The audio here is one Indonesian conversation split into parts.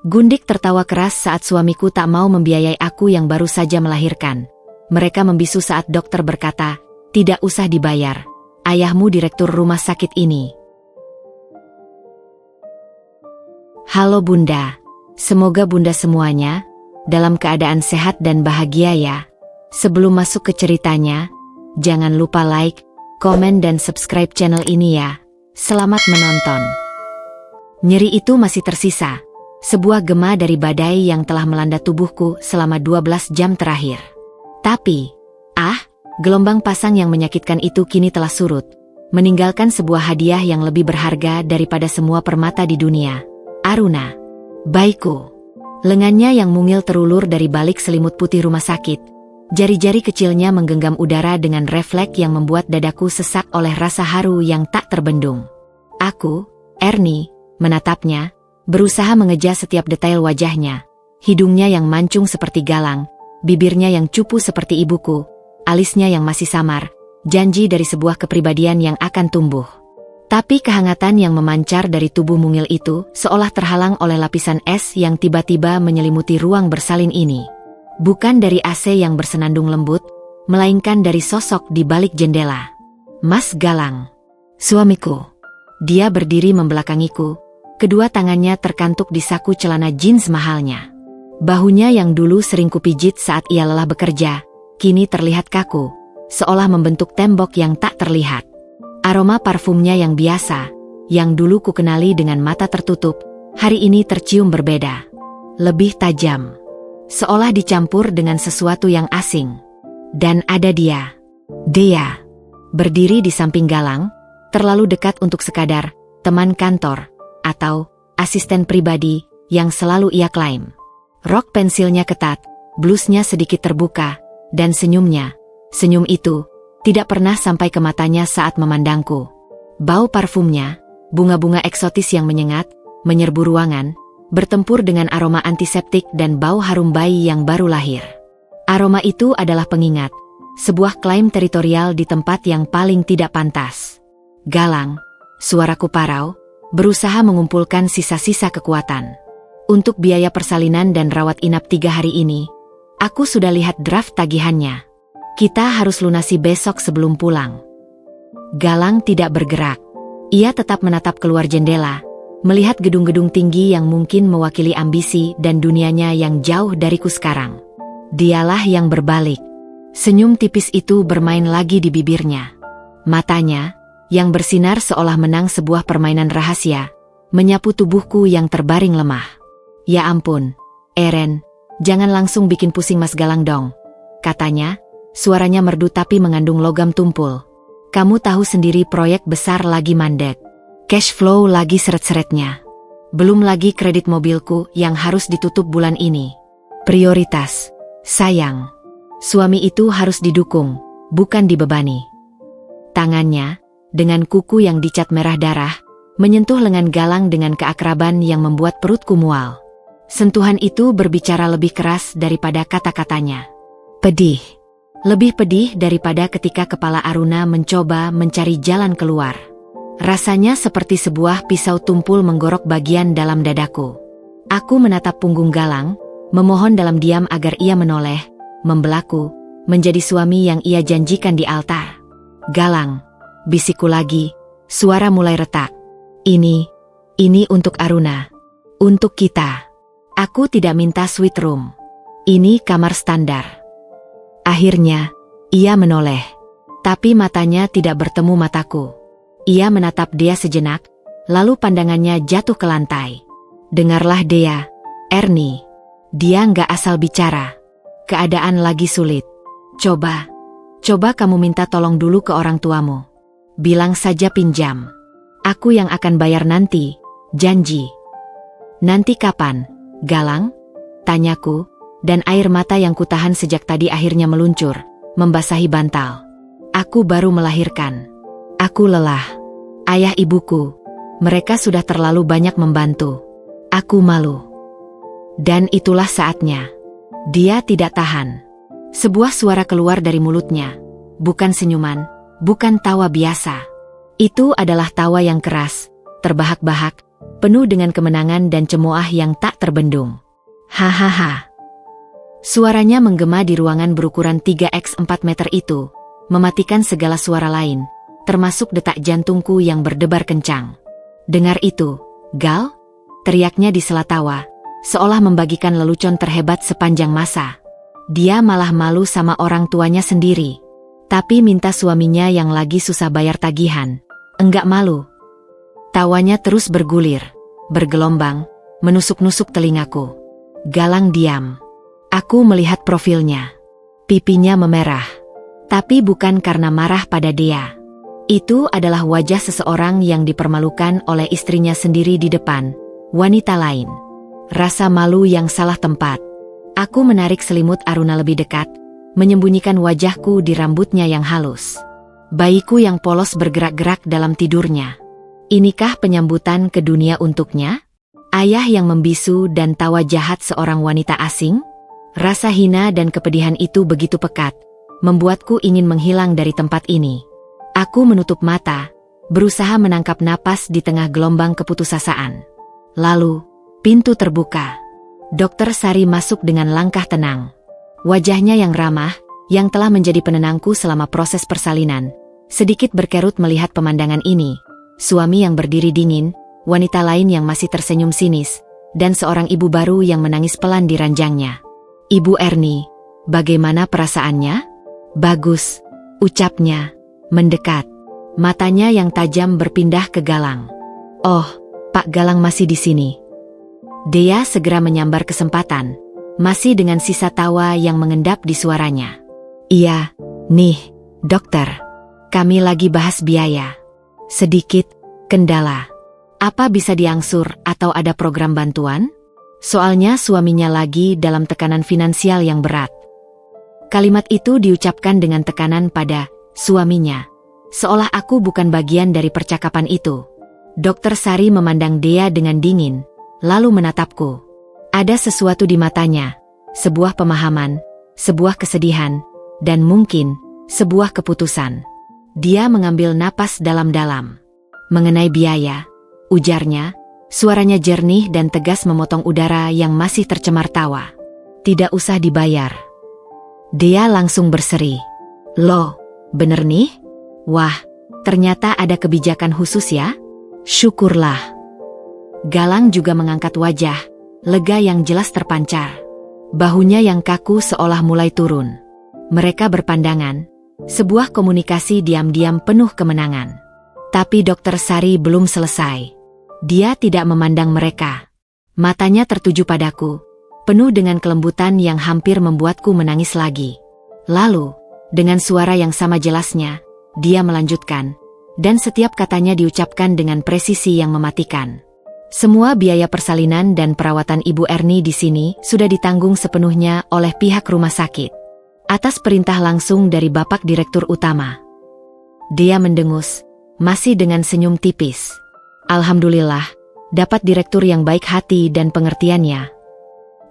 Gundik tertawa keras saat suamiku tak mau membiayai aku yang baru saja melahirkan. Mereka membisu saat dokter berkata, "Tidak usah dibayar. Ayahmu direktur rumah sakit ini." Halo Bunda. Semoga Bunda semuanya dalam keadaan sehat dan bahagia ya. Sebelum masuk ke ceritanya, jangan lupa like, komen dan subscribe channel ini ya. Selamat menonton. Nyeri itu masih tersisa. Sebuah gema dari badai yang telah melanda tubuhku selama 12 jam terakhir. Tapi, gelombang pasang yang menyakitkan itu kini telah surut, meninggalkan sebuah hadiah yang lebih berharga daripada semua permata di dunia. Aruna, bayiku. Lengannya yang mungil terulur dari balik selimut putih rumah sakit. Jari-jari kecilnya menggenggam udara dengan refleks yang membuat dadaku sesak oleh rasa haru yang tak terbendung. Aku, Ernie, menatapnya, berusaha mengejar setiap detail wajahnya. Hidungnya yang mancung seperti galang, bibirnya yang cupu seperti ibuku, alisnya yang masih samar, janji dari sebuah kepribadian yang akan tumbuh. Tapi kehangatan yang memancar dari tubuh mungil itu seolah terhalang oleh lapisan es yang tiba-tiba menyelimuti ruang bersalin ini. Bukan dari AC yang bersenandung lembut, melainkan dari sosok di balik jendela. Mas Galang. Suamiku. Dia berdiri membelakangiku. Kedua tangannya terkantuk di saku celana jeans mahalnya. Bahunya yang dulu sering kupijit saat ia lelah bekerja, kini terlihat kaku, seolah membentuk tembok yang tak terlihat. Aroma parfumnya yang biasa, yang dulu kukenali dengan mata tertutup, hari ini tercium berbeda. Lebih tajam. Seolah dicampur dengan sesuatu yang asing. Dan ada dia. Dea. Berdiri di samping Galang, terlalu dekat untuk sekadar teman kantor atau asisten pribadi yang selalu ia klaim. Rok pensilnya ketat, blusnya sedikit terbuka, dan senyum itu, tidak pernah sampai ke matanya saat memandangku. Bau parfumnya, bunga-bunga eksotis yang menyengat, menyerbu ruangan, bertempur dengan aroma antiseptik dan bau harum bayi yang baru lahir. Aroma itu adalah pengingat, sebuah klaim teritorial di tempat yang paling tidak pantas. Galang, suaraku parau, berusaha mengumpulkan sisa-sisa kekuatan. Untuk biaya persalinan dan rawat inap 3 hari ini, aku sudah lihat draft tagihannya. Kita harus lunasi besok sebelum pulang. Galang tidak bergerak. Ia tetap menatap keluar jendela, melihat gedung-gedung tinggi yang mungkin mewakili ambisi dan dunianya yang jauh dariku sekarang. Dialah yang berbalik. Senyum tipis itu bermain lagi di bibirnya. Matanya, yang bersinar seolah menang sebuah permainan rahasia, menyapu tubuhku yang terbaring lemah. Ya ampun, Eren, jangan langsung bikin pusing Mas Galang dong, katanya, suaranya merdu tapi mengandung logam tumpul. Kamu tahu sendiri proyek besar lagi mandek. Cash flow lagi seret-seretnya. Belum lagi kredit mobilku yang harus ditutup bulan ini. Prioritas, sayang. Suami itu harus didukung, bukan dibebani. Tangannya, dengan kuku yang dicat merah darah, menyentuh lengan Galang dengan keakraban yang membuat perutku mual. Sentuhan itu berbicara lebih keras daripada kata-katanya. Pedih. Lebih pedih daripada ketika kepala Aruna mencoba mencari jalan keluar. Rasanya seperti sebuah pisau tumpul menggorok bagian dalam dadaku. Aku menatap punggung Galang, memohon dalam diam agar ia menoleh, membelaku, menjadi suami yang ia janjikan di altar. Galang, bisikku lagi, suara mulai retak. Ini untuk Aruna. Untuk kita. Aku tidak minta suite room. Ini kamar standar. Akhirnya, ia menoleh. Tapi matanya tidak bertemu mataku. Ia menatap Dea sejenak, lalu pandangannya jatuh ke lantai. Dengarlah Dea, Ernie. Dia nggak asal bicara. Keadaan lagi sulit. Coba kamu minta tolong dulu ke orang tuamu. Bilang saja pinjam. Aku yang akan bayar nanti, janji. Nanti kapan, Galang? Tanyaku, dan air mata yang kutahan sejak tadi akhirnya meluncur, membasahi bantal. Aku baru melahirkan. Aku lelah. Ayah ibuku, mereka sudah terlalu banyak membantu. Aku malu. Dan itulah saatnya. Dia tidak tahan. Sebuah suara keluar dari mulutnya. Bukan senyuman, bukan tawa biasa. Itu adalah tawa yang keras, terbahak-bahak, penuh dengan kemenangan dan cemooh yang tak terbendung. Hahaha. Suaranya menggema di ruangan berukuran 3x 4 meter itu, mematikan segala suara lain, termasuk detak jantungku yang berdebar kencang. Dengar itu, Gal? Teriaknya di sela tawa, seolah membagikan lelucon terhebat sepanjang masa. Dia malah malu sama orang tuanya sendiri. Tapi minta suaminya yang lagi susah bayar tagihan. Enggak malu. Tawanya terus bergulir, bergelombang, menusuk-nusuk telingaku. Galang diam. Aku melihat profilnya. Pipinya memerah. Tapi bukan karena marah pada dia. Itu adalah wajah seseorang yang dipermalukan oleh istrinya sendiri di depan wanita lain. Rasa malu yang salah tempat. Aku menarik selimut Aruna lebih dekat, menyembunyikan wajahku di rambutnya yang halus. Bayiku yang polos bergerak-gerak dalam tidurnya. Inikah penyambutan ke dunia untuknya? Ayah yang membisu dan tawa jahat seorang wanita asing? Rasa hina dan kepedihan itu begitu pekat, membuatku ingin menghilang dari tempat ini. Aku menutup mata, berusaha menangkap napas di tengah gelombang keputusasaan. Lalu, pintu terbuka. Dokter Sari masuk dengan langkah tenang. Wajahnya yang ramah, yang telah menjadi penenangku selama proses persalinan, sedikit berkerut melihat pemandangan ini. Suami yang berdiri dingin, wanita lain yang masih tersenyum sinis, dan seorang ibu baru yang menangis pelan di ranjangnya. Ibu Erni, bagaimana perasaannya? Bagus, ucapnya, mendekat. Matanya yang tajam berpindah ke Galang. Oh, Pak Galang masih di sini. Dea segera menyambar kesempatan, masih dengan sisa tawa yang mengendap di suaranya. Iya, nih, dokter. Kami lagi bahas biaya. Sedikit kendala. Apa bisa diangsur atau ada program bantuan? Soalnya suaminya lagi dalam tekanan finansial yang berat. Kalimat itu diucapkan dengan tekanan pada suaminya, seolah aku bukan bagian dari percakapan itu. Dokter Sari memandang Dea dengan dingin, lalu menatapku. Ada sesuatu di matanya, sebuah pemahaman, sebuah kesedihan, dan mungkin sebuah keputusan. Dia mengambil napas dalam-dalam. Mengenai biaya, ujarnya, suaranya jernih dan tegas memotong udara yang masih tercemar tawa. Tidak usah dibayar. Dea langsung berseri. Loh, bener nih? Wah, ternyata ada kebijakan khusus ya? Syukurlah. Galang juga mengangkat wajah, lega yang jelas terpancar. Bahunya yang kaku seolah mulai turun. Mereka berpandangan, sebuah komunikasi diam-diam penuh kemenangan. Tapi Dokter Sari belum selesai. Dia tidak memandang mereka. Matanya tertuju padaku, penuh dengan kelembutan yang hampir membuatku menangis lagi. Lalu, dengan suara yang sama jelasnya, dia melanjutkan, dan setiap katanya diucapkan dengan presisi yang mematikan. Semua biaya persalinan dan perawatan Ibu Erni di sini sudah ditanggung sepenuhnya oleh pihak rumah sakit. Atas perintah langsung dari Bapak Direktur Utama. Dia mendengus, masih dengan senyum tipis. Alhamdulillah, dapat direktur yang baik hati dan pengertiannya.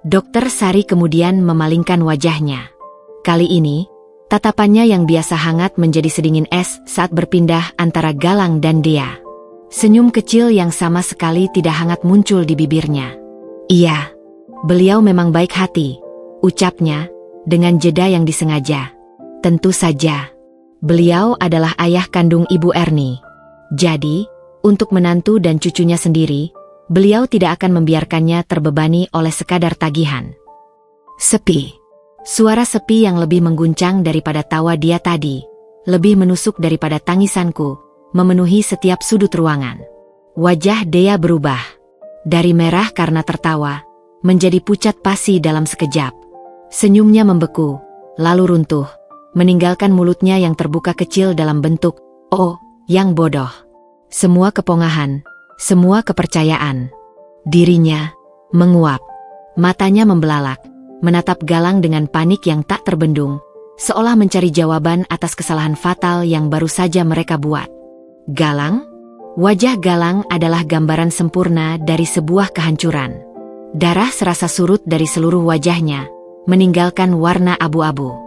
Dokter Sari kemudian memalingkan wajahnya. Kali ini, tatapannya yang biasa hangat menjadi sedingin es saat berpindah antara Galang dan Dea. Senyum kecil yang sama sekali tidak hangat muncul di bibirnya. Iya, beliau memang baik hati, ucapnya, dengan jeda yang disengaja. Tentu saja, beliau adalah ayah kandung Ibu Erni. Jadi, untuk menantu dan cucunya sendiri, beliau tidak akan membiarkannya terbebani oleh sekadar tagihan. Sepi. Suara sepi yang lebih mengguncang daripada tawa dia tadi, lebih menusuk daripada tangisanku, memenuhi setiap sudut ruangan. Wajah Dea berubah. Dari merah karena tertawa, menjadi pucat pasi dalam sekejap. Senyumnya membeku, lalu runtuh, meninggalkan mulutnya yang terbuka kecil dalam bentuk, oh, yang bodoh. Semua kepongahan, semua kepercayaan. Dirinya menguap. Matanya membelalak, menatap Galang dengan panik yang tak terbendung, seolah mencari jawaban atas kesalahan fatal yang baru saja mereka buat. Galang? Wajah Galang adalah gambaran sempurna dari sebuah kehancuran. Darah serasa surut dari seluruh wajahnya, meninggalkan warna abu-abu.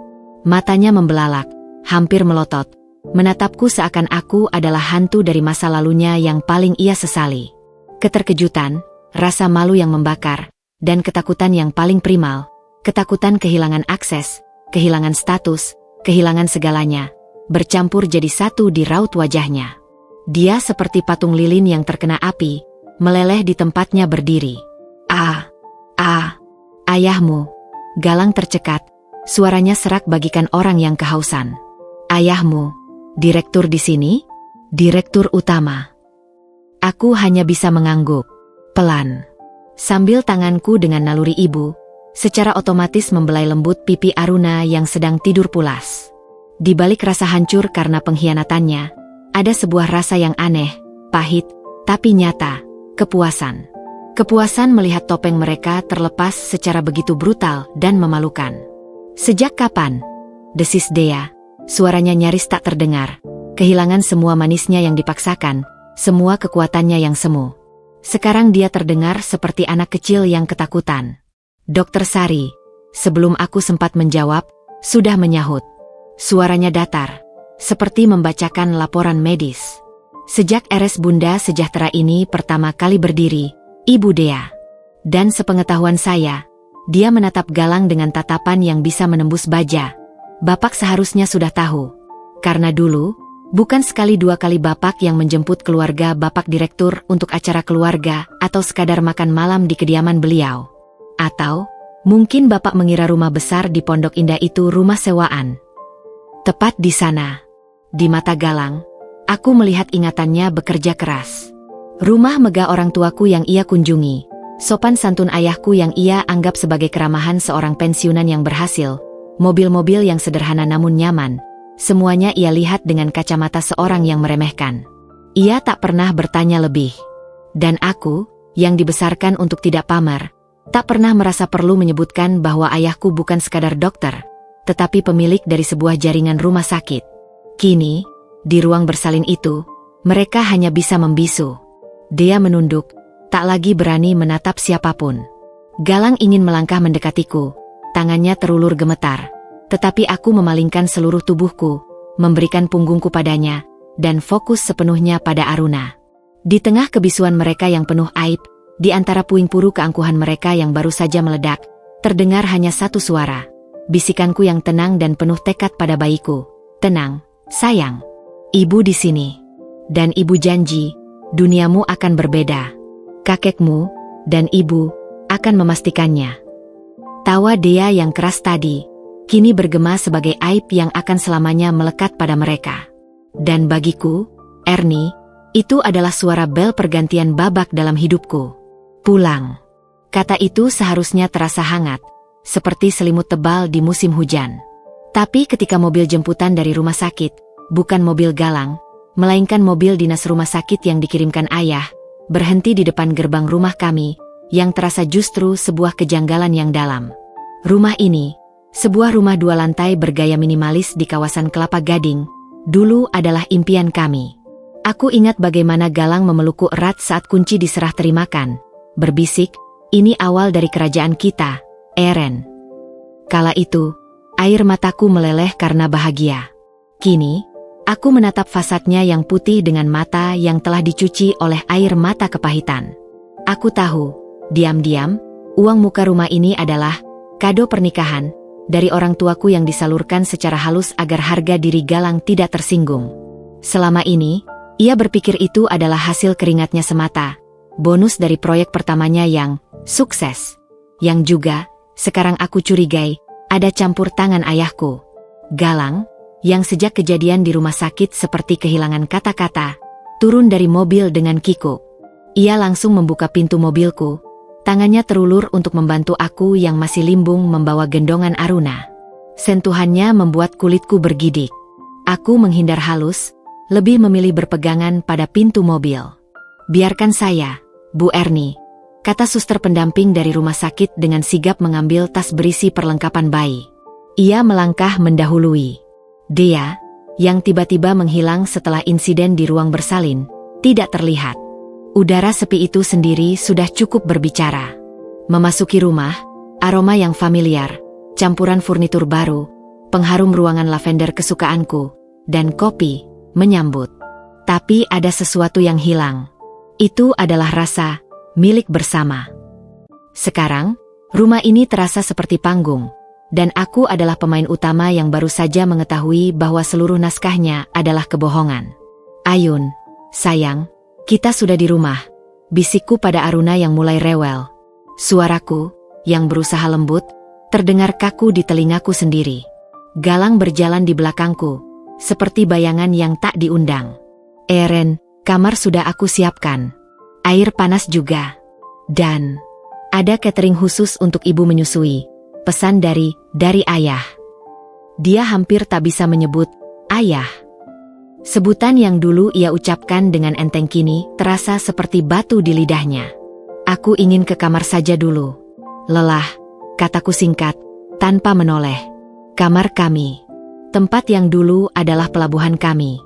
Matanya membelalak, hampir melotot, menatapku seakan aku adalah hantu dari masa lalunya yang paling ia sesali. Keterkejutan, rasa malu yang membakar, dan ketakutan yang paling primal, ketakutan kehilangan akses, kehilangan status, kehilangan segalanya, bercampur jadi satu di raut wajahnya. Dia seperti patung lilin yang terkena api, meleleh di tempatnya berdiri. Ayahmu. Galang tercekat, suaranya serak bagikan orang yang kehausan. Ayahmu, direktur di sini? Direktur utama. Aku hanya bisa mengangguk, pelan. Sambil tanganku dengan naluri ibu, secara otomatis membelai lembut pipi Aruna yang sedang tidur pulas. Di balik rasa hancur karena pengkhianatannya, ada sebuah rasa yang aneh, pahit, tapi nyata, kepuasan. Kepuasan melihat topeng mereka terlepas secara begitu brutal dan memalukan. Sejak kapan? Desis Dea, suaranya nyaris tak terdengar, kehilangan semua manisnya yang dipaksakan, semua kekuatannya yang semu. Sekarang dia terdengar seperti anak kecil yang ketakutan. Dokter Sari, sebelum aku sempat menjawab, sudah menyahut. Suaranya datar, seperti membacakan laporan medis. Sejak RS Bunda Sejahtera ini pertama kali berdiri, Ibu Dea. Dan sepengetahuan saya, dia menatap Galang dengan tatapan yang bisa menembus baja. Bapak seharusnya sudah tahu. Karena dulu, bukan sekali dua kali Bapak yang menjemput keluarga Bapak direktur untuk acara keluarga atau sekadar makan malam di kediaman beliau. Atau, mungkin Bapak mengira rumah besar di Pondok Indah itu rumah sewaan. Tepat di sana, di mata Galang, aku melihat ingatannya bekerja keras. Rumah megah orang tuaku yang ia kunjungi, sopan santun ayahku yang ia anggap sebagai keramahan seorang pensiunan yang berhasil, mobil-mobil yang sederhana namun nyaman, semuanya ia lihat dengan kacamata seorang yang meremehkan. Ia tak pernah bertanya lebih. Dan aku, yang dibesarkan untuk tidak pamer, tak pernah merasa perlu menyebutkan bahwa ayahku bukan sekadar dokter, tetapi pemilik dari sebuah jaringan rumah sakit. Kini, di ruang bersalin itu, mereka hanya bisa membisu. Dia menunduk, tak lagi berani menatap siapapun. Galang ingin melangkah mendekatiku, tangannya terulur gemetar, tetapi aku memalingkan seluruh tubuhku, memberikan punggungku padanya, dan fokus sepenuhnya pada Aruna. Di tengah kebisuan mereka yang penuh aib, di antara puing-puru keangkuhan mereka yang baru saja meledak, terdengar hanya satu suara, bisikanku yang tenang dan penuh tekad pada bayiku. Tenang, sayang. Ibu di sini. Dan ibu janji, duniamu akan berbeda. Kakekmu dan ibu akan memastikannya. Tawa Dea yang keras tadi, kini bergema sebagai aib yang akan selamanya melekat pada mereka. Dan bagiku, Ernie, itu adalah suara bel pergantian babak dalam hidupku. Pulang. Kata itu seharusnya terasa hangat, seperti selimut tebal di musim hujan. Tapi ketika mobil jemputan dari rumah sakit, bukan mobil Galang, melainkan mobil dinas rumah sakit yang dikirimkan ayah, berhenti di depan gerbang rumah kami, yang terasa justru sebuah kejanggalan yang dalam. Rumah ini, sebuah rumah 2 lantai bergaya minimalis di kawasan Kelapa Gading, dulu adalah impian kami. Aku ingat bagaimana Galang memelukku erat saat kunci diserah terimakan, berbisik, ini awal dari kerajaan kita, Eren. Kala itu, air mataku meleleh karena bahagia. Kini, aku menatap fasadnya yang putih dengan mata yang telah dicuci oleh air mata kepahitan. Aku tahu, diam-diam, uang muka rumah ini adalah kado pernikahan dari orang tuaku yang disalurkan secara halus agar harga diri Galang tidak tersinggung. Selama ini, ia berpikir itu adalah hasil keringatnya semata, bonus dari proyek pertamanya yang sukses. Yang juga, sekarang aku curigai, ada campur tangan ayahku. Galang, yang sejak kejadian di rumah sakit seperti kehilangan kata-kata, turun dari mobil dengan kikuk. Ia langsung membuka pintu mobilku, tangannya terulur untuk membantu aku yang masih limbung membawa gendongan Aruna. Sentuhannya membuat kulitku bergidik. Aku menghindar halus, lebih memilih berpegangan pada pintu mobil. Biarkan saya, Bu Ernie, kata suster pendamping dari rumah sakit dengan sigap mengambil tas berisi perlengkapan bayi. Ia melangkah mendahului. Dea, yang tiba-tiba menghilang setelah insiden di ruang bersalin, tidak terlihat. Udara sepi itu sendiri sudah cukup berbicara. Memasuki rumah, aroma yang familiar, campuran furnitur baru, pengharum ruangan lavender kesukaanku, dan kopi, menyambut. Tapi ada sesuatu yang hilang. Itu adalah rasa milik bersama. Sekarang, rumah ini terasa seperti panggung, dan aku adalah pemain utama yang baru saja mengetahui bahwa seluruh naskahnya adalah kebohongan. Ayun, sayang, kita sudah di rumah, bisikku pada Aruna yang mulai rewel. Suaraku, yang berusaha lembut, terdengar kaku di telingaku sendiri. Galang berjalan di belakangku, seperti bayangan yang tak diundang. Eren, kamar sudah aku siapkan. Air panas juga. Dan ada catering khusus untuk ibu menyusui. Pesan dari ayah. Dia hampir tak bisa menyebut ayah. Sebutan yang dulu ia ucapkan dengan enteng kini terasa seperti batu di lidahnya. Aku ingin ke kamar saja dulu. Lelah, kataku singkat, tanpa menoleh. Kamar kami. Tempat yang dulu adalah pelabuhan kami.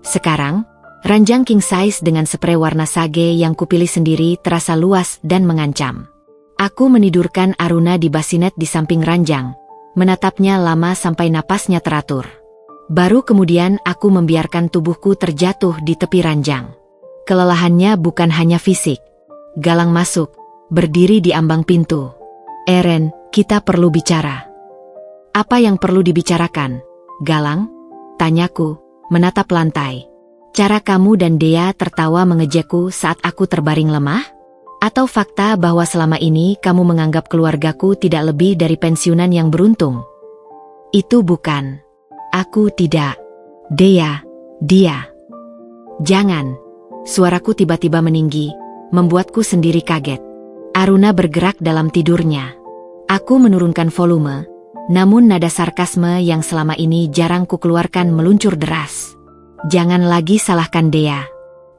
Sekarang, ranjang king size dengan sprei warna sage yang kupilih sendiri terasa luas dan mengancam. Aku menidurkan Aruna di basinet di samping ranjang, menatapnya lama sampai napasnya teratur. Baru kemudian aku membiarkan tubuhku terjatuh di tepi ranjang. Kelelahannya bukan hanya fisik. Galang masuk, berdiri di ambang pintu. Eren, kita perlu bicara. Apa yang perlu dibicarakan, Galang? Tanyaku, menatap lantai. Cara kamu dan Dea tertawa mengejekku saat aku terbaring lemah? Atau fakta bahwa selama ini kamu menganggap keluargaku tidak lebih dari pensiunan yang beruntung? Itu bukan. Aku tidak. Dea, dia. Jangan. Suaraku tiba-tiba meninggi, membuatku sendiri kaget. Aruna bergerak dalam tidurnya. Aku menurunkan volume, namun nada sarkasme yang selama ini jarang kukeluarkan meluncur deras. Jangan lagi salahkan Dea.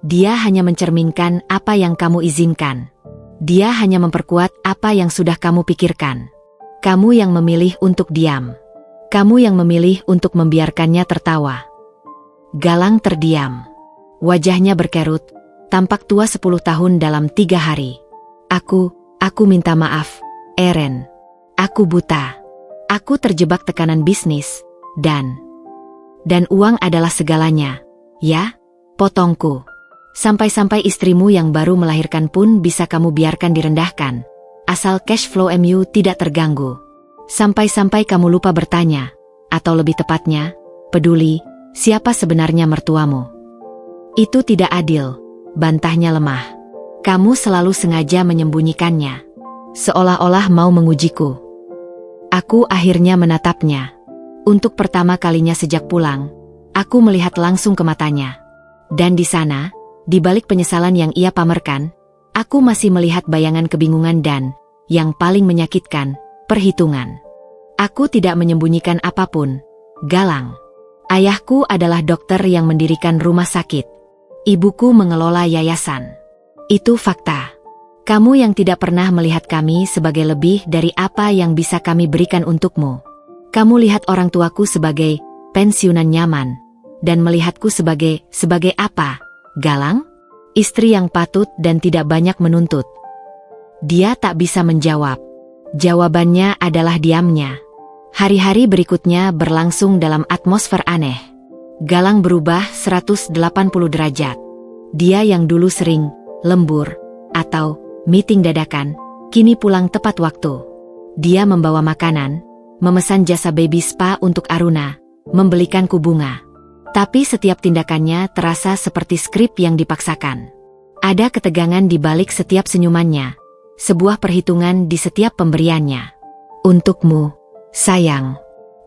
Dia hanya mencerminkan apa yang kamu izinkan. Dia hanya memperkuat apa yang sudah kamu pikirkan. Kamu yang memilih untuk diam. Kamu yang memilih untuk membiarkannya tertawa. Galang terdiam. Wajahnya berkerut, tampak tua 10 tahun dalam 3 hari. Aku minta maaf, Eren. Aku buta. Aku terjebak tekanan bisnis, dan uang adalah segalanya. Ya, potongku. Sampai-sampai istrimu yang baru melahirkan pun bisa kamu biarkan direndahkan. Asal cash flow MU tidak terganggu. Sampai-sampai kamu lupa bertanya, atau lebih tepatnya, peduli, siapa sebenarnya mertuamu. Itu tidak adil, bantahnya lemah. Kamu selalu sengaja menyembunyikannya. Seolah-olah mau mengujiku. Aku akhirnya menatapnya. Untuk pertama kalinya sejak pulang, aku melihat langsung ke matanya. Dan di sana, di balik penyesalan yang ia pamerkan, aku masih melihat bayangan kebingungan dan, yang paling menyakitkan, perhitungan. Aku tidak menyembunyikan apapun, Galang. Ayahku adalah dokter yang mendirikan rumah sakit. Ibuku mengelola yayasan. Itu fakta. Kamu yang tidak pernah melihat kami sebagai lebih dari apa yang bisa kami berikan untukmu. Kamu lihat orang tuaku sebagai pensiunan nyaman, dan melihatku sebagai apa, Galang? Istri yang patut dan tidak banyak menuntut. Dia tak bisa menjawab. Jawabannya adalah diamnya. Hari-hari berikutnya berlangsung dalam atmosfer aneh. Galang berubah 180 derajat. Dia yang dulu sering lembur atau meeting dadakan, kini pulang tepat waktu. Dia membawa makanan, memesan jasa baby spa untuk Aruna, membelikanku bunga. Tapi setiap tindakannya terasa seperti skrip yang dipaksakan. Ada ketegangan di balik setiap senyumannya, sebuah perhitungan di setiap pemberiannya. Untukmu, sayang.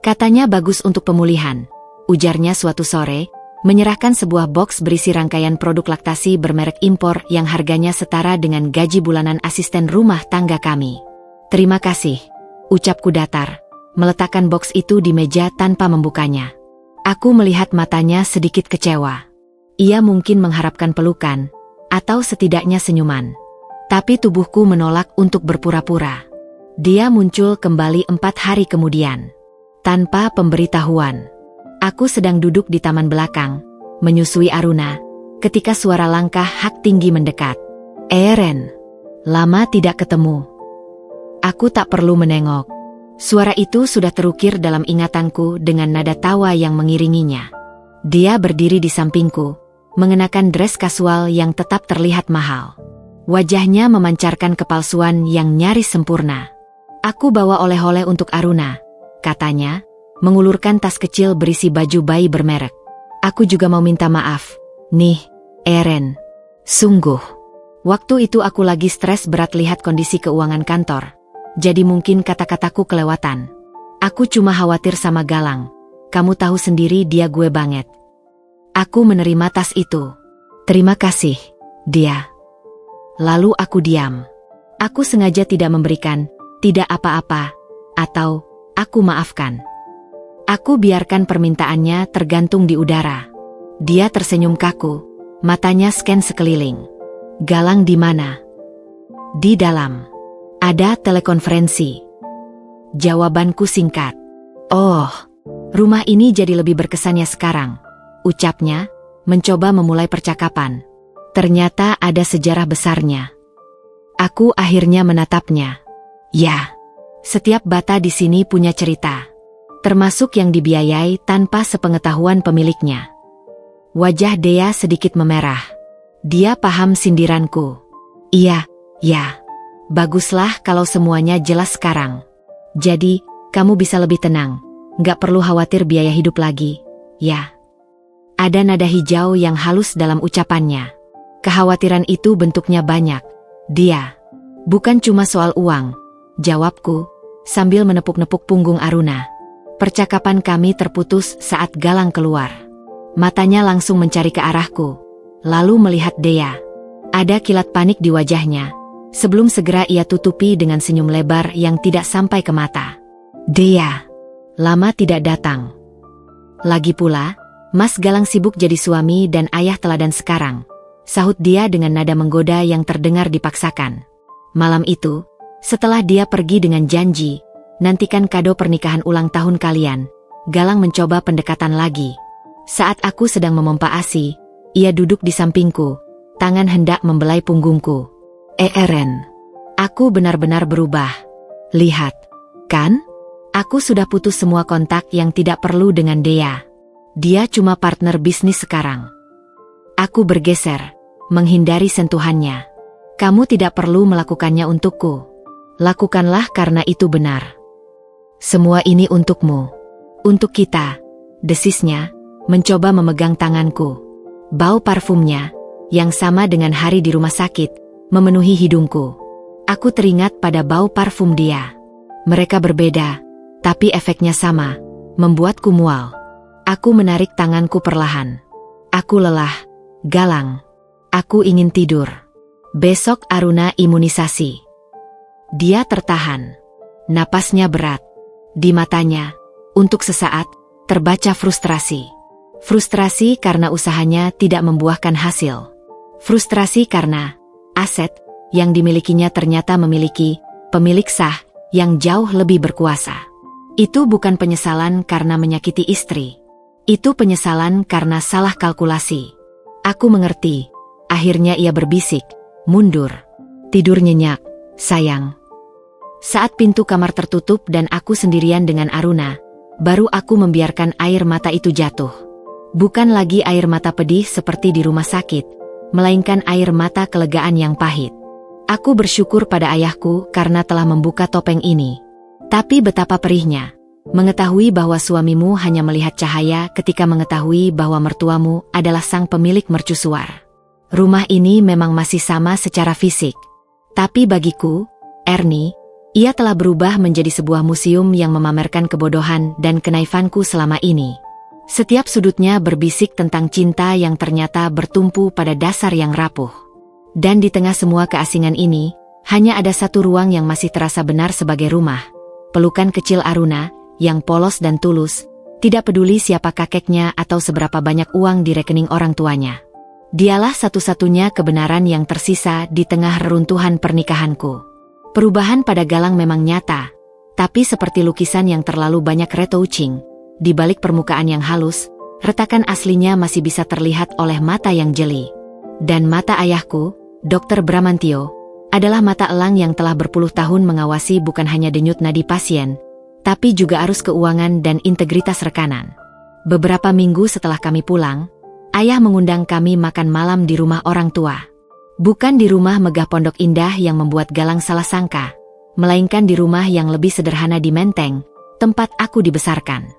Katanya bagus untuk pemulihan, ujarnya suatu sore, menyerahkan sebuah box berisi rangkaian produk laktasi bermerek impor yang harganya setara dengan gaji bulanan asisten rumah tangga kami. Terima kasih, ucapku datar, meletakkan box itu di meja tanpa membukanya. Aku melihat matanya sedikit kecewa. Ia mungkin mengharapkan pelukan, atau setidaknya senyuman. Tapi tubuhku menolak untuk berpura-pura. Dia muncul kembali 4 hari kemudian. Tanpa pemberitahuan. Aku sedang duduk di taman belakang, menyusui Aruna, ketika suara langkah hak tinggi mendekat. Eren, lama tidak ketemu. Aku tak perlu menengok. Suara itu sudah terukir dalam ingatanku dengan nada tawa yang mengiringinya. Dia berdiri di sampingku, mengenakan dress kasual yang tetap terlihat mahal. Wajahnya memancarkan kepalsuan yang nyaris sempurna. "Aku bawa oleh-oleh untuk Aruna," katanya, mengulurkan tas kecil berisi baju bayi bermerek. "Aku juga mau minta maaf, nih, Eren. Sungguh. Waktu itu aku lagi stres berat lihat kondisi keuangan kantor. Jadi mungkin kata-kataku kelewatan. Aku cuma khawatir sama Galang. Kamu tahu sendiri dia gue banget." Aku menerima tas itu. "Terima kasih, dia." Lalu aku diam. Aku sengaja tidak memberikan, tidak apa-apa, atau aku maafkan. Aku biarkan permintaannya tergantung di udara. Dia tersenyum kaku, matanya scan sekeliling. "Galang di mana?" "Di dalam. Ada telekonferensi." Jawabanku singkat. "Oh, rumah ini jadi lebih berkesannya sekarang," ucapnya, mencoba memulai percakapan. Ternyata ada sejarah besarnya. Aku akhirnya menatapnya. Ya, setiap bata di sini punya cerita. Termasuk yang dibiayai tanpa sepengetahuan pemiliknya. Wajah Dea sedikit memerah. Dia paham sindiranku. "Iya, ya. Baguslah kalau semuanya jelas sekarang. Jadi, kamu bisa lebih tenang. Nggak perlu khawatir biaya hidup lagi, ya." Ada nada hijau yang halus dalam ucapannya. Kekhawatiran itu bentuknya banyak. "Dia. Bukan cuma soal uang," jawabku, sambil menepuk-nepuk punggung Aruna. Percakapan kami terputus saat Galang keluar. Matanya langsung mencari ke arahku, lalu melihat Dea. Ada kilat panik di wajahnya, sebelum segera ia tutupi dengan senyum lebar yang tidak sampai ke mata. "Dea, lama tidak datang. Lagi pula, Mas Galang sibuk jadi suami dan ayah teladan sekarang," sahut dia dengan nada menggoda yang terdengar dipaksakan. Malam itu, setelah dia pergi dengan janji, "Nantikan kado pernikahan ulang tahun kalian," Galang mencoba pendekatan lagi. Saat aku sedang memompa ASI, ia duduk di sampingku, tangan hendak membelai punggungku. "Eren, aku benar-benar berubah. Lihat, kan? Aku sudah putus semua kontak yang tidak perlu dengan Dea. Dia cuma partner bisnis sekarang." Aku bergeser, menghindari sentuhannya. "Kamu tidak perlu melakukannya untukku. Lakukanlah karena itu benar. Semua ini untukmu. Untuk kita," desisnya, mencoba memegang tanganku. Bau parfumnya, yang sama dengan hari di rumah sakit, memenuhi hidungku. Aku teringat pada bau parfum dia. Mereka berbeda, tapi efeknya sama, membuatku mual. Aku menarik tanganku perlahan. "Aku lelah, Galang. Aku ingin tidur. Besok Aruna imunisasi." Dia tertahan. Napasnya berat. Di matanya, untuk sesaat, terbaca frustrasi. Frustrasi karena usahanya tidak membuahkan hasil. Frustrasi karena aset yang dimilikinya ternyata memiliki pemilik sah yang jauh lebih berkuasa. Itu bukan penyesalan karena menyakiti istri. Itu penyesalan karena salah kalkulasi. Aku mengerti. Akhirnya ia berbisik, "Mundur. Tidur nyenyak, sayang." Saat pintu kamar tertutup dan aku sendirian dengan Aruna, baru aku membiarkan air mata itu jatuh. Bukan lagi air mata pedih seperti di rumah sakit, melainkan air mata kelegaan yang pahit. Aku bersyukur pada ayahku karena telah membuka topeng ini. Tapi betapa perihnya mengetahui bahwa suamimu hanya melihat cahaya ketika mengetahui bahwa mertuamu adalah sang pemilik mercusuar. Rumah ini memang masih sama secara fisik. Tapi bagiku, Ernie, ia telah berubah menjadi sebuah museum yang memamerkan kebodohan dan kenaifanku selama ini. Setiap sudutnya berbisik tentang cinta yang ternyata bertumpu pada dasar yang rapuh. Dan di tengah semua keasingan ini, hanya ada satu ruang yang masih terasa benar sebagai rumah. Pelukan kecil Aruna, yang polos dan tulus, tidak peduli siapa kakeknya atau seberapa banyak uang di rekening orang tuanya. Dialah satu-satunya kebenaran yang tersisa di tengah reruntuhan pernikahanku. Perubahan pada Galang memang nyata, tapi seperti lukisan yang terlalu banyak retouching, di balik permukaan yang halus, retakan aslinya masih bisa terlihat oleh mata yang jeli. Dan mata ayahku, Dr. Bramantio, adalah mata elang yang telah berpuluh tahun mengawasi bukan hanya denyut nadi pasien, tapi juga arus keuangan dan integritas rekanan. Beberapa minggu setelah kami pulang, Ayah mengundang kami makan malam di rumah orang tua. Bukan di rumah megah Pondok Indah yang membuat Galang salah sangka, melainkan di rumah yang lebih sederhana di Menteng, tempat aku dibesarkan.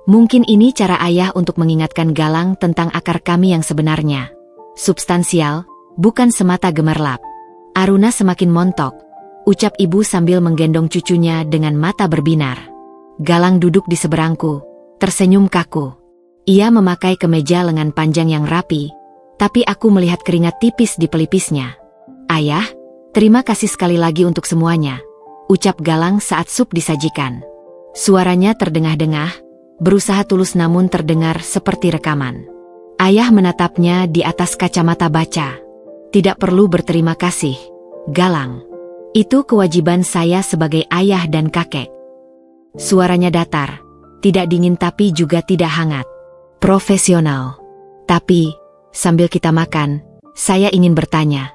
Mungkin ini cara ayah untuk mengingatkan Galang tentang akar kami yang sebenarnya. Substansial, bukan semata gemerlap. Aruna semakin montok, ucap ibu sambil menggendong cucunya dengan mata berbinar. Galang duduk di seberangku, tersenyum kaku. Ia memakai kemeja lengan panjang yang rapi, tapi aku melihat keringat tipis di pelipisnya. Ayah, terima kasih sekali lagi untuk semuanya, ucap Galang saat sup disajikan. Suaranya terdengar-dengar, berusaha tulus namun terdengar seperti rekaman. Ayah menatapnya di atas kacamata baca. Tidak perlu berterima kasih, Galang. Itu kewajiban saya sebagai ayah dan kakek. Suaranya datar, tidak dingin tapi juga tidak hangat. Profesional. Tapi, sambil kita makan, saya ingin bertanya.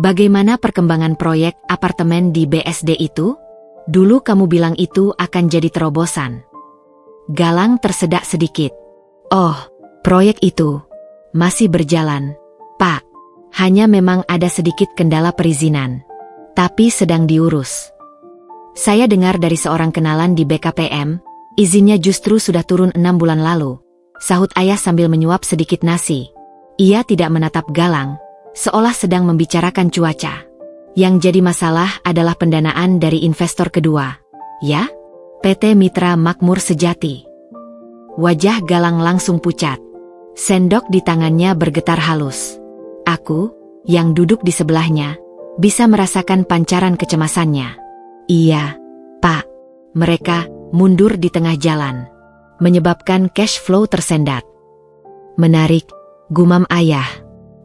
Bagaimana perkembangan proyek apartemen di BSD itu? Dulu kamu bilang itu akan jadi terobosan. Galang tersedak sedikit. Oh, proyek itu masih berjalan, Pak. Hanya memang ada sedikit kendala perizinan. Tapi sedang diurus. Saya dengar dari seorang kenalan di BKPM, izinnya justru sudah turun 6 bulan lalu. Sahut ayah sambil menyuap sedikit nasi. Ia tidak menatap Galang, seolah sedang membicarakan cuaca. Yang jadi masalah adalah pendanaan dari investor kedua. Ya? PT Mitra Makmur Sejati. Wajah Galang langsung pucat. Sendok di tangannya bergetar halus. Aku, yang duduk di sebelahnya, bisa merasakan pancaran kecemasannya. Iya, Pak. Mereka mundur di tengah jalan, menyebabkan cash flow tersendat. Menarik, gumam ayah.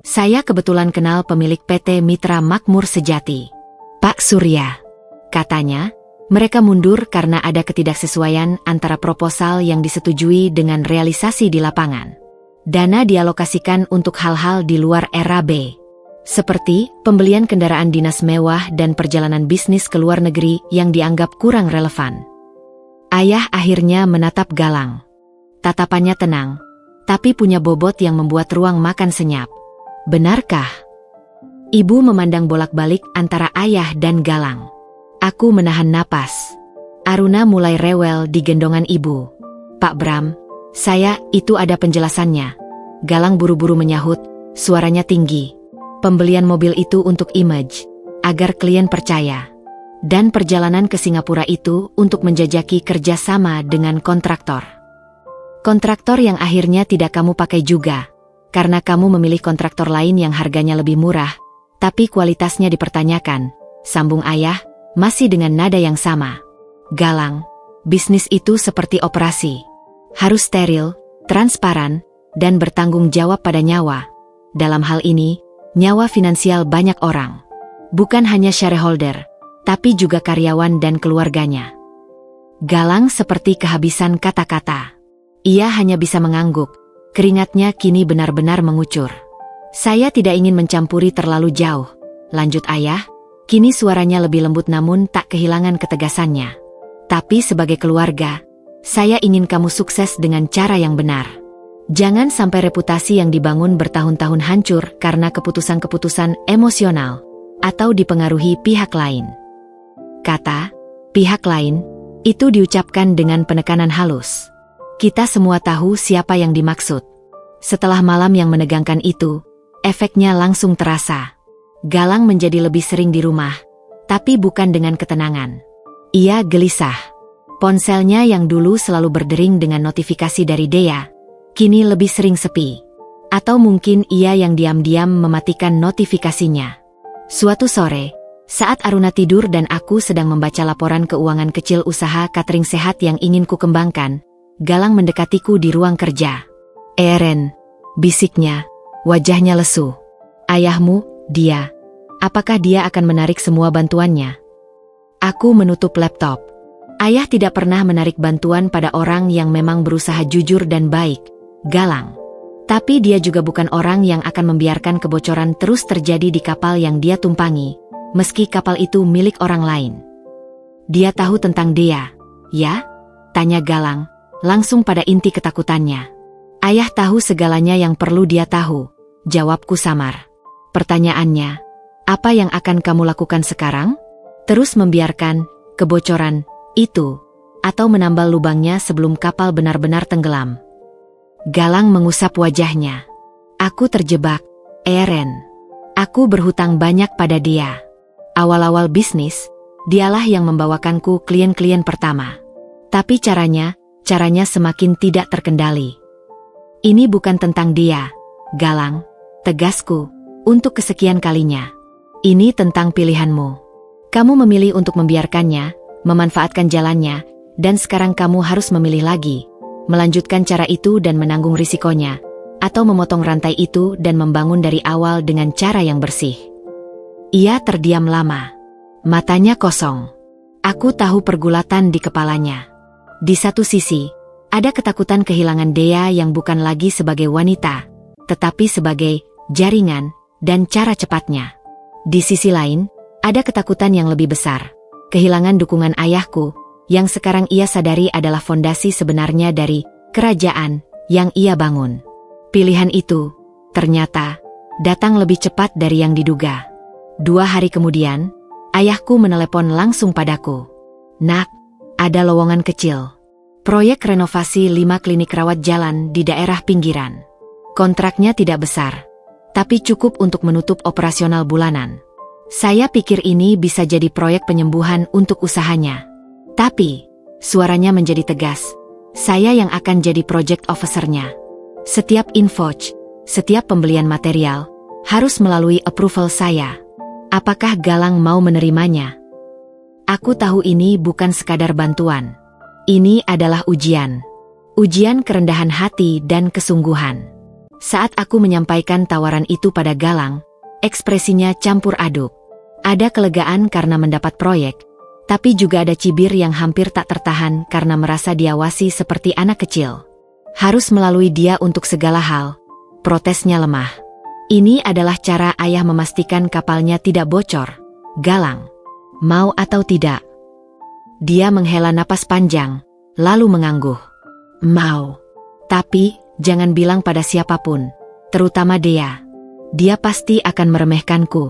Saya kebetulan kenal pemilik PT Mitra Makmur Sejati, Pak Surya. Katanya, mereka mundur karena ada ketidaksesuaian antara proposal yang disetujui dengan realisasi di lapangan. Dana dialokasikan untuk hal-hal di luar era B, seperti pembelian kendaraan dinas mewah dan perjalanan bisnis ke luar negeri yang dianggap kurang relevan. Ayah akhirnya menatap Galang. Tatapannya tenang, tapi punya bobot yang membuat ruang makan senyap. Benarkah? Ibu memandang bolak-balik antara ayah dan Galang. Aku menahan napas. Aruna mulai rewel di gendongan ibu. Pak Bram, itu ada penjelasannya. Galang buru-buru menyahut, suaranya tinggi. Pembelian mobil itu untuk image, agar klien percaya. Dan perjalanan ke Singapura itu untuk menjajaki kerjasama dengan kontraktor. Kontraktor yang akhirnya tidak kamu pakai juga, karena kamu memilih kontraktor lain yang harganya lebih murah, tapi kualitasnya dipertanyakan, sambung ayah, masih dengan nada yang sama. Galang, bisnis itu seperti operasi. Harus steril, transparan, dan bertanggung jawab pada nyawa. Dalam hal ini, nyawa finansial banyak orang. Bukan hanya shareholder, tapi juga karyawan dan keluarganya. Galang seperti kehabisan kata-kata. Ia hanya bisa mengangguk, keringatnya kini benar-benar mengucur. Saya tidak ingin mencampuri terlalu jauh, lanjut ayah, kini suaranya lebih lembut namun tak kehilangan ketegasannya. Tapi sebagai keluarga, saya ingin kamu sukses dengan cara yang benar. Jangan sampai reputasi yang dibangun bertahun-tahun hancur karena keputusan-keputusan emosional atau dipengaruhi pihak lain. Kata, pihak lain, itu diucapkan dengan penekanan halus. Kita semua tahu siapa yang dimaksud. Setelah malam yang menegangkan itu, efeknya langsung terasa. Galang menjadi lebih sering di rumah, tapi bukan dengan ketenangan. Ia gelisah. Ponselnya yang dulu selalu berdering dengan notifikasi dari Dea, kini lebih sering sepi. Atau mungkin ia yang diam-diam mematikan notifikasinya. Suatu sore, saat Aruna tidur dan aku sedang membaca laporan keuangan kecil usaha catering sehat yang ingin ku kembangkan, Galang mendekatiku di ruang kerja. Eren, bisiknya, wajahnya lesu. Ayahmu, dia. Apakah dia akan menarik semua bantuannya? Aku menutup laptop. Ayah tidak pernah menarik bantuan pada orang yang memang berusaha jujur dan baik, Galang. Tapi dia juga bukan orang yang akan membiarkan kebocoran terus terjadi di kapal yang dia tumpangi, meski kapal itu milik orang lain. Dia tahu tentang Dea, ya? Tanya Galang, langsung pada inti ketakutannya. Ayah tahu segalanya yang perlu dia tahu, jawabku samar. Pertanyaannya, apa yang akan kamu lakukan sekarang? Terus membiarkan kebocoran itu, atau menambal lubangnya sebelum kapal benar-benar tenggelam? Galang mengusap wajahnya. Aku terjebak, Eren. Aku berhutang banyak pada dia. Awal-awal bisnis, dialah yang membawakanku klien-klien pertama. Tapi caranya semakin tidak terkendali. Ini bukan tentang dia, Galang, tegasku, untuk kesekian kalinya. Ini tentang pilihanmu. Kamu memilih untuk membiarkannya, memanfaatkan jalannya, dan sekarang kamu harus memilih lagi, melanjutkan cara itu dan menanggung risikonya, atau memotong rantai itu dan membangun dari awal dengan cara yang bersih. Ia terdiam lama. Matanya kosong. Aku tahu pergulatan di kepalanya. Di satu sisi, ada ketakutan kehilangan Dea yang bukan lagi sebagai wanita, tetapi sebagai jaringan dan cara cepatnya. Di sisi lain, ada ketakutan yang lebih besar, kehilangan dukungan ayahku, yang sekarang ia sadari adalah fondasi sebenarnya dari kerajaan yang ia bangun. Pilihan itu, ternyata, datang lebih cepat dari yang diduga. 2 hari kemudian, ayahku menelepon langsung padaku. Nak, ada lowongan kecil. Proyek renovasi 5 klinik rawat jalan di daerah pinggiran. Kontraknya tidak besar, tapi cukup untuk menutup operasional bulanan. Saya pikir ini bisa jadi proyek penyembuhan untuk usahanya. Tapi, suaranya menjadi tegas. Saya yang akan jadi project officer-nya. Setiap invoice, setiap pembelian material, harus melalui approval saya. Apakah Galang mau menerimanya? Aku tahu ini bukan sekadar bantuan. Ini adalah ujian. Ujian kerendahan hati dan kesungguhan. Saat aku menyampaikan tawaran itu pada Galang, ekspresinya campur aduk. Ada kelegaan karena mendapat proyek, tapi juga ada cibir yang hampir tak tertahan karena merasa diawasi seperti anak kecil. Harus melalui dia untuk segala hal. Protesnya lemah. Ini adalah cara ayah memastikan kapalnya tidak bocor. Galang, mau atau tidak? Dia menghela napas panjang, lalu mengangguk. Mau. Tapi, jangan bilang pada siapapun, terutama Dea. Dia pasti akan meremehkanku.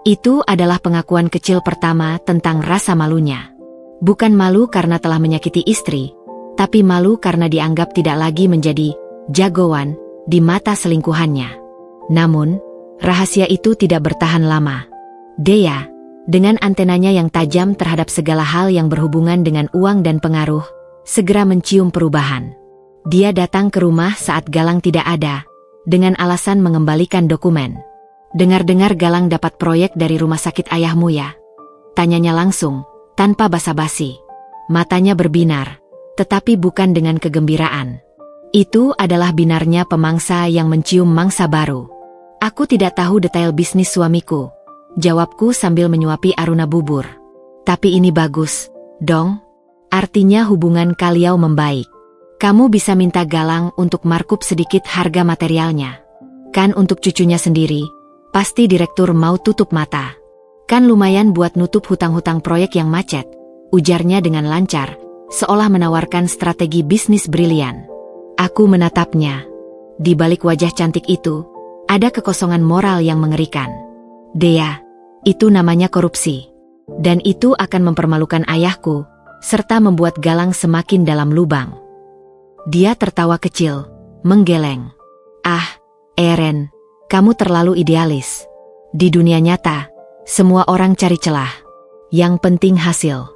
Itu adalah pengakuan kecil pertama tentang rasa malunya. Bukan malu karena telah menyakiti istri, tapi malu karena dianggap tidak lagi menjadi jagoan di mata selingkuhannya. Namun, rahasia itu tidak bertahan lama. Dea, dengan antenanya yang tajam terhadap segala hal yang berhubungan dengan uang dan pengaruh, segera mencium perubahan. Dia datang ke rumah saat Galang tidak ada, dengan alasan mengembalikan dokumen. Dengar-dengar Galang dapat proyek dari rumah sakit ayahmu ya? Tanyanya langsung, tanpa basa-basi. Matanya berbinar, tetapi bukan dengan kegembiraan. Itu adalah binarnya pemangsa yang mencium mangsa baru. Aku tidak tahu detail bisnis suamiku, jawabku sambil menyuapi aruna bubur. Tapi ini bagus, dong. Artinya hubungan kalian membaik. Kamu bisa minta Galang untuk markup sedikit harga materialnya. Kan untuk cucunya sendiri, pasti direktur mau tutup mata. Kan lumayan buat nutup hutang-hutang proyek yang macet, ujarnya dengan lancar, seolah menawarkan strategi bisnis brilian. Aku menatapnya. Di balik wajah cantik itu, ada kekosongan moral yang mengerikan. Dea, itu namanya korupsi. Dan itu akan mempermalukan ayahku, serta membuat Galang semakin dalam lubang. Dia tertawa kecil, menggeleng. Ah, Eren, kamu terlalu idealis. Di dunia nyata, semua orang cari celah. Yang penting hasil.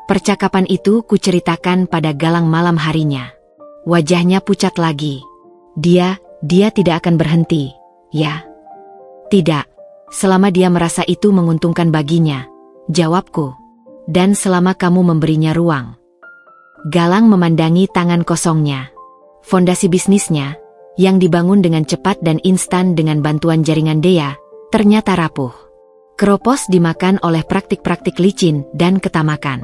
Percakapan itu kuceritakan pada Galang malam harinya. Wajahnya pucat lagi. Dia tidak akan berhenti, ya? Tidak, selama dia merasa itu menguntungkan baginya, jawabku. Dan selama kamu memberinya ruang. Galang memandangi tangan kosongnya. Fondasi bisnisnya, yang dibangun dengan cepat dan instan dengan bantuan jaringan Dea, ternyata rapuh. Keropos dimakan oleh praktik-praktik licin dan ketamakan.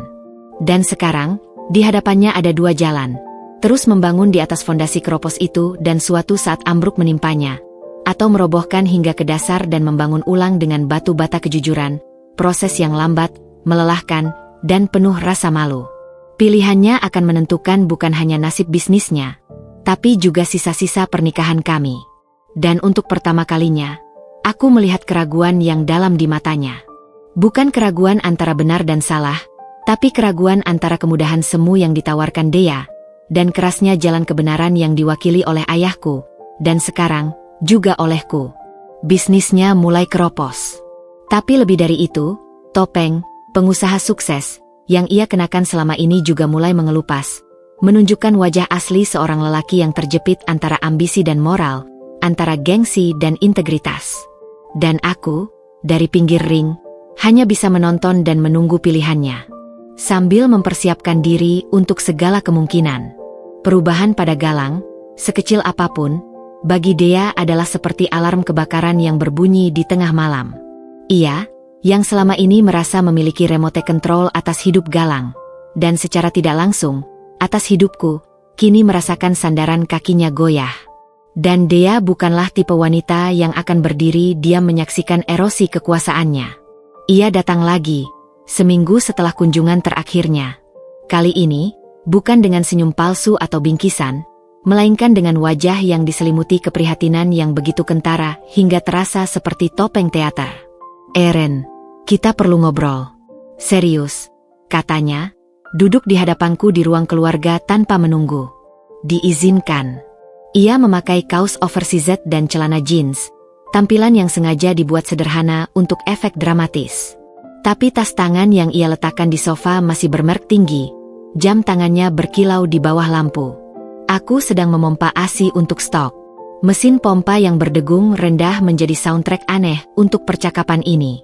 Dan sekarang, di hadapannya ada 2 jalan. Terus membangun di atas fondasi keropos itu dan suatu saat ambruk menimpanya. Atau merobohkan hingga ke dasar dan membangun ulang dengan batu bata kejujuran, proses yang lambat, melelahkan, dan penuh rasa malu. Pilihannya akan menentukan bukan hanya nasib bisnisnya, tapi juga sisa-sisa pernikahan kami. Dan untuk pertama kalinya, aku melihat keraguan yang dalam di matanya. Bukan keraguan antara benar dan salah, tapi keraguan antara kemudahan semu yang ditawarkan Dea, dan kerasnya jalan kebenaran yang diwakili oleh ayahku, dan sekarang juga olehku. Bisnisnya mulai keropos. Tapi lebih dari itu, topeng, pengusaha sukses, yang ia kenakan selama ini juga mulai mengelupas, menunjukkan wajah asli seorang lelaki yang terjepit antara ambisi dan moral, antara gengsi dan integritas. Dan aku, dari pinggir ring, hanya bisa menonton dan menunggu pilihannya. Sambil mempersiapkan diri untuk segala kemungkinan. Perubahan pada Galang, sekecil apapun, bagi Dea adalah seperti alarm kebakaran yang berbunyi di tengah malam. Ia, yang selama ini merasa memiliki remote control atas hidup Galang, dan secara tidak langsung, atas hidupku, kini merasakan sandaran kakinya goyah. Dan Dea bukanlah tipe wanita yang akan berdiri diam menyaksikan erosi kekuasaannya. Ia datang lagi, seminggu setelah kunjungan terakhirnya. Kali ini, bukan dengan senyum palsu atau bingkisan, melainkan dengan wajah yang diselimuti keprihatinan yang begitu kentara hingga terasa seperti topeng teater. "Eren, kita perlu ngobrol." "Serius?" katanya, duduk di hadapanku di ruang keluarga tanpa menunggu. "Diizinkan." Ia memakai kaos oversized dan celana jeans, tampilan yang sengaja dibuat sederhana untuk efek dramatis. Tapi tas tangan yang ia letakkan di sofa masih bermerek tinggi, jam tangannya berkilau di bawah lampu. Aku sedang memompa ASI untuk stok. Mesin pompa yang berdegung rendah menjadi soundtrack aneh untuk percakapan ini.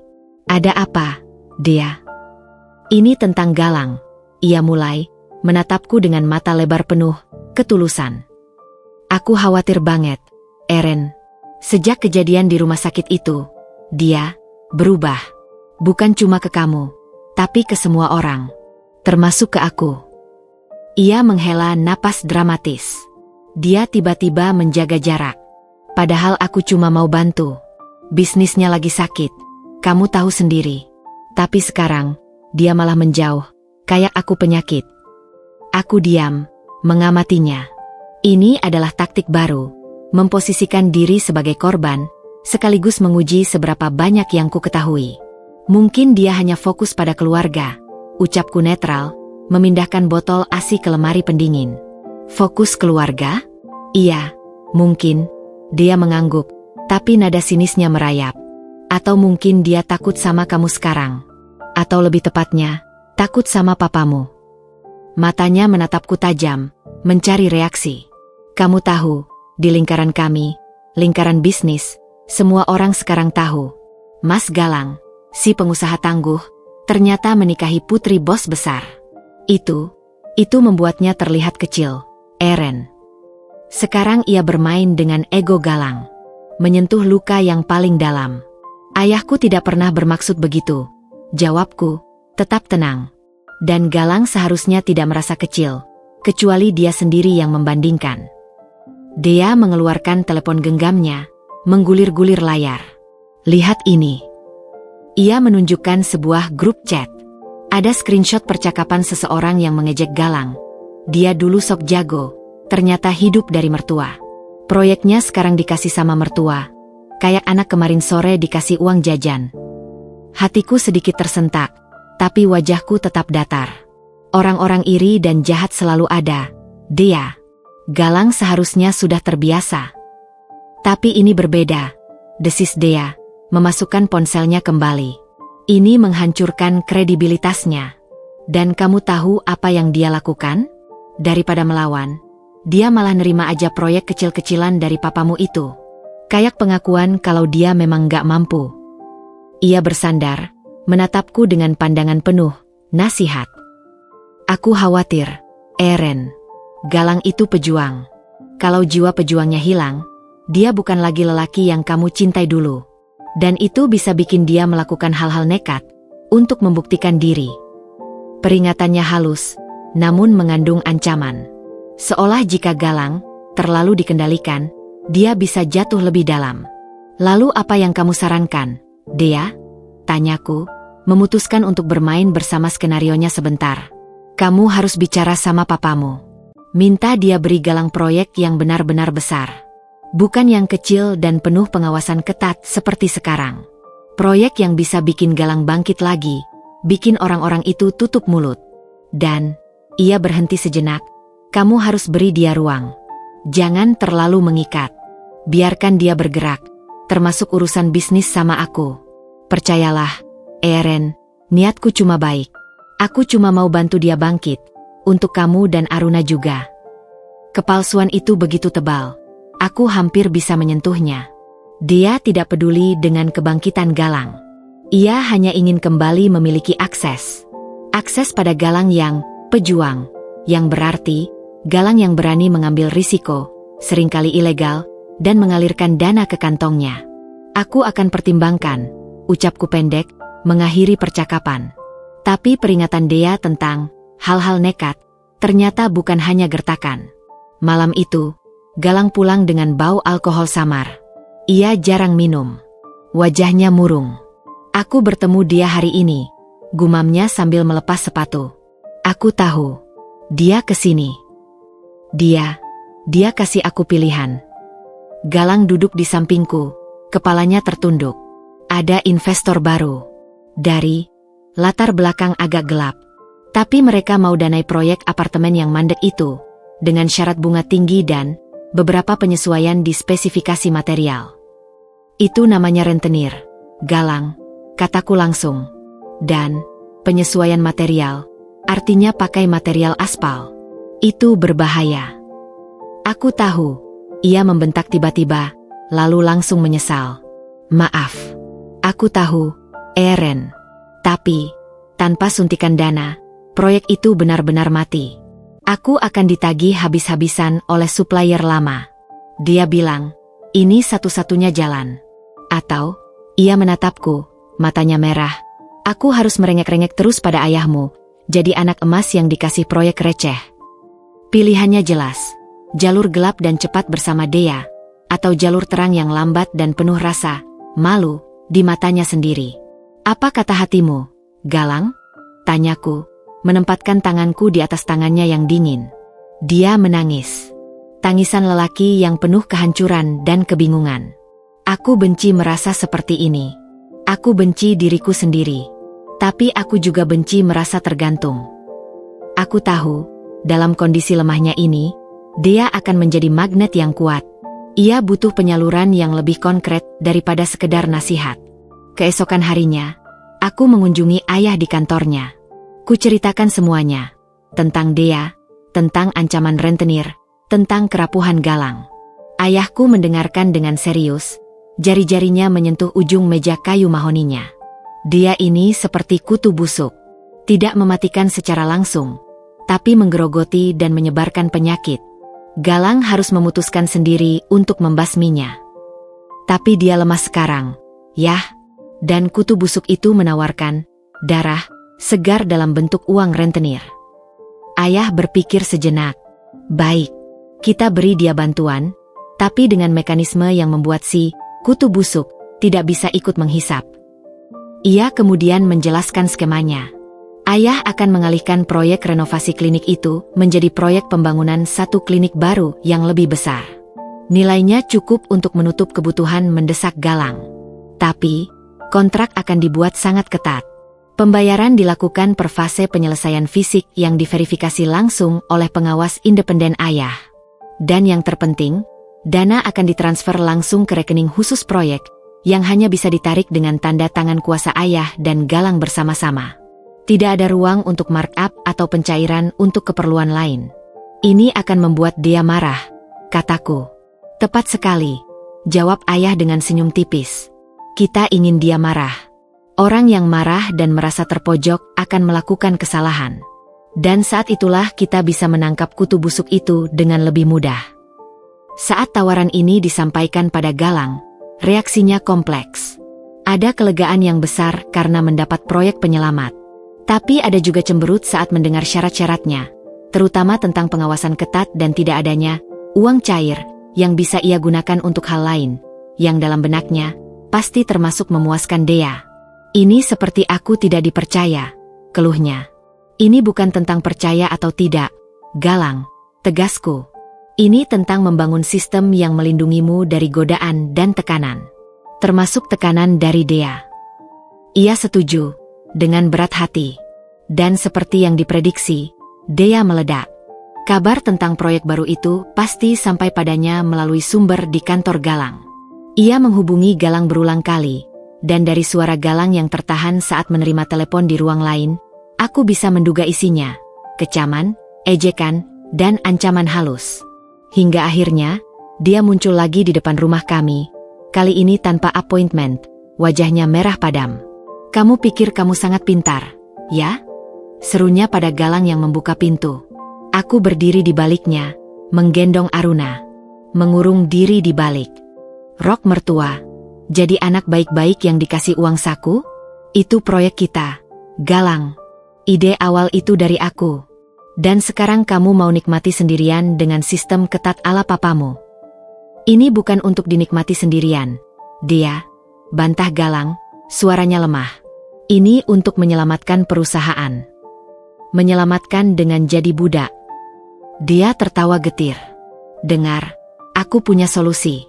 "Ada apa, Dea?" "Ini tentang Galang." Ia mulai, menatapku dengan mata lebar penuh ketulusan. "Aku khawatir banget, Eren. Sejak kejadian di rumah sakit itu, dia berubah. Bukan cuma ke kamu, tapi ke semua orang. Termasuk ke aku." Ia menghela napas dramatis. Dia tiba-tiba menjaga jarak. "Padahal aku cuma mau bantu. Bisnisnya lagi sakit, kamu tahu sendiri. Tapi sekarang, dia malah menjauh, kayak aku penyakit." Aku diam, mengamatinya. Ini adalah taktik baru, memposisikan diri sebagai korban, sekaligus menguji seberapa banyak yang ku ketahui. "Mungkin dia hanya fokus pada keluarga," ucapku netral, memindahkan botol ASI ke lemari pendingin. "Fokus keluarga?" "Iya, mungkin." Dia mengangguk, tapi nada sinisnya merayap. "Atau mungkin dia takut sama kamu sekarang. Atau lebih tepatnya, takut sama papamu." Matanya menatapku tajam, mencari reaksi. "Kamu tahu, di lingkaran kami, lingkaran bisnis, semua orang sekarang tahu. Mas Galang, si pengusaha tangguh, ternyata menikahi putri bos besar. Itu membuatnya terlihat kecil, Eren." Sekarang ia bermain dengan ego Galang, menyentuh luka yang paling dalam. "Ayahku tidak pernah bermaksud begitu," jawabku, tetap tenang. "Dan Galang seharusnya tidak merasa kecil, kecuali dia sendiri yang membandingkan." Dea mengeluarkan telepon genggamnya, menggulir-gulir layar. "Lihat ini." Ia menunjukkan sebuah grup chat. Ada screenshot percakapan seseorang yang mengejek Galang. Dia dulu sok jago, ternyata hidup dari mertua. Proyeknya sekarang dikasih sama mertua, kayak anak kemarin sore dikasih uang jajan. Hatiku sedikit tersentak, tapi wajahku tetap datar. Orang-orang iri dan jahat selalu ada, Dea. Galang seharusnya sudah terbiasa. "Tapi ini berbeda," desis Dea, memasukkan ponselnya kembali. "Ini menghancurkan kredibilitasnya. Dan kamu tahu apa yang dia lakukan? Daripada melawan, dia malah nerima aja proyek kecil-kecilan dari papamu itu. Kayak pengakuan kalau dia memang gak mampu." Ia bersandar, menatapku dengan pandangan penuh nasihat. "Aku khawatir, Eren. Galang itu pejuang. Kalau jiwa pejuangnya hilang, dia bukan lagi lelaki yang kamu cintai dulu. Dan itu bisa bikin dia melakukan hal-hal nekat untuk membuktikan diri." Peringatannya halus, namun mengandung ancaman. Seolah jika Galang terlalu dikendalikan, dia bisa jatuh lebih dalam. "Lalu apa yang kamu sarankan, Dea?" tanyaku, memutuskan untuk bermain bersama skenarionya sebentar. "Kamu harus bicara sama papamu. Minta dia beri Galang proyek yang benar-benar besar. Bukan yang kecil dan penuh pengawasan ketat seperti sekarang. Proyek yang bisa bikin Galang bangkit lagi, bikin orang-orang itu tutup mulut. Dan, ia berhenti sejenak, kamu harus beri dia ruang. Jangan terlalu mengikat. Biarkan dia bergerak, termasuk urusan bisnis sama aku. Percayalah, Eren, niatku cuma baik. Aku cuma mau bantu dia bangkit. Untuk kamu dan Aruna juga. Kepalsuan itu begitu tebal. Aku hampir bisa menyentuhnya. Dia tidak peduli dengan kebangkitan Galang. Ia hanya ingin kembali memiliki akses. Akses pada Galang yang pejuang. Yang berarti, Galang yang berani mengambil risiko, seringkali ilegal, dan mengalirkan dana ke kantongnya. Aku akan pertimbangkan, ucapku pendek, mengakhiri percakapan. Tapi peringatan Dea tentang hal-hal nekat, ternyata bukan hanya gertakan. Malam itu, Galang pulang dengan bau alkohol samar. Ia jarang minum. Wajahnya murung. Aku bertemu dia hari ini, gumamnya sambil melepas sepatu. Aku tahu, dia kesini. Dia kasih aku pilihan. Galang duduk di sampingku, kepalanya tertunduk. Ada investor baru. Dari latar belakang agak gelap. Tapi mereka mau danai proyek apartemen yang mandek itu, dengan syarat bunga tinggi dan beberapa penyesuaian di spesifikasi material. Itu namanya rentenir, Galang, kataku langsung. Dan, penyesuaian material, artinya pakai material aspal. Itu berbahaya. Aku tahu, ia membentak tiba-tiba, lalu langsung menyesal. Maaf, aku tahu, Eren. Tapi, tanpa suntikan dana, proyek itu benar-benar mati. Aku akan ditagih habis-habisan oleh supplier lama. Dia bilang, ini satu-satunya jalan. Atau, ia menatapku, matanya merah. Aku harus merengek-rengek terus pada ayahmu, jadi anak emas yang dikasih proyek receh. Pilihannya jelas, jalur gelap dan cepat bersama Dea, atau jalur terang yang lambat dan penuh rasa, malu, di matanya sendiri. Apa kata hatimu, Galang? Tanyaku, menempatkan tanganku di atas tangannya yang dingin. Dia menangis. Tangisan lelaki yang penuh kehancuran dan kebingungan. Aku benci merasa seperti ini. Aku benci diriku sendiri. Tapi aku juga benci merasa tergantung. Aku tahu, dalam kondisi lemahnya ini, Dea akan menjadi magnet yang kuat. Ia butuh penyaluran yang lebih konkret daripada sekedar nasihat. Keesokan harinya, aku mengunjungi ayah di kantornya. Kuceritakan semuanya. Tentang Dea, tentang ancaman rentenir, tentang kerapuhan Galang. Ayahku mendengarkan dengan serius, jari-jarinya menyentuh ujung meja kayu mahoninya. Dia ini seperti kutu busuk. Tidak mematikan secara langsung, tapi menggerogoti dan menyebarkan penyakit. Galang harus memutuskan sendiri untuk membasminya. Tapi dia lemah sekarang, yah. Dan kutu busuk itu menawarkan darah segar dalam bentuk uang rentenir. Ayah berpikir sejenak. Baik, kita beri dia bantuan, tapi dengan mekanisme yang membuat si kutu busuk tidak bisa ikut menghisap. Ia kemudian menjelaskan skemanya. Ayah akan mengalihkan proyek renovasi klinik itu menjadi proyek pembangunan satu klinik baru yang lebih besar. Nilainya cukup untuk menutup kebutuhan mendesak Galang. Tapi, kontrak akan dibuat sangat ketat. Pembayaran dilakukan per fase penyelesaian fisik yang diverifikasi langsung oleh pengawas independen ayah. Dan yang terpenting, dana akan ditransfer langsung ke rekening khusus proyek, yang hanya bisa ditarik dengan tanda tangan kuasa ayah dan Galang bersama-sama. Tidak ada ruang untuk markup atau pencairan untuk keperluan lain. Ini akan membuat dia marah, kataku. Tepat sekali, jawab ayah dengan senyum tipis. Kita ingin dia marah. Orang yang marah dan merasa terpojok akan melakukan kesalahan. Dan saat itulah kita bisa menangkap kutu busuk itu dengan lebih mudah. Saat tawaran ini disampaikan pada Galang, reaksinya kompleks. Ada kelegaan yang besar karena mendapat proyek penyelamat. Tapi ada juga cemberut saat mendengar syarat-syaratnya, terutama tentang pengawasan ketat dan tidak adanya uang cair yang bisa ia gunakan untuk hal lain, yang dalam benaknya pasti termasuk memuaskan Dea. Ini seperti aku tidak dipercaya, keluhnya. Ini bukan tentang percaya atau tidak, Galang. tegasku. Ini tentang membangun sistem yang melindungimu dari godaan dan tekanan. Termasuk tekanan dari Dea. Ia setuju, dengan berat hati. Dan seperti yang diprediksi, Dea meledak. Kabar tentang proyek baru itu pasti sampai padanya melalui sumber di kantor Galang. Ia menghubungi Galang berulang kali, dan dari suara Galang yang tertahan saat menerima telepon di ruang lain, aku bisa menduga isinya, kecaman, ejekan, dan ancaman halus. Hingga akhirnya, dia muncul lagi di depan rumah kami, kali ini tanpa appointment, wajahnya merah padam. "Kamu pikir kamu sangat pintar, ya?" Serunya pada Galang yang membuka pintu. Aku berdiri di baliknya, menggendong Aruna. Mengurung diri di balik. "Rok mertua, jadi anak baik-baik yang dikasih uang saku? Itu proyek kita, Galang. Ide awal itu dari aku. Dan sekarang kamu mau nikmati sendirian dengan sistem ketat ala papamu." "Ini bukan untuk dinikmati sendirian, Dea," bantah Galang, suaranya lemah. "Ini untuk menyelamatkan perusahaan. Menyelamatkan dengan jadi budak." Dia tertawa getir. "Dengar, aku punya solusi.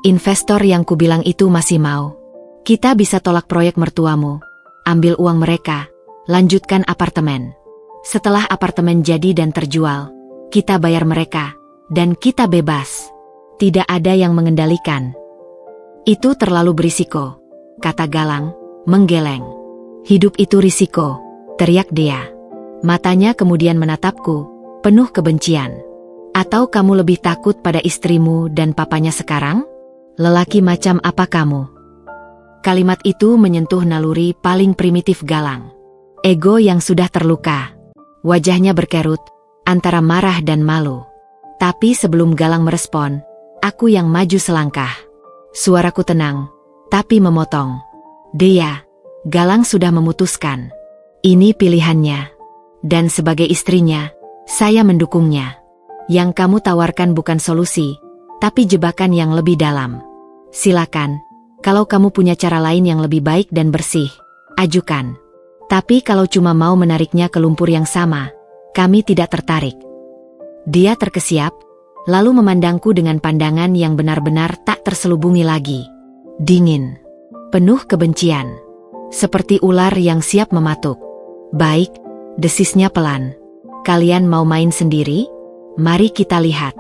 Investor yang kubilang itu masih mau. Kita bisa tolak proyek mertuamu, ambil uang mereka, lanjutkan apartemen. Setelah apartemen jadi dan terjual, kita bayar mereka, dan kita bebas. Tidak ada yang mengendalikan." "Itu terlalu berisiko," kata Galang, menggeleng. "Hidup itu risiko," teriak Dea. Matanya kemudian menatapku, penuh kebencian. "Atau kamu lebih takut pada istrimu dan papanya sekarang? Lelaki macam apa kamu?" Kalimat itu menyentuh naluri paling primitif Galang. Ego yang sudah terluka. Wajahnya berkerut, antara marah dan malu. Tapi sebelum Galang merespon, aku yang maju selangkah. Suaraku tenang, tapi memotong. "Dea, Galang sudah memutuskan. Ini pilihannya. Dan sebagai istrinya, saya mendukungnya. Yang kamu tawarkan bukan solusi, tapi jebakan yang lebih dalam. Silakan, kalau kamu punya cara lain yang lebih baik dan bersih, ajukan. Tapi kalau cuma mau menariknya ke lumpur yang sama, kami tidak tertarik." Dia terkesiap, lalu memandangku dengan pandangan yang benar-benar tak terselubungi lagi. Dingin. Penuh kebencian. Seperti ular yang siap mematuk. "Baik," desisnya pelan. "Kalian mau main sendiri? Mari kita lihat.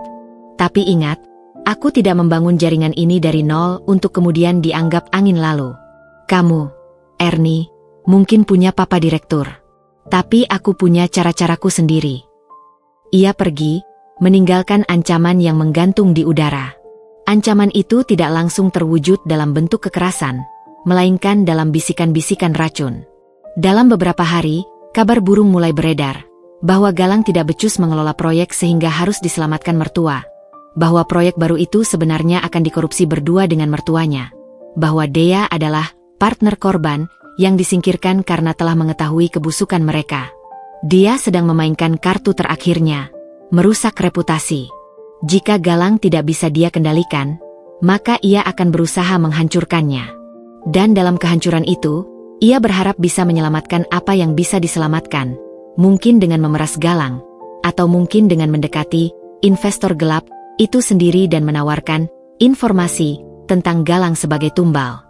Tapi ingat, aku tidak membangun jaringan ini dari nol untuk kemudian dianggap angin lalu. Kamu, Ernie, mungkin punya papa direktur. Tapi aku punya cara-caraku sendiri." Ia pergi, meninggalkan ancaman yang menggantung di udara. Ancaman itu tidak langsung terwujud dalam bentuk kekerasan, melainkan dalam bisikan-bisikan racun. Dalam beberapa hari, kabar burung mulai beredar, bahwa Galang tidak becus mengelola proyek sehingga harus diselamatkan mertua. Bahwa proyek baru itu sebenarnya akan dikorupsi berdua dengan mertuanya. Bahwa Dea adalah partner korban yang disingkirkan karena telah mengetahui kebusukan mereka. Dia sedang memainkan kartu terakhirnya, merusak reputasi. Jika Galang tidak bisa dia kendalikan, maka ia akan berusaha menghancurkannya. Dan dalam kehancuran itu, ia berharap bisa menyelamatkan apa yang bisa diselamatkan, mungkin dengan memeras Galang, atau mungkin dengan mendekati investor gelap itu sendiri dan menawarkan informasi tentang Galang sebagai tumbal.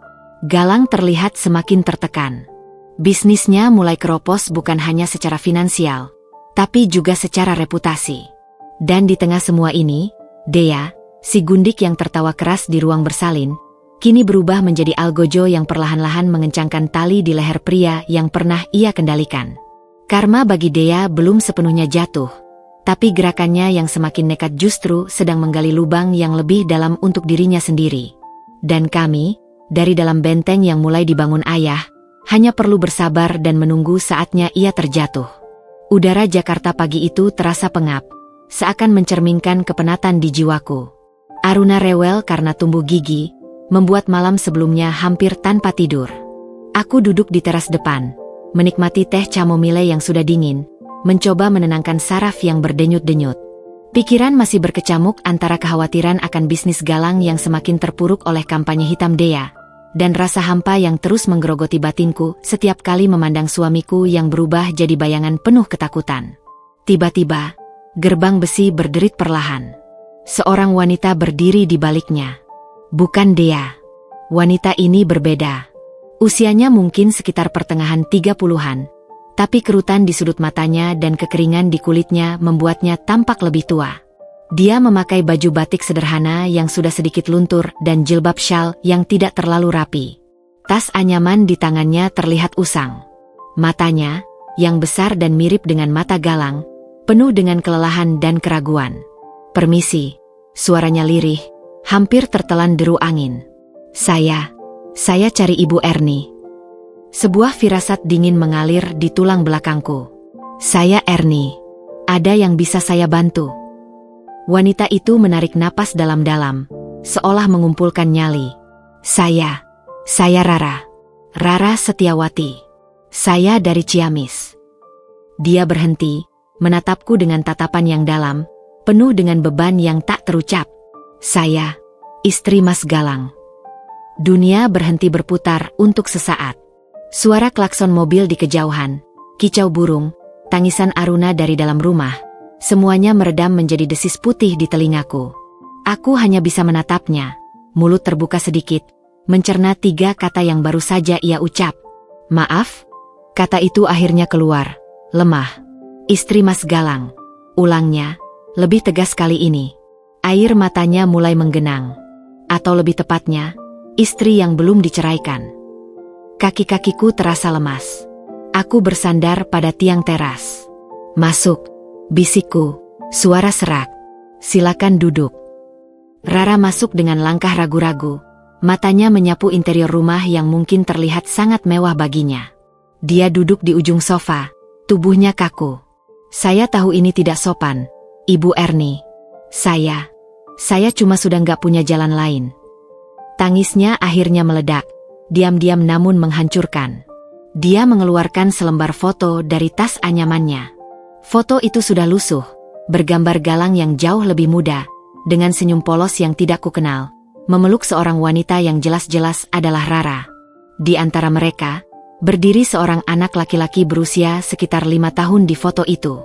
Galang terlihat semakin tertekan. Bisnisnya mulai keropos bukan hanya secara finansial, tapi juga secara reputasi. Dan di tengah semua ini, Dea, si gundik yang tertawa keras di ruang bersalin, kini berubah menjadi algojo yang perlahan-lahan mengencangkan tali di leher pria yang pernah ia kendalikan. Karma bagi Dea belum sepenuhnya jatuh, tapi gerakannya yang semakin nekat justru sedang menggali lubang yang lebih dalam untuk dirinya sendiri. Dan kami, dari dalam benteng yang mulai dibangun ayah, hanya perlu bersabar dan menunggu saatnya ia terjatuh. Udara Jakarta pagi itu terasa pengap, seakan mencerminkan kepenatan di jiwaku. Aruna rewel karena tumbuh gigi, membuat malam sebelumnya hampir tanpa tidur. Aku duduk di teras depan, menikmati teh chamomile yang sudah dingin, mencoba menenangkan saraf yang berdenyut-denyut. Pikiran masih berkecamuk antara kekhawatiran akan bisnis Galang yang semakin terpuruk oleh kampanye hitam Dea, dan rasa hampa yang terus menggerogoti batinku setiap kali memandang suamiku yang berubah jadi bayangan penuh ketakutan. Tiba-tiba, Gerbang besi berderit perlahan. Seorang wanita berdiri di baliknya. Bukan Dea. Wanita ini berbeda. Usianya mungkin sekitar pertengahan 30-an. Tapi kerutan di sudut matanya dan kekeringan di kulitnya membuatnya tampak lebih tua. Dia memakai baju batik sederhana yang sudah sedikit luntur dan jilbab syal yang tidak terlalu rapi. Tas anyaman di tangannya terlihat usang. Matanya, yang besar dan mirip dengan mata galang, penuh dengan kelelahan dan keraguan. "Permisi," suaranya lirih, hampir tertelan deru angin. Saya cari Ibu Erni." Sebuah firasat dingin mengalir di tulang belakangku. "Saya Erni. Ada yang bisa saya bantu?" Wanita itu menarik napas dalam-dalam, seolah mengumpulkan nyali. Saya Rara. Rara Setiawati. Saya dari Ciamis." Dia berhenti, menatapku dengan tatapan yang dalam, penuh dengan beban yang tak terucap. "Saya, istri Mas Galang." Dunia berhenti berputar untuk sesaat. Suara klakson mobil di kejauhan, kicau burung, tangisan Aruna dari dalam rumah, semuanya meredam menjadi desis putih di telingaku. Aku hanya bisa menatapnya, mulut terbuka sedikit, mencerna 3 kata yang baru saja ia ucap. "Maaf?" Kata itu akhirnya keluar, lemah. "Istri Mas Galang." Ulangnya, lebih tegas kali ini. Air matanya mulai menggenang. Atau lebih tepatnya, istri yang belum diceraikan. Kaki-kakiku terasa lemas. Aku bersandar pada tiang teras. "Masuk," bisikku, suara serak. "Silakan duduk." Rara masuk dengan langkah ragu-ragu. Matanya menyapu interior rumah yang mungkin terlihat sangat mewah baginya. Dia duduk di ujung sofa, tubuhnya kaku. "Saya tahu ini tidak sopan, Ibu Erni. Saya cuma sudah nggak punya jalan lain." Tangisnya akhirnya meledak, diam-diam namun menghancurkan. Dia mengeluarkan selembar foto dari tas anyamannya. Foto itu sudah lusuh, bergambar Galang yang jauh lebih muda, dengan senyum polos yang tidak kukenal, memeluk seorang wanita yang jelas-jelas adalah Rara. Di antara mereka, berdiri seorang anak laki-laki berusia sekitar 5 tahun di foto itu.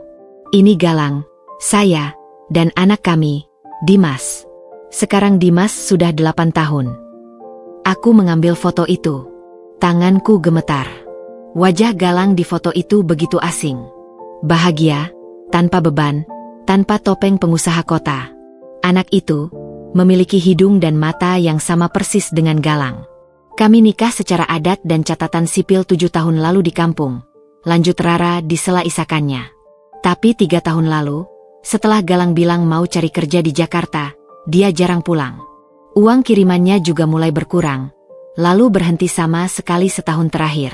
"Ini Galang, saya, dan anak kami, Dimas." Sekarang Dimas sudah 8 tahun. Aku mengambil foto itu. Tanganku gemetar. Wajah Galang di foto itu begitu asing. Bahagia, tanpa beban, tanpa topeng pengusaha kota. Anak itu memiliki hidung dan mata yang sama persis dengan Galang. "Kami nikah secara adat dan catatan sipil 7 tahun lalu di kampung," lanjut Rara di sela isakannya. "Tapi 3 tahun lalu, setelah Galang bilang mau cari kerja di Jakarta, dia jarang pulang. Uang kirimannya juga mulai berkurang, lalu berhenti sama sekali setahun terakhir.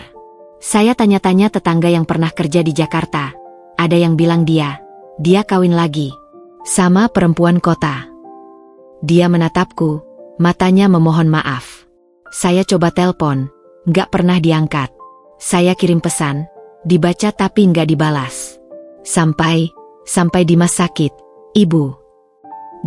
Saya tanya-tanya tetangga yang pernah kerja di Jakarta. Ada yang bilang dia kawin lagi sama perempuan kota." Dia menatapku, matanya memohon maaf. Saya coba telepon, nggak pernah diangkat. Saya kirim pesan, dibaca tapi nggak dibalas. Sampai Dimas sakit, Ibu."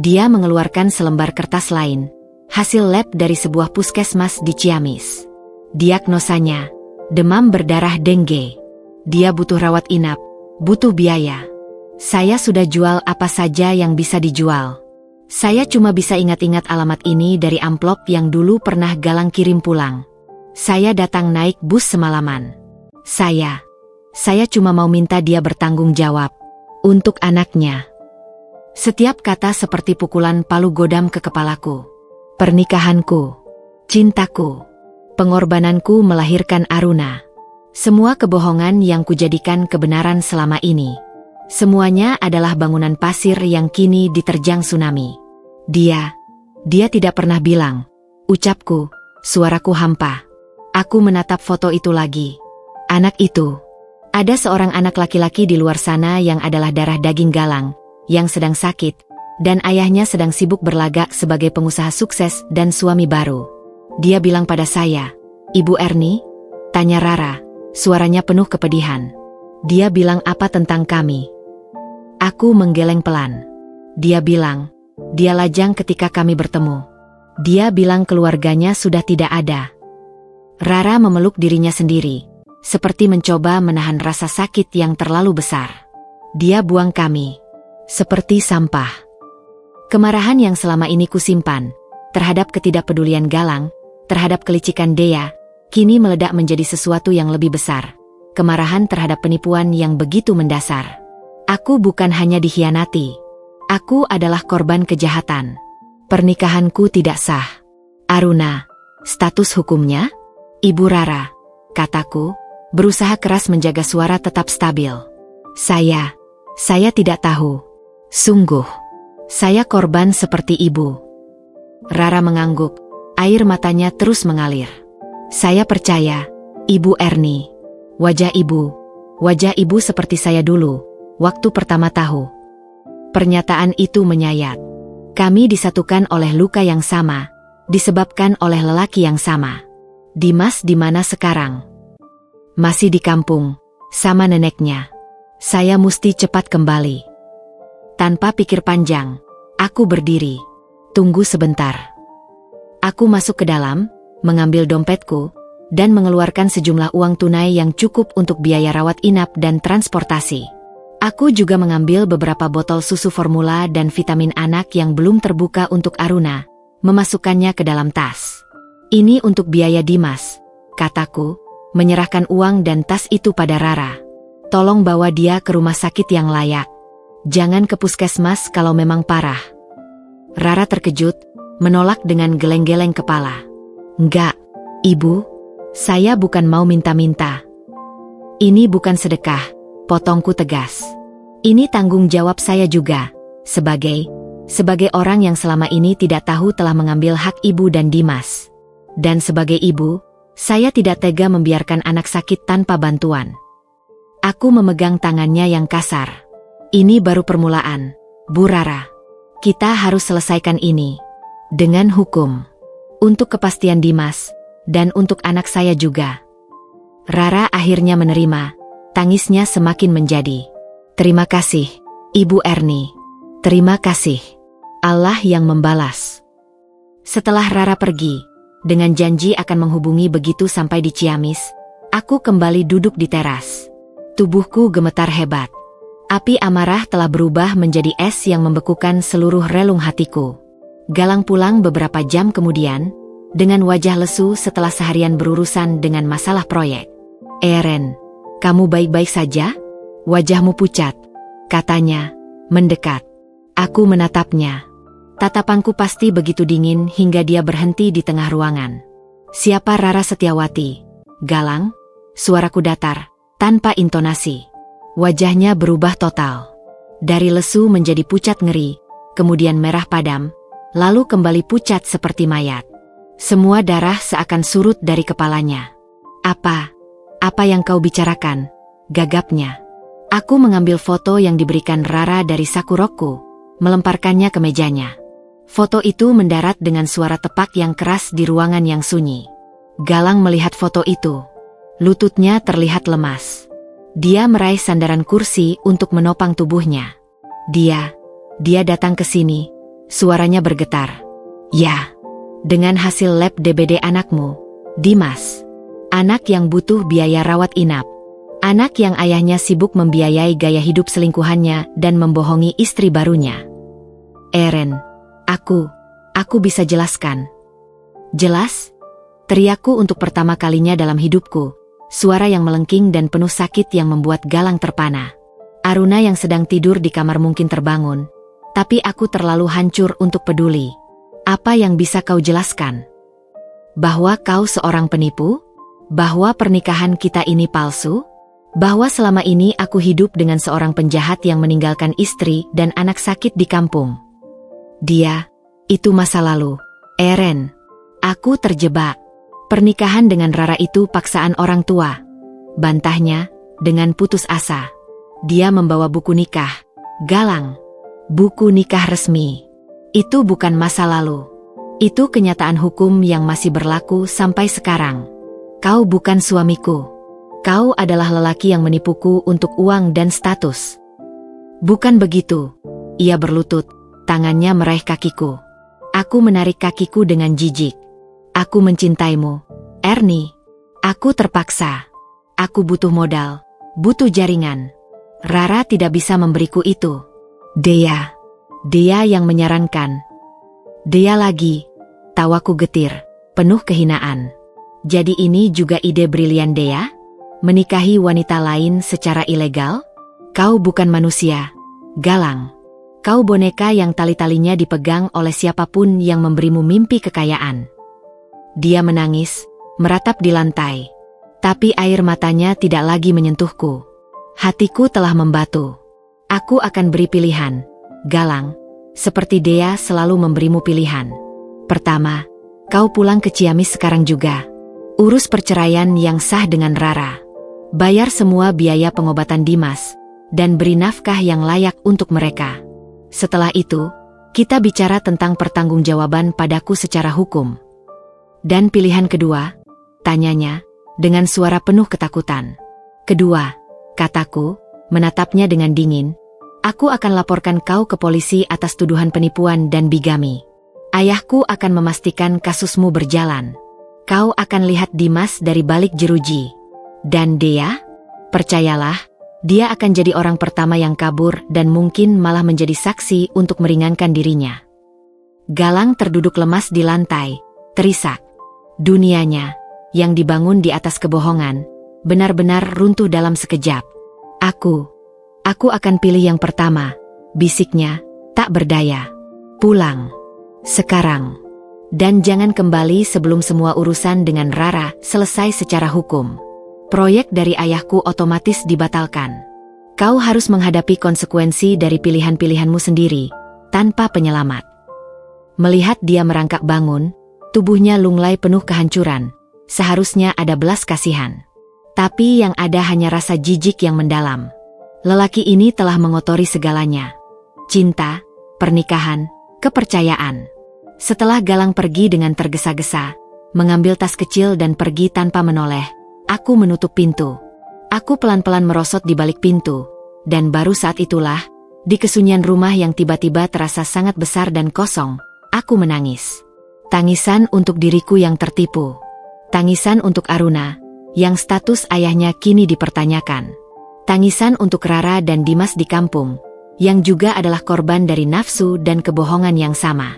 Dia mengeluarkan selembar kertas lain, hasil lab dari sebuah puskesmas di Ciamis. Diagnosanya, demam berdarah dengue. Dia butuh rawat inap, butuh biaya. Saya sudah jual apa saja yang bisa dijual. Saya cuma bisa ingat-ingat alamat ini dari amplop yang dulu pernah Galang kirim pulang. Saya datang naik bus semalaman. Saya cuma mau minta dia bertanggung jawab untuk anaknya. Setiap kata seperti pukulan palu godam ke kepalaku. Pernikahanku, cintaku, pengorbananku melahirkan Aruna. Semua kebohongan yang kujadikan kebenaran selama ini. Semuanya adalah bangunan pasir yang kini diterjang tsunami. Dia tidak pernah bilang, ucapku, suaraku hampa. Aku menatap foto itu lagi. Anak itu. Ada seorang anak laki-laki di luar sana yang adalah darah daging Galang, yang sedang sakit, dan ayahnya sedang sibuk berlagak sebagai pengusaha sukses dan suami baru. Dia bilang pada saya, "Ibu Erni?" Tanya Rara, suaranya penuh kepedihan. Dia bilang apa tentang kami? Aku menggeleng pelan. Dia bilang, dia lajang ketika kami bertemu. Dia bilang keluarganya sudah tidak ada. Rara memeluk dirinya sendiri, seperti mencoba menahan rasa sakit yang terlalu besar. Dia buang kami. seperti sampah. Kemarahan yang selama ini kusimpan terhadap ketidakpedulian Galang, terhadap kelicikan Dea, kini meledak menjadi sesuatu yang lebih besar. Kemarahan terhadap penipuan yang begitu mendasar. Aku bukan hanya dikhianati. Aku adalah korban kejahatan. Pernikahanku tidak sah. Aruna, status hukumnya? Ibu Rara, kataku, berusaha keras menjaga suara tetap stabil. Saya tidak tahu. Sungguh, saya korban seperti ibu. Rara mengangguk, air matanya terus mengalir. Saya percaya, Ibu Erni. Wajah ibu seperti saya dulu, waktu pertama tahu. Pernyataan itu menyayat. Kami disatukan oleh luka yang sama, disebabkan oleh lelaki yang sama. Dimas di mana sekarang? Masih di kampung, sama neneknya. Saya mesti cepat kembali. Tanpa pikir panjang, aku berdiri. Tunggu sebentar. Aku masuk ke dalam, mengambil dompetku, dan mengeluarkan sejumlah uang tunai yang cukup untuk biaya rawat inap dan transportasi. Aku juga mengambil beberapa botol susu formula dan vitamin anak yang belum terbuka untuk Aruna, memasukkannya ke dalam tas. Ini untuk biaya Dimas, kataku, menyerahkan uang dan tas itu pada Rara. Tolong bawa dia ke rumah sakit yang layak. Jangan ke puskesmas kalau memang parah. Rara terkejut, menolak dengan geleng-geleng kepala. Enggak, Ibu. Saya bukan mau minta-minta. Ini bukan sedekah, potongku tegas. Ini tanggung jawab saya juga, sebagai orang yang selama ini tidak tahu telah mengambil hak ibu dan Dimas. Dan sebagai ibu, saya tidak tega membiarkan anak sakit tanpa bantuan. Aku memegang tangannya yang kasar. Ini baru permulaan, Bu Rara. Kita harus selesaikan ini. Dengan hukum. Untuk kepastian Dimas. Dan untuk anak saya juga. Rara akhirnya menerima, tangisnya semakin menjadi. Terima kasih, Ibu Erni. Terima kasih. Allah yang membalas. Setelah Rara pergi, dengan janji akan menghubungi begitu sampai di Ciamis, aku kembali duduk di teras. Tubuhku gemetar hebat. Api amarah telah berubah menjadi es yang membekukan seluruh relung hatiku. Galang pulang beberapa jam kemudian, dengan wajah lesu setelah seharian berurusan dengan masalah proyek. Eren, kamu baik-baik saja? Wajahmu pucat, katanya, mendekat. Aku menatapnya. Tatapanku pasti begitu dingin hingga dia berhenti di tengah ruangan. Siapa Rara Setiawati? Galang? Suaraku datar, tanpa intonasi. Wajahnya berubah total. Dari lesu menjadi pucat ngeri, kemudian merah padam, lalu kembali pucat seperti mayat. Semua darah seakan surut dari kepalanya. Apa yang kau bicarakan? Gagapnya. Aku mengambil foto yang diberikan Rara dari saku rokku, melemparkannya ke mejanya. Foto itu mendarat dengan suara tepak yang keras di ruangan yang sunyi. Galang melihat foto itu. Lututnya terlihat lemas. Dia meraih sandaran kursi untuk menopang tubuhnya. Dia datang ke sini. Suaranya bergetar. Ya. Dengan hasil lab DBD anakmu, Dimas. Anak yang butuh biaya rawat inap. Anak yang ayahnya sibuk membiayai gaya hidup selingkuhannya dan membohongi istri barunya. Eren, aku bisa jelaskan. Jelas? Teriakku untuk pertama kalinya dalam hidupku, suara yang melengking dan penuh sakit yang membuat Galang terpana. Aruna yang sedang tidur di kamar mungkin terbangun, tapi aku terlalu hancur untuk peduli. Apa yang bisa kau jelaskan? Bahwa kau seorang penipu? Bahwa pernikahan kita ini palsu? Bahwa selama ini aku hidup dengan seorang penjahat yang meninggalkan istri dan anak sakit di kampung? Dia, itu masa lalu. Eren, aku terjebak. Pernikahan dengan Rara itu paksaan orang tua. Bantahnya, dengan putus asa. Dia membawa buku nikah. Galang. Buku nikah resmi. Itu bukan masa lalu. Itu kenyataan hukum yang masih berlaku sampai sekarang. Kau bukan suamiku. Kau adalah lelaki yang menipuku untuk uang dan status. Bukan begitu. Ia berlutut, tangannya meraih kakiku. Aku menarik kakiku dengan jijik. Aku mencintaimu, Erni. Aku terpaksa. Aku butuh modal, butuh jaringan. Rara tidak bisa memberiku itu. Dea. Dea yang menyarankan. Dea lagi. Tawaku getir, penuh kehinaan. Jadi ini juga ide brilian Dea? Menikahi wanita lain secara ilegal? Kau bukan manusia, Galang. Kau boneka yang tali-talinya dipegang oleh siapapun yang memberimu mimpi kekayaan. Dia menangis, meratap di lantai. Tapi air matanya tidak lagi menyentuhku. Hatiku telah membatu. Aku akan beri pilihan, Galang. Seperti Dea selalu memberimu pilihan. Pertama, kau pulang ke Ciamis sekarang juga. Urus perceraian yang sah dengan Rara. Bayar semua biaya pengobatan Dimas, dan beri nafkah yang layak untuk mereka. Setelah itu, kita bicara tentang pertanggungjawaban padaku secara hukum. Dan pilihan kedua, tanyanya, dengan suara penuh ketakutan. Kedua, kataku, menatapnya dengan dingin, aku akan laporkan kau ke polisi atas tuduhan penipuan dan bigami. Ayahku akan memastikan kasusmu berjalan. Kau akan lihat Dimas dari balik jeruji. Dan Dea, percayalah, dia akan jadi orang pertama yang kabur dan mungkin malah menjadi saksi untuk meringankan dirinya. Galang terduduk lemas di lantai, terisak. Dunianya, yang dibangun di atas kebohongan, benar-benar runtuh dalam sekejap. Aku akan pilih yang pertama, bisiknya, tak berdaya. Pulang. Sekarang. Dan jangan kembali sebelum semua urusan dengan Rara selesai secara hukum. Proyek dari ayahku otomatis dibatalkan. Kau harus menghadapi konsekuensi dari pilihan-pilihanmu sendiri, tanpa penyelamat. Melihat dia merangkak bangun, tubuhnya lunglai penuh kehancuran. Seharusnya ada belas kasihan. Tapi yang ada hanya rasa jijik yang mendalam. Lelaki ini telah mengotori segalanya. Cinta, pernikahan, kepercayaan. Setelah Galang pergi dengan tergesa-gesa, mengambil tas kecil dan pergi tanpa menoleh, aku menutup pintu. Aku pelan-pelan merosot di balik pintu, dan baru saat itulah, di kesunyian rumah yang tiba-tiba terasa sangat besar dan kosong, aku menangis. Tangisan untuk diriku yang tertipu. Tangisan untuk Aruna, yang status ayahnya kini dipertanyakan. Tangisan untuk Rara dan Dimas di kampung, yang juga adalah korban dari nafsu dan kebohongan yang sama.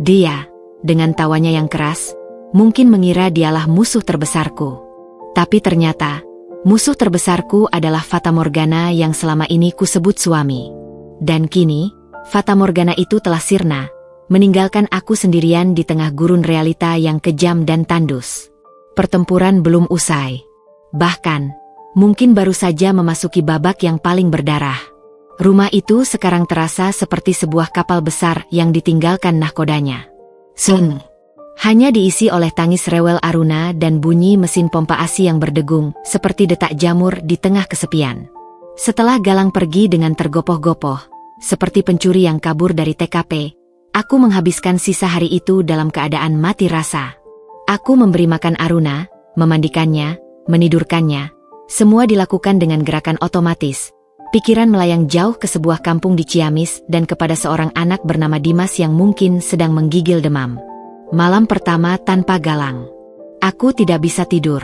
Dia, dengan tawanya yang keras, mungkin mengira dialah musuh terbesarku. Tapi ternyata, musuh terbesarku adalah Fata Morgana yang selama ini kusebut suami. Dan kini, Fata Morgana itu telah sirna, meninggalkan aku sendirian di tengah gurun realita yang kejam dan tandus. Pertempuran belum usai. Bahkan, mungkin baru saja memasuki babak yang paling berdarah. Rumah itu sekarang terasa seperti sebuah kapal besar yang ditinggalkan nahkodanya. Sun. Hanya diisi oleh tangis rewel Aruna dan bunyi mesin pompa ASI yang berdegung, seperti detak jamur di tengah kesepian. Setelah Galang pergi dengan tergopoh-gopoh, seperti pencuri yang kabur dari TKP, aku menghabiskan sisa hari itu dalam keadaan mati rasa. Aku memberi makan Aruna, memandikannya, menidurkannya. Semua dilakukan dengan gerakan otomatis. Pikiran melayang jauh ke sebuah kampung di Ciamis dan kepada seorang anak bernama Dimas yang mungkin sedang menggigil demam. Malam pertama tanpa Galang. Aku tidak bisa tidur.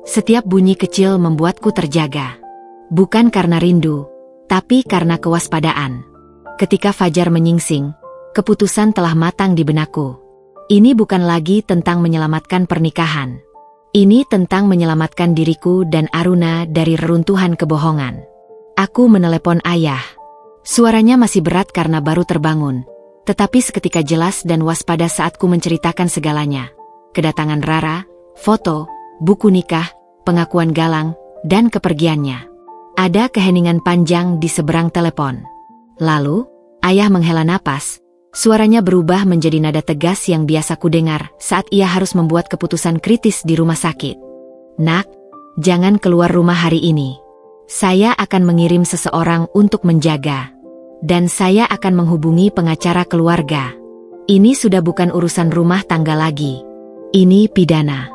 Setiap bunyi kecil membuatku terjaga. Bukan karena rindu, tapi karena kewaspadaan. Ketika fajar menyingsing, keputusan telah matang di benakku. Ini bukan lagi tentang menyelamatkan pernikahan. Ini tentang menyelamatkan diriku dan Aruna dari reruntuhan kebohongan. Aku menelepon ayah. Suaranya masih berat karena baru terbangun, tetapi seketika jelas dan waspada saat ku menceritakan segalanya. Kedatangan Rara, foto, buku nikah, pengakuan Galang, dan kepergiannya. Ada keheningan panjang di seberang telepon. Lalu, ayah menghela napas. Suaranya berubah menjadi nada tegas yang biasa ku dengar saat ia harus membuat keputusan kritis di rumah sakit. Nak, jangan keluar rumah hari ini. Saya akan mengirim seseorang untuk menjaga. Dan saya akan menghubungi pengacara keluarga. Ini sudah bukan urusan rumah tangga lagi. Ini pidana.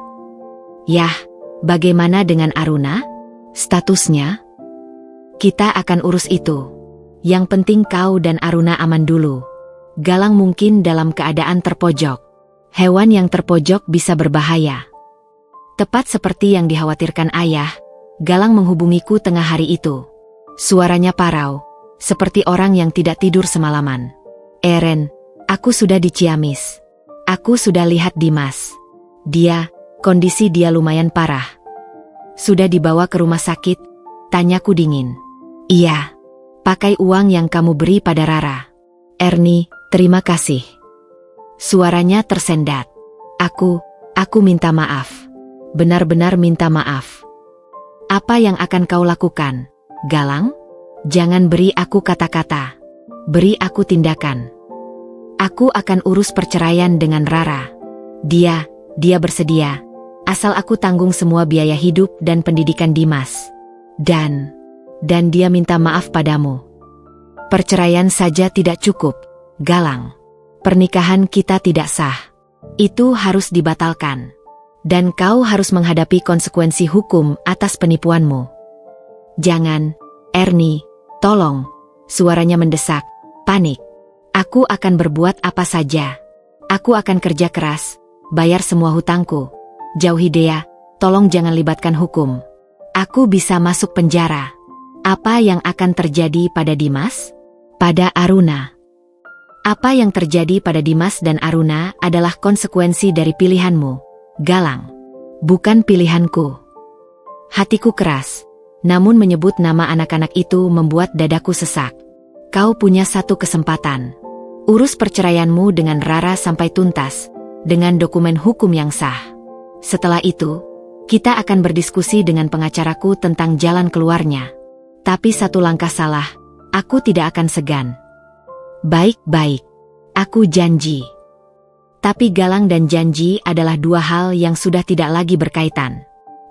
Yah, bagaimana dengan Aruna? Statusnya? Kita akan urus itu. Yang penting kau dan Aruna aman dulu. Galang mungkin dalam keadaan terpojok. Hewan yang terpojok bisa berbahaya. Tepat seperti yang dikhawatirkan ayah, Galang menghubungiku tengah hari itu. Suaranya parau, seperti orang yang tidak tidur semalaman. Eren, aku sudah di Ciamis. Aku sudah lihat Dimas. Kondisi dia lumayan parah. Sudah dibawa ke rumah sakit? Tanyaku dingin. Iya. Pakai uang yang kamu beri pada Rara. Ernie, terima kasih. Suaranya tersendat. Aku minta maaf. Benar-benar minta maaf. Apa yang akan kau lakukan, Galang? Jangan beri aku kata-kata. Beri aku tindakan. Aku akan urus perceraian dengan Rara. Dia bersedia. Asal aku tanggung semua biaya hidup dan pendidikan Dimas. Dan dia minta maaf padamu. Perceraian saja tidak cukup, Galang. Pernikahan kita tidak sah. Itu harus dibatalkan. Dan kau harus menghadapi konsekuensi hukum atas penipuanmu. Jangan, Ernie, tolong. Suaranya mendesak, panik. Aku akan berbuat apa saja. Aku akan kerja keras, bayar semua hutangku. Jauhi Dea, tolong jangan libatkan hukum. Aku bisa masuk penjara. Apa yang akan terjadi pada Dimas? Pada Aruna? Apa yang terjadi pada Dimas dan Aruna adalah konsekuensi dari pilihanmu, Galang. Bukan pilihanku. Hatiku keras, namun menyebut nama anak-anak itu membuat dadaku sesak. Kau punya satu kesempatan. Urus perceraianmu dengan Rara sampai tuntas, dengan dokumen hukum yang sah. Setelah itu, kita akan berdiskusi dengan pengacaraku tentang jalan keluarnya. Tapi satu langkah salah, aku tidak akan segan. Baik-baik, aku janji. Tapi Galang dan janji adalah dua hal yang sudah tidak lagi berkaitan.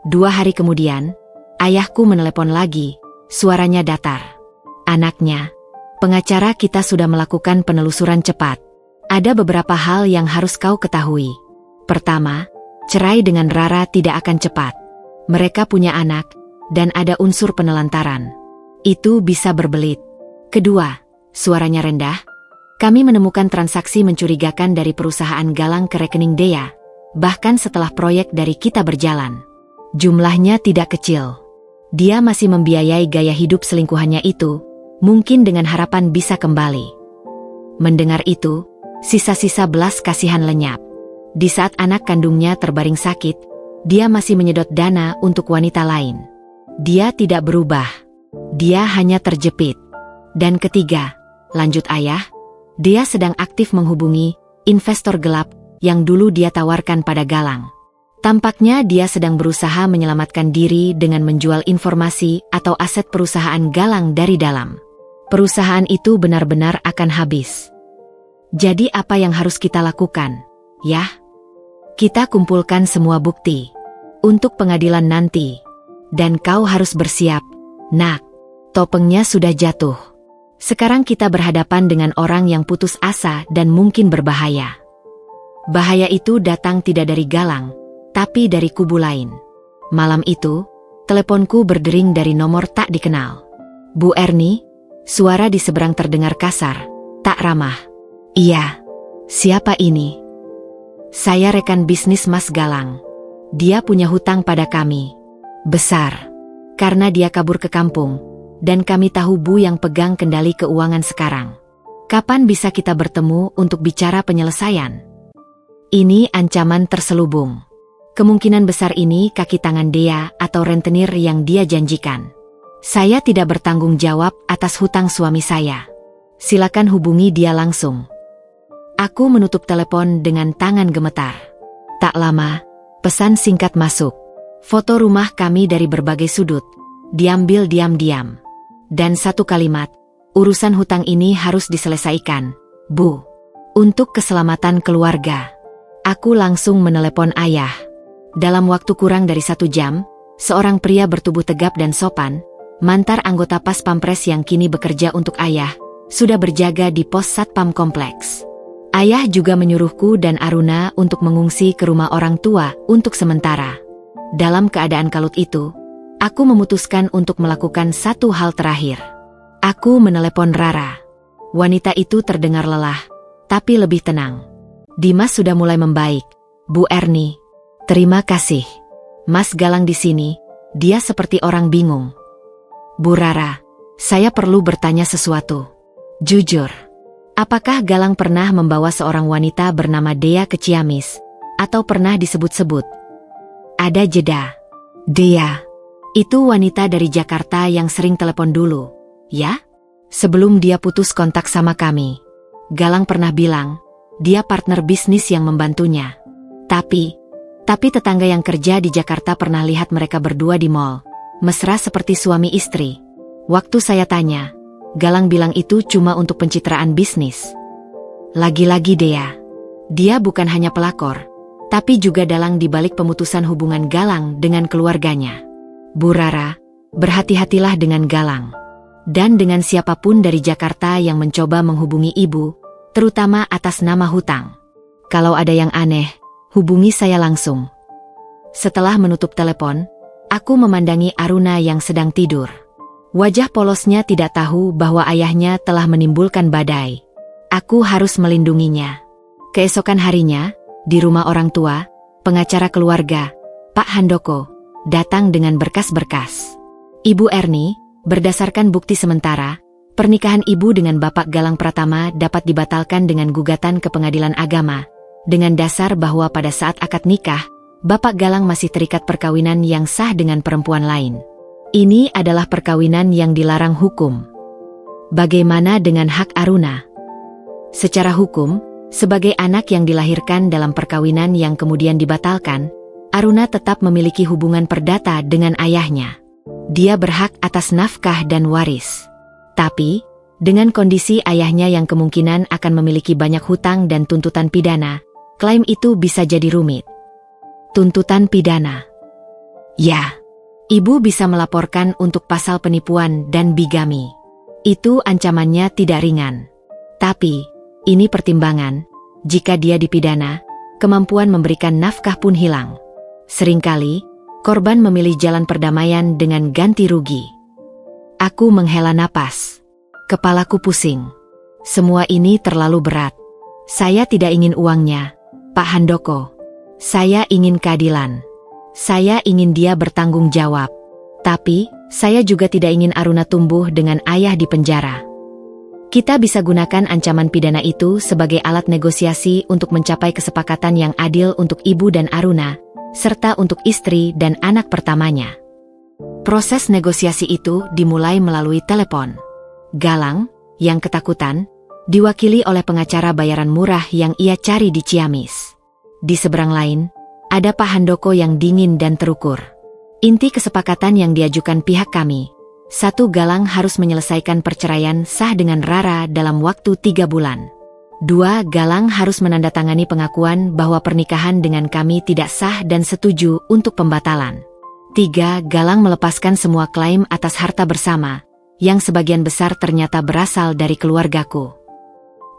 2 hari kemudian, ayahku menelepon lagi, suaranya datar. Anaknya, pengacara kita sudah melakukan penelusuran cepat. Ada beberapa hal yang harus kau ketahui. Pertama, cerai dengan Rara tidak akan cepat. Mereka punya anak, dan ada unsur penelantaran. Itu bisa berbelit. Kedua, suaranya rendah, kami menemukan transaksi mencurigakan dari perusahaan Galang ke rekening Dea, bahkan setelah proyek dari kita berjalan. Jumlahnya tidak kecil. Dia masih membiayai gaya hidup selingkuhannya itu, mungkin dengan harapan bisa kembali. Mendengar itu, sisa-sisa belas kasihan lenyap. Di saat anak kandungnya terbaring sakit, dia masih menyedot dana untuk wanita lain. Dia tidak berubah. Dia hanya terjepit. Dan ketiga, lanjut ayah, dia sedang aktif menghubungi investor gelap yang dulu dia tawarkan pada Galang. Tampaknya dia sedang berusaha menyelamatkan diri dengan menjual informasi atau aset perusahaan Galang dari dalam. Perusahaan itu benar-benar akan habis. Jadi apa yang harus kita lakukan, ya? Kita kumpulkan semua bukti untuk pengadilan nanti. Dan kau harus bersiap, nak. Topengnya sudah jatuh. Sekarang kita berhadapan dengan orang yang putus asa dan mungkin berbahaya. Bahaya itu datang tidak dari Galang, tapi dari kubu lain. Malam itu, teleponku berdering dari nomor tak dikenal. Bu Ernie, suara di seberang terdengar kasar, tak ramah. Iya, siapa ini? Saya rekan bisnis Mas Galang. Dia punya hutang pada kami. Besar. Karena dia kabur ke kampung. Dan kami tahu Bu yang pegang kendali keuangan sekarang. Kapan bisa kita bertemu untuk bicara penyelesaian? Ini ancaman terselubung. Kemungkinan besar ini kaki tangan Dea atau rentenir yang dia janjikan. Saya tidak bertanggung jawab atas hutang suami saya. Silakan hubungi dia langsung. Aku menutup telepon dengan tangan gemetar. Tak lama, pesan singkat masuk. Foto rumah kami dari berbagai sudut. Diambil diam-diam. Dan satu kalimat, urusan hutang ini harus diselesaikan, Bu. Untuk keselamatan keluarga. Aku langsung menelepon ayah. Dalam waktu kurang dari 1 jam, seorang pria bertubuh tegap dan sopan, mantar anggota Pas Pampres yang kini bekerja untuk ayah, sudah berjaga di pos Satpam kompleks. Ayah juga menyuruhku dan Aruna untuk mengungsi ke rumah orang tua untuk sementara. Dalam keadaan kalut itu, aku memutuskan untuk melakukan satu hal terakhir. Aku menelepon Rara. Wanita itu terdengar lelah, tapi lebih tenang. Dimas sudah mulai membaik, Bu Ernie. Terima kasih. Mas Galang di sini, dia seperti orang bingung. Bu Rara, saya perlu bertanya sesuatu. Jujur, apakah Galang pernah membawa seorang wanita bernama Dea ke Ciamis? Atau pernah disebut-sebut? Ada jeda. Dea, itu wanita dari Jakarta yang sering telepon dulu, ya? Sebelum dia putus kontak sama kami. Galang pernah bilang, dia partner bisnis yang membantunya. Tapi tetangga yang kerja di Jakarta pernah lihat mereka berdua di mall, mesra seperti suami istri. Waktu saya tanya, Galang bilang itu cuma untuk pencitraan bisnis. Lagi-lagi dia bukan hanya pelakor, tapi juga dalang di balik pemutusan hubungan Galang dengan keluarganya. Bu Rara, berhati-hatilah dengan Galang. Dan dengan siapapun dari Jakarta yang mencoba menghubungi ibu, terutama atas nama hutang. Kalau ada yang aneh, hubungi saya langsung. Setelah menutup telepon, aku memandangi Aruna yang sedang tidur. Wajah polosnya tidak tahu bahwa ayahnya telah menimbulkan badai. Aku harus melindunginya. Keesokan harinya, di rumah orang tua, pengacara keluarga, Pak Handoko, datang dengan berkas-berkas. Ibu Erni, berdasarkan bukti sementara, pernikahan ibu dengan Bapak Galang Pratama dapat dibatalkan dengan gugatan ke pengadilan agama, dengan dasar bahwa pada saat akad nikah, Bapak Galang masih terikat perkawinan yang sah dengan perempuan lain. Ini adalah perkawinan yang dilarang hukum. Bagaimana dengan hak Aruna? Secara hukum, sebagai anak yang dilahirkan dalam perkawinan yang kemudian dibatalkan, Aruna tetap memiliki hubungan perdata dengan ayahnya. Dia berhak atas nafkah dan waris. Tapi, dengan kondisi ayahnya yang kemungkinan akan memiliki banyak hutang dan tuntutan pidana, klaim itu bisa jadi rumit. Tuntutan pidana. Ya, ibu bisa melaporkan untuk pasal penipuan dan bigami. Itu ancamannya tidak ringan. Tapi, ini pertimbangan, jika dia dipidana, kemampuan memberikan nafkah pun hilang. Seringkali, korban memilih jalan perdamaian dengan ganti rugi. Aku menghela napas. Kepalaku pusing. Semua ini terlalu berat. Saya tidak ingin uangnya, Pak Handoko. Saya ingin keadilan. Saya ingin dia bertanggung jawab. Tapi, saya juga tidak ingin Aruna tumbuh dengan ayah di penjara. Kita bisa gunakan ancaman pidana itu sebagai alat negosiasi untuk mencapai kesepakatan yang adil untuk ibu dan Aruna, serta untuk istri dan anak pertamanya. Proses negosiasi itu dimulai melalui telepon. Galang, yang ketakutan, diwakili oleh pengacara bayaran murah yang ia cari di Ciamis. Di seberang lain, ada Pak Handoko yang dingin dan terukur. Inti kesepakatan yang diajukan pihak kami, 1. Galang harus menyelesaikan perceraian sah dengan Rara dalam waktu 3 bulan. 2. Galang harus menandatangani pengakuan bahwa pernikahan dengan kami tidak sah dan setuju untuk pembatalan. 3. Galang melepaskan semua klaim atas harta bersama, yang sebagian besar ternyata berasal dari keluargaku.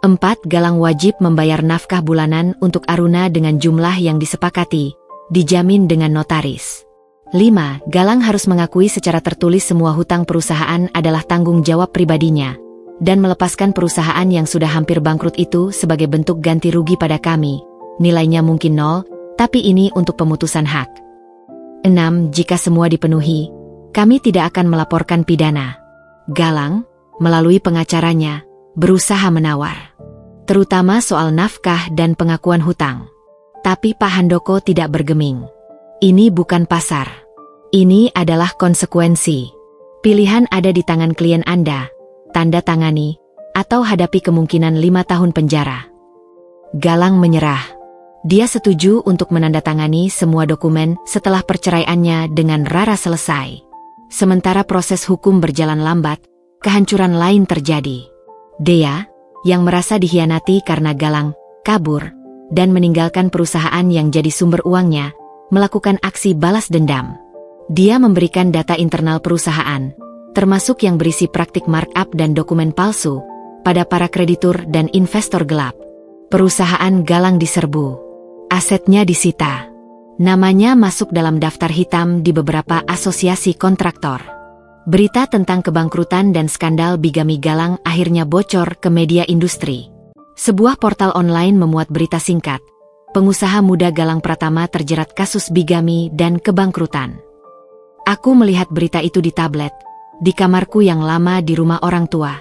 4. Galang wajib membayar nafkah bulanan untuk Aruna dengan jumlah yang disepakati, dijamin dengan notaris. 5. Galang harus mengakui secara tertulis semua hutang perusahaan adalah tanggung jawab pribadinya, dan melepaskan perusahaan yang sudah hampir bangkrut itu sebagai bentuk ganti rugi pada kami. Nilainya mungkin 0, tapi ini untuk pemutusan hak. 6. Jika semua dipenuhi, kami tidak akan melaporkan pidana. Galang, melalui pengacaranya, berusaha menawar, terutama soal nafkah dan pengakuan hutang. Tapi Pak Handoko tidak bergeming. Ini bukan pasar. Ini adalah konsekuensi. Pilihan ada di tangan klien Anda. Tanda tangani, atau hadapi kemungkinan 5 tahun penjara. Galang menyerah. Dia setuju untuk menandatangani semua dokumen setelah perceraiannya dengan Rara selesai. Sementara proses hukum berjalan lambat, kehancuran lain terjadi. Dea, yang merasa dikhianati karena Galang, kabur, dan meninggalkan perusahaan yang jadi sumber uangnya, melakukan aksi balas dendam. Dia memberikan data internal perusahaan, termasuk yang berisi praktik markup dan dokumen palsu, pada para kreditur dan investor gelap. Perusahaan Galang diserbu. Asetnya disita. Namanya masuk dalam daftar hitam di beberapa asosiasi kontraktor. Berita tentang kebangkrutan dan skandal bigami Galang akhirnya bocor ke media industri. Sebuah portal online memuat berita singkat. Pengusaha muda Galang Pratama terjerat kasus bigami dan kebangkrutan. Aku melihat berita itu di tablet, di kamarku yang lama di rumah orang tua.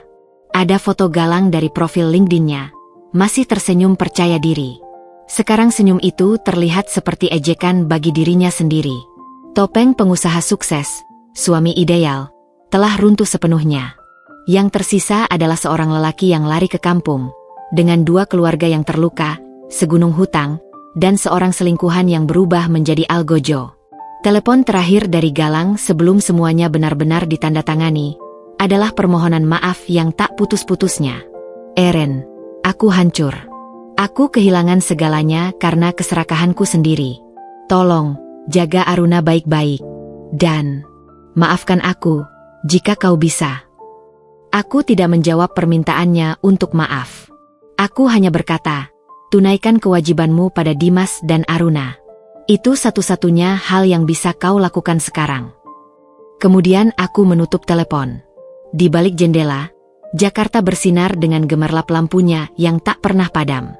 Ada foto Galang dari profil LinkedIn-nya. Masih tersenyum percaya diri. Sekarang senyum itu terlihat seperti ejekan bagi dirinya sendiri. Topeng pengusaha sukses, suami ideal, telah runtuh sepenuhnya. Yang tersisa adalah seorang lelaki yang lari ke kampung, dengan 2 keluarga yang terluka, segunung hutang, dan seorang selingkuhan yang berubah menjadi algojo. Telepon terakhir dari Galang sebelum semuanya benar-benar ditandatangani, adalah permohonan maaf yang tak putus-putusnya. Eren, aku hancur. Aku kehilangan segalanya karena keserakahanku sendiri. Tolong, jaga Aruna baik-baik. Dan, maafkan aku, jika kau bisa. Aku tidak menjawab permintaannya untuk maaf. Aku hanya berkata, tunaikan kewajibanmu pada Dimas dan Aruna. Itu satu-satunya hal yang bisa kau lakukan sekarang. Kemudian aku menutup telepon. Di balik jendela, Jakarta bersinar dengan gemerlap lampunya yang tak pernah padam.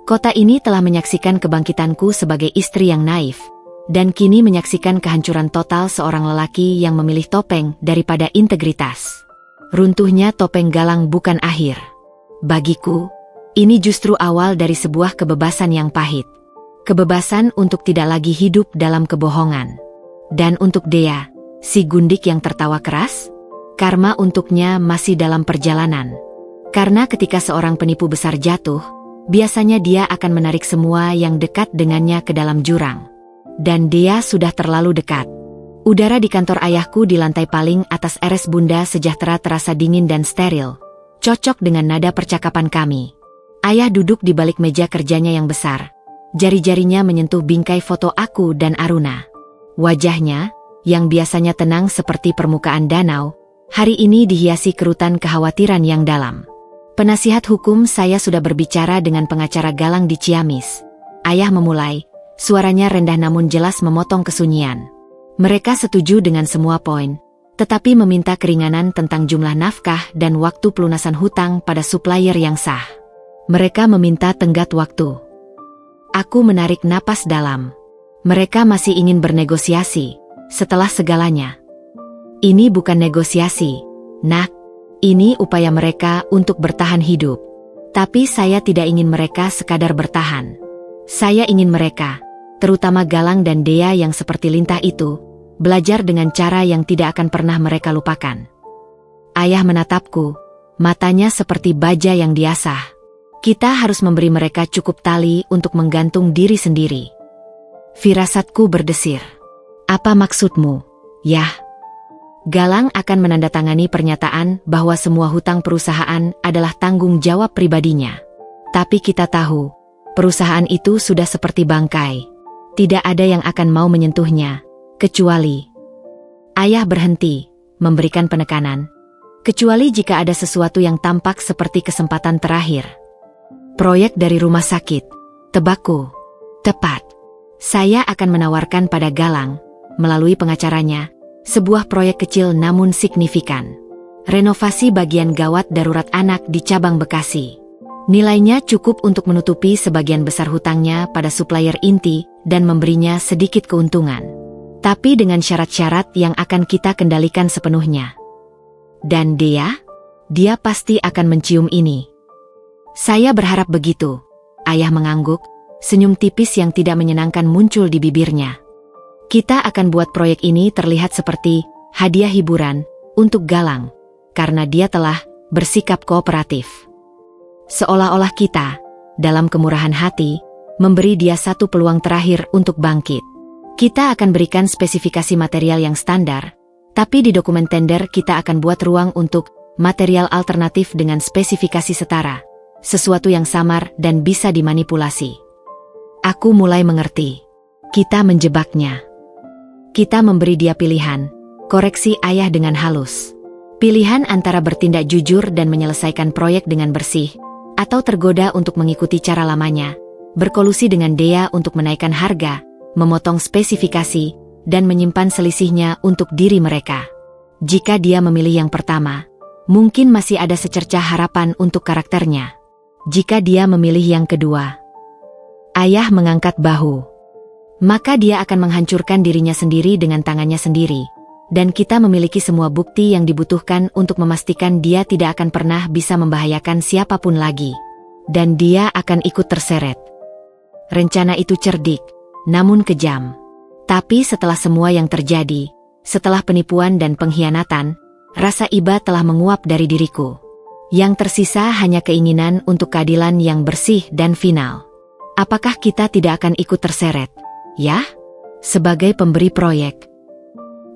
Kota ini telah menyaksikan kebangkitanku sebagai istri yang naif, dan kini menyaksikan kehancuran total seorang lelaki yang memilih topeng daripada integritas. Runtuhnya topeng Galang bukan akhir. Bagiku, ini justru awal dari sebuah kebebasan yang pahit. Kebebasan untuk tidak lagi hidup dalam kebohongan. Dan untuk Dea, si gundik yang tertawa keras, karma untuknya masih dalam perjalanan. Karena ketika seorang penipu besar jatuh, biasanya dia akan menarik semua yang dekat dengannya ke dalam jurang. Dan dia sudah terlalu dekat. Udara di kantor ayahku di lantai paling atas RS Bunda Sejahtera terasa dingin dan steril, cocok dengan nada percakapan kami. Ayah duduk di balik meja kerjanya yang besar. Jari-jarinya menyentuh bingkai foto aku dan Aruna. Wajahnya, yang biasanya tenang seperti permukaan danau, hari ini dihiasi kerutan kekhawatiran yang dalam. Penasihat hukum saya sudah berbicara dengan pengacara Galang di Ciamis. Ayah memulai, suaranya rendah namun jelas memotong kesunyian. Mereka setuju dengan semua poin, tetapi meminta keringanan tentang jumlah nafkah dan waktu pelunasan hutang pada supplier yang sah. Mereka meminta tenggat waktu. Aku menarik napas dalam. Mereka masih ingin bernegosiasi, setelah segalanya. Ini bukan negosiasi, nak. Ini upaya mereka untuk bertahan hidup. Tapi saya tidak ingin mereka sekadar bertahan. Saya ingin mereka, terutama Galang dan Dea yang seperti lintah itu, belajar dengan cara yang tidak akan pernah mereka lupakan. Ayah menatapku, matanya seperti baja yang diasah. Kita harus memberi mereka cukup tali untuk menggantung diri sendiri. Firasatku berdesir. Apa maksudmu, Yah? Galang akan menandatangani pernyataan bahwa semua hutang perusahaan adalah tanggung jawab pribadinya. Tapi kita tahu, perusahaan itu sudah seperti bangkai. Tidak ada yang akan mau menyentuhnya, kecuali... Ayah berhenti, memberikan penekanan. Kecuali jika ada sesuatu yang tampak seperti kesempatan terakhir. Proyek dari rumah sakit, tebakku. Tepat. Saya akan menawarkan pada Galang, melalui pengacaranya, sebuah proyek kecil namun signifikan. Renovasi bagian gawat darurat anak di cabang Bekasi. Nilainya cukup untuk menutupi sebagian besar hutangnya pada supplier inti dan memberinya sedikit keuntungan. Tapi dengan syarat-syarat yang akan kita kendalikan sepenuhnya. Dan dia pasti akan mencium ini. Saya berharap begitu. Ayah mengangguk, senyum tipis yang tidak menyenangkan muncul di bibirnya. Kita akan buat proyek ini terlihat seperti hadiah hiburan untuk Galang, karena dia telah bersikap kooperatif. Seolah-olah kita, dalam kemurahan hati, memberi dia satu peluang terakhir untuk bangkit. Kita akan berikan spesifikasi material yang standar, tapi di dokumen tender kita akan buat ruang untuk material alternatif dengan spesifikasi setara. Sesuatu yang samar dan bisa dimanipulasi. Aku mulai mengerti. Kita menjebaknya. Kita memberi dia pilihan, koreksi ayah dengan halus. Pilihan antara bertindak jujur dan menyelesaikan proyek dengan bersih, atau tergoda untuk mengikuti cara lamanya, berkolusi dengan Dea untuk menaikkan harga, memotong spesifikasi, dan menyimpan selisihnya untuk diri mereka. Jika dia memilih yang pertama, mungkin masih ada secercah harapan untuk karakternya. Jika dia memilih yang kedua, ayah mengangkat bahu. Maka dia akan menghancurkan dirinya sendiri dengan tangannya sendiri. Dan kita memiliki semua bukti yang dibutuhkan untuk memastikan dia tidak akan pernah bisa membahayakan siapapun lagi. Dan dia akan ikut terseret. Rencana itu cerdik, namun kejam. Tapi setelah semua yang terjadi, setelah penipuan dan pengkhianatan, rasa iba telah menguap dari diriku. Yang tersisa hanya keinginan untuk keadilan yang bersih dan final. Apakah kita tidak akan ikut terseret? Ya? Sebagai pemberi proyek.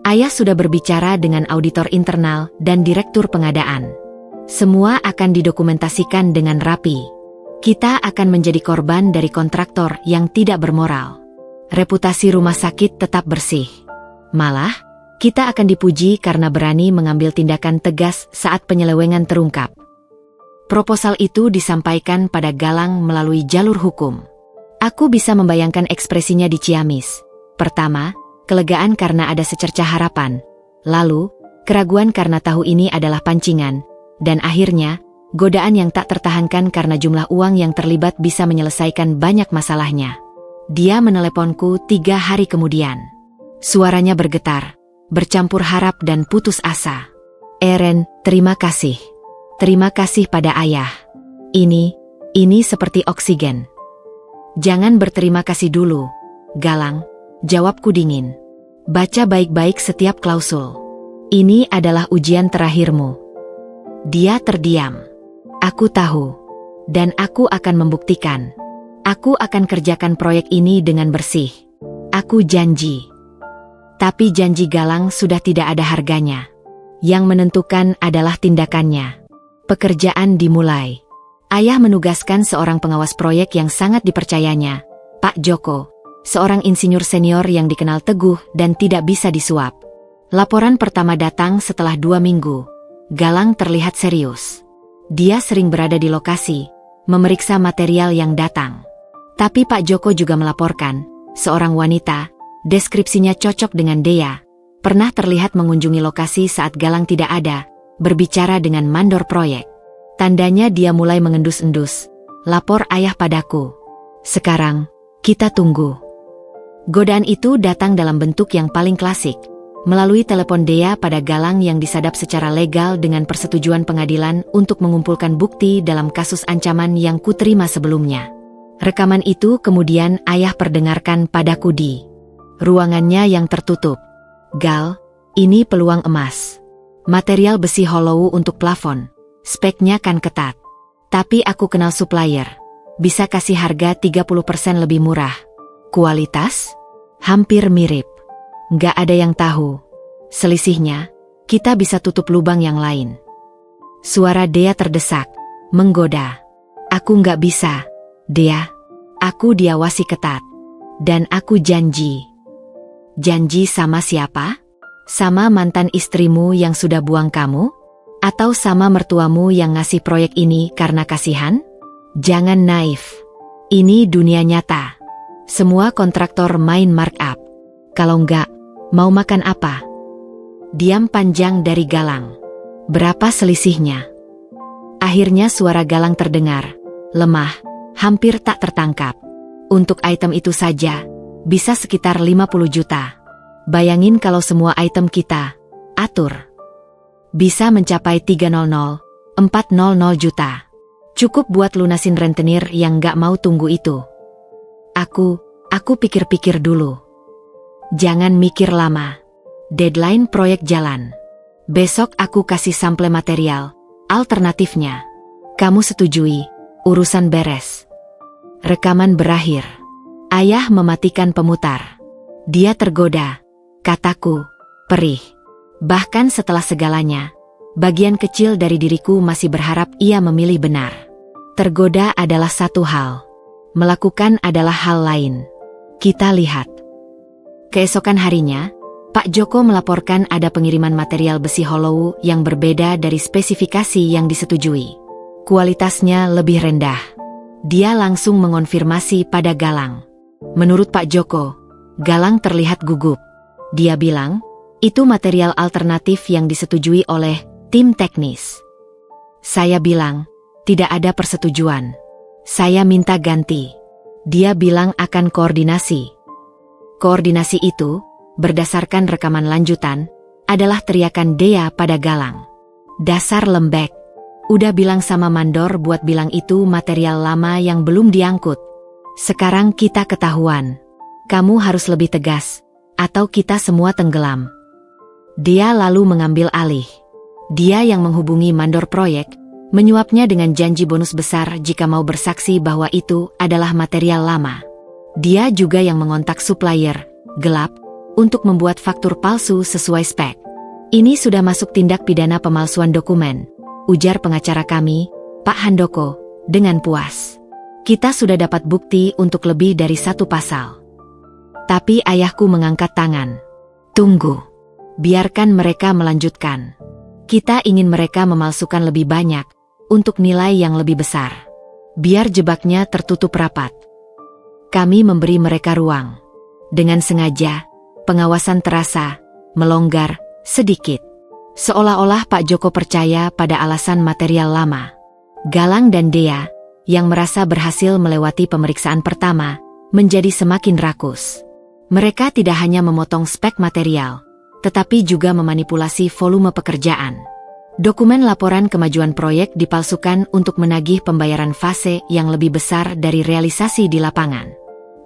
Ayah sudah berbicara dengan auditor internal dan direktur pengadaan. Semua akan didokumentasikan dengan rapi. Kita akan menjadi korban dari kontraktor yang tidak bermoral. Reputasi rumah sakit tetap bersih. Malah, kita akan dipuji karena berani mengambil tindakan tegas saat penyelewengan terungkap. Proposal itu disampaikan pada Galang melalui jalur hukum. Aku bisa membayangkan ekspresinya di Ciamis. Pertama, kelegaan karena ada secercah harapan. Lalu, keraguan karena tahu ini adalah pancingan. Dan akhirnya, godaan yang tak tertahankan karena jumlah uang yang terlibat bisa menyelesaikan banyak masalahnya. Dia meneleponku 3 hari kemudian. Suaranya bergetar, bercampur harap dan putus asa. Eren, terima kasih. Terima kasih pada ayah. Ini seperti oksigen. Jangan berterima kasih dulu, Galang. Jawabku dingin. Baca baik-baik setiap klausul. Ini adalah ujian terakhirmu. Dia terdiam. Aku tahu. Dan aku akan membuktikan. Aku akan kerjakan proyek ini dengan bersih. Aku janji. Tapi janji Galang sudah tidak ada harganya. Yang menentukan adalah tindakannya. Pekerjaan dimulai. Ayah menugaskan seorang pengawas proyek yang sangat dipercayanya, Pak Joko. Seorang insinyur senior yang dikenal teguh dan tidak bisa disuap. Laporan pertama datang setelah 2 minggu. Galang terlihat serius. Dia sering berada di lokasi, memeriksa material yang datang. Tapi Pak Joko juga melaporkan, seorang wanita, deskripsinya cocok dengan Dea, pernah terlihat mengunjungi lokasi saat Galang tidak ada, berbicara dengan mandor proyek. Tandanya dia mulai mengendus-endus. Lapor ayah padaku. Sekarang, kita tunggu. Godaan itu datang dalam bentuk yang paling klasik, melalui telepon Dea pada Galang yang disadap secara legal dengan persetujuan pengadilan untuk mengumpulkan bukti dalam kasus ancaman yang kuterima sebelumnya. Rekaman itu kemudian ayah perdengarkan padaku di ruangannya yang tertutup. Gal, ini peluang emas. Material besi hollow untuk plafon. Speknya kan ketat. Tapi aku kenal supplier. Bisa kasih harga 30% lebih murah. Kualitas? Hampir mirip. Nggak ada yang tahu. Selisihnya, kita bisa tutup lubang yang lain. Suara Dea terdesak, menggoda. Aku nggak bisa, Dea. Aku diawasi ketat. Dan aku janji. Janji sama siapa? Sama mantan istrimu yang sudah buang kamu? Atau sama mertuamu yang ngasih proyek ini karena kasihan? Jangan naif. Ini dunia nyata. Semua kontraktor main markup. Kalau enggak, mau makan apa? Diam panjang dari Galang. Berapa selisihnya? Akhirnya suara Galang terdengar. Lemah, hampir tak tertangkap. Untuk item itu saja, bisa sekitar 50 juta. Bayangin kalau semua item kita atur. Bisa mencapai 300, 400 juta. Cukup buat lunasin rentenir yang gak mau tunggu itu. Aku pikir-pikir dulu. Jangan mikir lama. Deadline proyek jalan. Besok aku kasih sampel material. Alternatifnya. Kamu setujui, urusan beres. Rekaman berakhir. Ayah mematikan pemutar. Dia tergoda. Kataku, perih. Bahkan setelah segalanya, bagian kecil dari diriku masih berharap ia memilih benar. Tergoda adalah satu hal. Melakukan adalah hal lain. Kita lihat. Keesokan harinya, Pak Joko melaporkan ada pengiriman material besi hollow yang berbeda dari spesifikasi yang disetujui. Kualitasnya lebih rendah. Dia langsung mengonfirmasi pada Galang. Menurut Pak Joko, Galang terlihat gugup. Dia bilang, itu material alternatif yang disetujui oleh tim teknis. Saya bilang, tidak ada persetujuan. Saya minta ganti. Dia bilang akan koordinasi. Koordinasi itu, berdasarkan rekaman lanjutan, adalah teriakan Dea pada Galang. Dasar lembek. Udah bilang sama mandor buat bilang itu material lama yang belum diangkut. Sekarang kita ketahuan. Kamu harus lebih tegas, atau kita semua tenggelam. Dia lalu mengambil alih. Dia yang menghubungi mandor proyek, menyuapnya dengan janji bonus besar jika mau bersaksi bahwa itu adalah material lama. Dia juga yang mengontak supplier, gelap, untuk membuat faktur palsu sesuai spek. Ini sudah masuk tindak pidana pemalsuan dokumen, ujar pengacara kami, Pak Handoko, dengan puas. Kita sudah dapat bukti untuk lebih dari 1 pasal. Tapi ayahku mengangkat tangan. Tunggu. Biarkan mereka melanjutkan. Kita ingin mereka memalsukan lebih banyak, untuk nilai yang lebih besar. Biar jebaknya tertutup rapat. Kami memberi mereka ruang. Dengan sengaja, pengawasan terasa, melonggar, sedikit. Seolah-olah Pak Joko percaya pada alasan material lama. Galang dan Dea, yang merasa berhasil melewati pemeriksaan pertama, menjadi semakin rakus. Mereka tidak hanya memotong spek material, tetapi juga memanipulasi volume pekerjaan. Dokumen laporan kemajuan proyek dipalsukan untuk menagih pembayaran fase yang lebih besar dari realisasi di lapangan.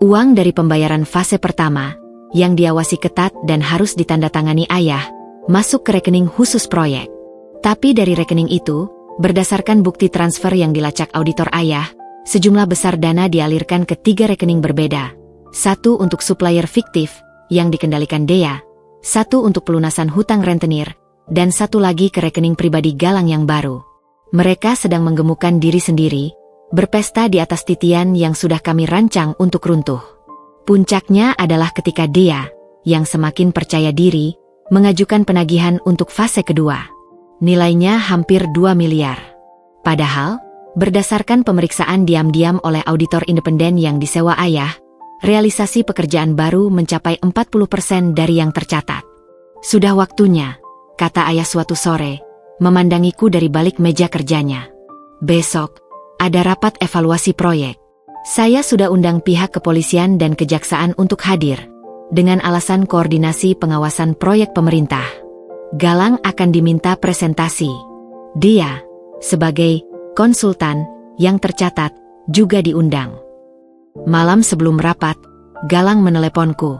Uang dari pembayaran fase pertama, yang diawasi ketat dan harus ditandatangani ayah, masuk ke rekening khusus proyek. Tapi dari rekening itu, berdasarkan bukti transfer yang dilacak auditor ayah, sejumlah besar dana dialirkan ke 3 rekening berbeda. 1 untuk supplier fiktif, yang dikendalikan Dea, 1 untuk pelunasan hutang rentenir, dan 1 lagi ke rekening pribadi Galang yang baru. Mereka sedang menggemukkan diri sendiri, berpesta di atas titian yang sudah kami rancang untuk runtuh. Puncaknya adalah ketika Dea, yang semakin percaya diri, mengajukan penagihan untuk fase kedua. Nilainya hampir 2 miliar. Padahal, berdasarkan pemeriksaan diam-diam oleh auditor independen yang disewa ayah, realisasi pekerjaan baru mencapai 40% dari yang tercatat. Sudah waktunya, kata ayah suatu sore, memandangiku dari balik meja kerjanya. Besok, ada rapat evaluasi proyek. Saya sudah undang pihak kepolisian dan kejaksaan untuk hadir, dengan alasan koordinasi pengawasan proyek pemerintah. Galang akan diminta presentasi. Dia, sebagai konsultan yang tercatat, juga diundang. Malam sebelum rapat, Galang meneleponku.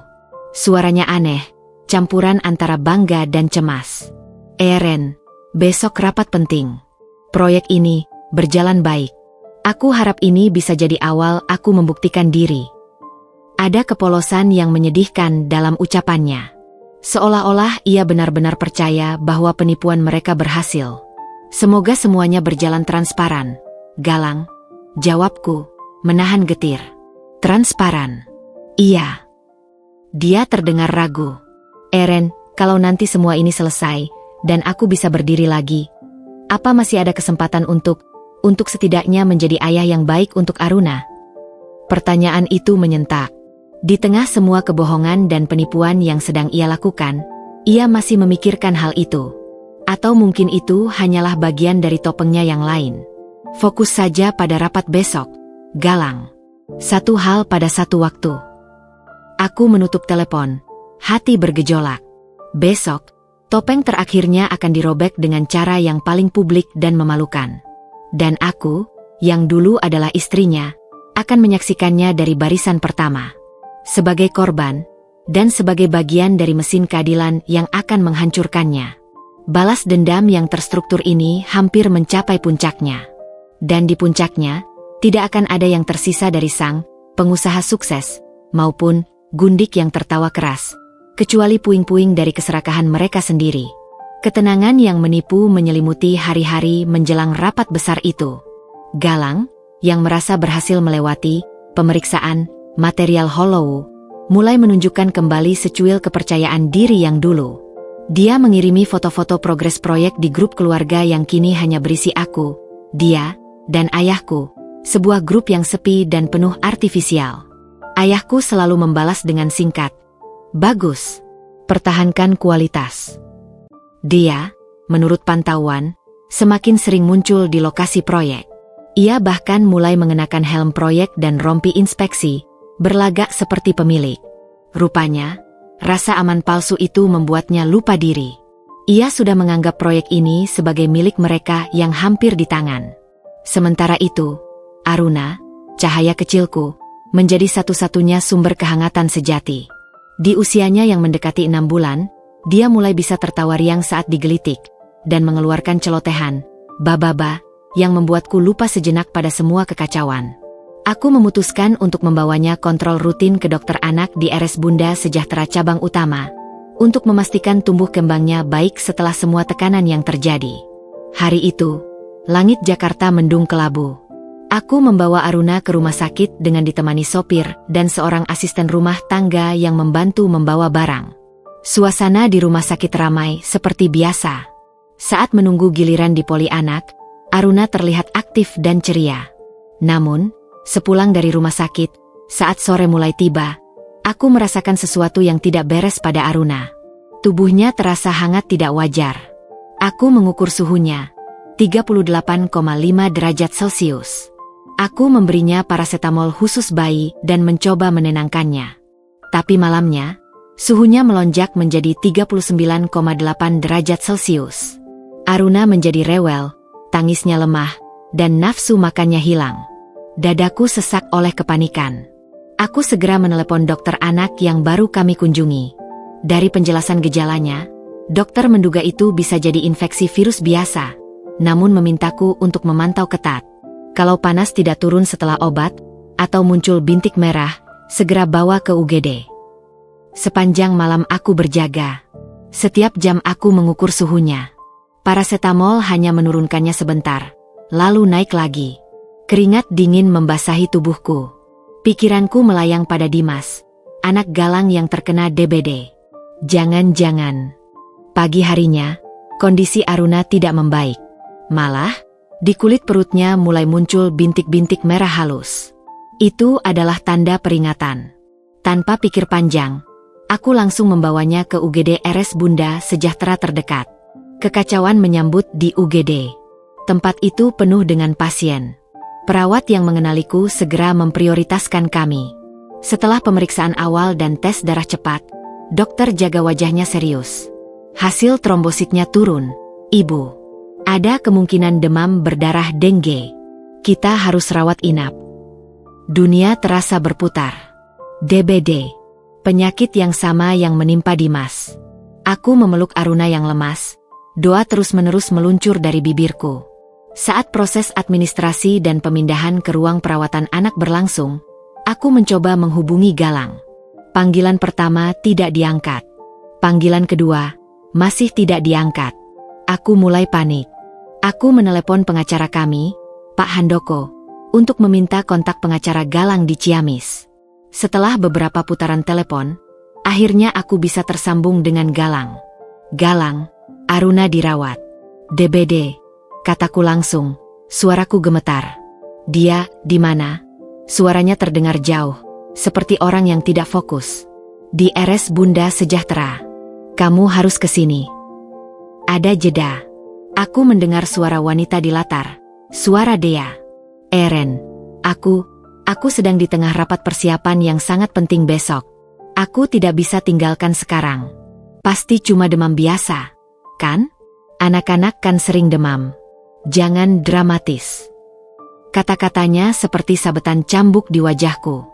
Suaranya aneh, campuran antara bangga dan cemas. Ren, besok rapat penting. Proyek ini berjalan baik. Aku harap ini bisa jadi awal aku membuktikan diri. Ada kepolosan yang menyedihkan dalam ucapannya. Seolah-olah ia benar-benar percaya bahwa penipuan mereka berhasil. Semoga semuanya berjalan transparan. Galang, jawabku, menahan getir. Transparan. Iya. Dia terdengar ragu. Ren, kalau nanti semua ini selesai, dan aku bisa berdiri lagi, apa masih ada kesempatan untuk setidaknya menjadi ayah yang baik untuk Aruna? Pertanyaan itu menyentak. Di tengah semua kebohongan dan penipuan yang sedang ia lakukan, ia masih memikirkan hal itu. Atau mungkin itu hanyalah bagian dari topengnya yang lain. Fokus saja pada rapat besok, Galang. 1 hal pada 1 waktu. Aku menutup telepon, hati bergejolak. Besok, topeng terakhirnya akan dirobek dengan cara yang paling publik dan memalukan. Dan aku, yang dulu adalah istrinya, akan menyaksikannya dari barisan pertama. Sebagai korban, dan sebagai bagian dari mesin keadilan yang akan menghancurkannya. Balas dendam yang terstruktur ini hampir mencapai puncaknya. Dan di puncaknya, tidak akan ada yang tersisa dari sang pengusaha sukses, maupun gundik yang tertawa keras, kecuali puing-puing dari keserakahan mereka sendiri. Ketenangan yang menipu menyelimuti hari-hari menjelang rapat besar itu. Galang, yang merasa berhasil melewati pemeriksaan material Hollow, mulai menunjukkan kembali secuil kepercayaan diri yang dulu. Dia mengirimi foto-foto progres proyek di grup keluarga yang kini hanya berisi aku, dia, dan ayahku. Sebuah grup yang sepi dan penuh artifisial. Ayahku selalu membalas dengan singkat. Bagus. Pertahankan kualitas. Dia, menurut pantauan, semakin sering muncul di lokasi proyek. Ia bahkan mulai mengenakan helm proyek dan rompi inspeksi, berlagak seperti pemilik. Rupanya, rasa aman palsu itu membuatnya lupa diri. Ia sudah menganggap proyek ini sebagai milik mereka yang hampir di tangan. Sementara itu, Aruna, cahaya kecilku, menjadi satu-satunya sumber kehangatan sejati. Di usianya yang mendekati 6 bulan, dia mulai bisa tertawa riang saat digelitik, dan mengeluarkan celotehan, "Ba-ba-ba," yang membuatku lupa sejenak pada semua kekacauan. Aku memutuskan untuk membawanya kontrol rutin ke dokter anak di RS Bunda Sejahtera Cabang Utama, untuk memastikan tumbuh kembangnya baik setelah semua tekanan yang terjadi. Hari itu, langit Jakarta mendung kelabu. Aku membawa Aruna ke rumah sakit dengan ditemani sopir dan seorang asisten rumah tangga yang membantu membawa barang. Suasana di rumah sakit ramai seperti biasa. Saat menunggu giliran di poli anak, Aruna terlihat aktif dan ceria. Namun, sepulang dari rumah sakit, saat sore mulai tiba, aku merasakan sesuatu yang tidak beres pada Aruna. Tubuhnya terasa hangat tidak wajar. Aku mengukur suhunya, 38,5 derajat Celcius. Aku memberinya parasetamol khusus bayi dan mencoba menenangkannya. Tapi malamnya, suhunya melonjak menjadi 39,8 derajat Celcius. Aruna menjadi rewel, tangisnya lemah, dan nafsu makannya hilang. Dadaku sesak oleh kepanikan. Aku segera menelepon dokter anak yang baru kami kunjungi. Dari penjelasan gejalanya, dokter menduga itu bisa jadi infeksi virus biasa, namun memintaku untuk memantau ketat. Kalau panas tidak turun setelah obat, atau muncul bintik merah, segera bawa ke UGD. Sepanjang malam aku berjaga. Setiap jam aku mengukur suhunya. Parasetamol hanya menurunkannya sebentar, lalu naik lagi. Keringat dingin membasahi tubuhku. Pikiranku melayang pada Dimas, anak Galang yang terkena DBD. Jangan-jangan. Pagi harinya, kondisi Aruna tidak membaik. Malah, di kulit perutnya mulai muncul bintik-bintik merah halus. Itu adalah tanda peringatan. Tanpa pikir panjang, aku langsung membawanya ke UGD RS Bunda Sejahtera terdekat. Kekacauan menyambut di UGD. Tempat itu penuh dengan pasien. Perawat yang mengenaliku segera memprioritaskan kami. Setelah pemeriksaan awal dan tes darah cepat, dokter jaga wajahnya serius. Hasil trombositnya turun, Ibu. Ada kemungkinan demam berdarah dengue. Kita harus rawat inap. Dunia terasa berputar. DBD. Penyakit yang sama yang menimpa Dimas. Aku memeluk Aruna yang lemas. Doa terus-menerus meluncur dari bibirku. Saat proses administrasi dan pemindahan ke ruang perawatan anak berlangsung, aku mencoba menghubungi Galang. Panggilan pertama tidak diangkat. Panggilan kedua, masih tidak diangkat. Aku mulai panik. Aku menelepon pengacara kami, Pak Handoko, untuk meminta kontak pengacara Galang di Ciamis. Setelah beberapa putaran telepon, akhirnya aku bisa tersambung dengan Galang. Galang, Aruna dirawat. DBD, kataku langsung, suaraku gemetar. Dia, di mana? Suaranya terdengar jauh, seperti orang yang tidak fokus. Di RS Bunda Sejahtera. Kamu harus ke sini. Ada jeda. Aku mendengar suara wanita di latar. Suara Dea. Eren, aku sedang di tengah rapat persiapan yang sangat penting besok. Aku tidak bisa tinggalkan sekarang. Pasti cuma demam biasa, kan? Anak-anak kan sering demam. Jangan dramatis. Kata-katanya seperti sabetan cambuk di wajahku.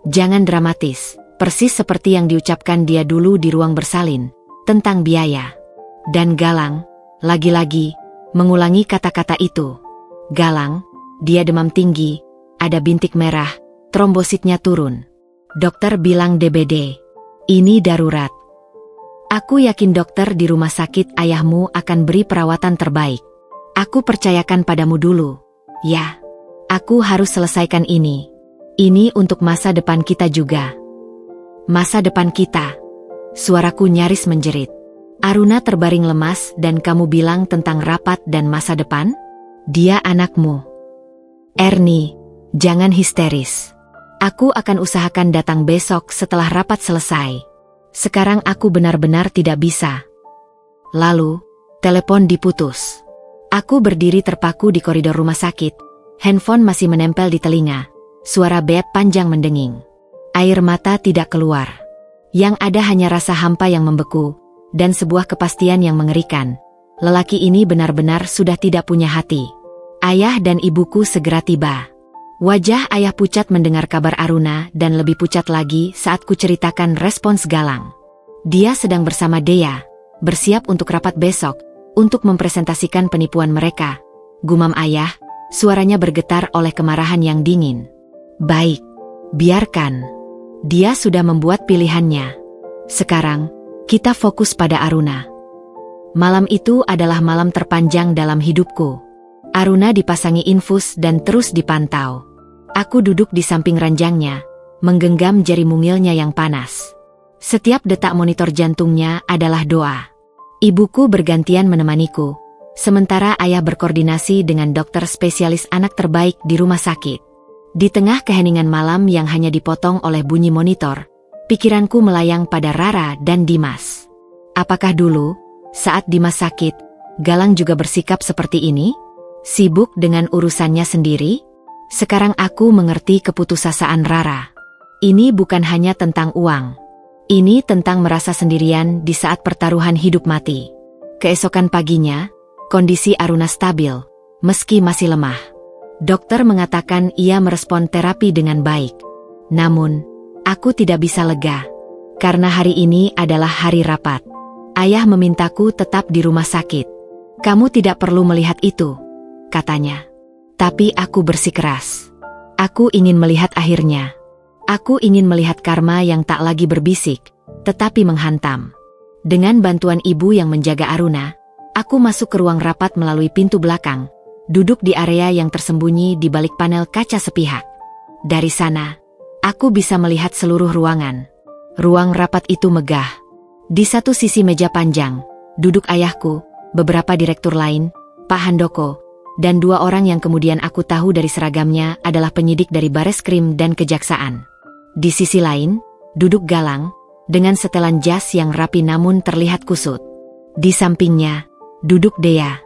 Jangan dramatis, persis seperti yang diucapkan dia dulu di ruang bersalin, tentang biaya. Dan Galang, lagi-lagi, mengulangi kata-kata itu. Galang, dia demam tinggi, ada bintik merah, trombositnya turun. Dokter bilang DBD. Ini darurat. Aku yakin dokter di rumah sakit ayahmu akan beri perawatan terbaik. Aku percayakan padamu dulu. Ya, aku harus selesaikan ini. Ini untuk masa depan kita juga. Masa depan kita. Suaraku nyaris menjerit. Aruna terbaring lemas dan kamu bilang tentang rapat dan masa depan? Dia anakmu. Ernie, jangan histeris. Aku akan usahakan datang besok setelah rapat selesai. Sekarang aku benar-benar tidak bisa. Lalu, telepon diputus. Aku berdiri terpaku di koridor rumah sakit. Handphone masih menempel di telinga. Suara beb panjang mendenging. Air mata tidak keluar. Yang ada hanya rasa hampa yang membeku, dan sebuah kepastian yang mengerikan. Lelaki ini benar-benar sudah tidak punya hati. Ayah dan ibuku segera tiba. Wajah ayah pucat mendengar kabar Aruna dan lebih pucat lagi saat ku ceritakan respons Galang. Dia sedang bersama Dea, bersiap untuk rapat besok, untuk mempresentasikan penipuan mereka. Gumam ayah, suaranya bergetar oleh kemarahan yang dingin. Baik, biarkan. Dia sudah membuat pilihannya. Sekarang, kita fokus pada Aruna. Malam itu adalah malam terpanjang dalam hidupku. Aruna dipasangi infus dan terus dipantau. Aku duduk di samping ranjangnya, menggenggam jari mungilnya yang panas. Setiap detak monitor jantungnya adalah doa. Ibuku bergantian menemaniku, sementara ayah berkoordinasi dengan dokter spesialis anak terbaik di rumah sakit. Di tengah keheningan malam yang hanya dipotong oleh bunyi monitor, pikiranku melayang pada Rara dan Dimas. Apakah dulu, saat Dimas sakit, Galang juga bersikap seperti ini? Sibuk dengan urusannya sendiri? Sekarang aku mengerti keputusasaan Rara. Ini bukan hanya tentang uang. Ini tentang merasa sendirian di saat pertaruhan hidup mati. Keesokan paginya, kondisi Aruna stabil, meski masih lemah. Dokter mengatakan ia merespon terapi dengan baik. Namun, aku tidak bisa lega. Karena hari ini adalah hari rapat. Ayah memintaku tetap di rumah sakit. Kamu tidak perlu melihat itu, katanya. Tapi aku bersikeras. Aku ingin melihat akhirnya. Aku ingin melihat karma yang tak lagi berbisik, tetapi menghantam. Dengan bantuan ibu yang menjaga Aruna, aku masuk ke ruang rapat melalui pintu belakang, duduk di area yang tersembunyi di balik panel kaca sepihak. Dari sana, aku bisa melihat seluruh ruangan. Ruang rapat itu megah. Di satu sisi meja panjang, duduk ayahku, beberapa direktur lain, Pak Handoko, dan dua orang yang kemudian aku tahu dari seragamnya adalah penyidik dari Bareskrim dan Kejaksaan. Di sisi lain, duduk Galang, dengan setelan jas yang rapi namun terlihat kusut. Di sampingnya, duduk Dea.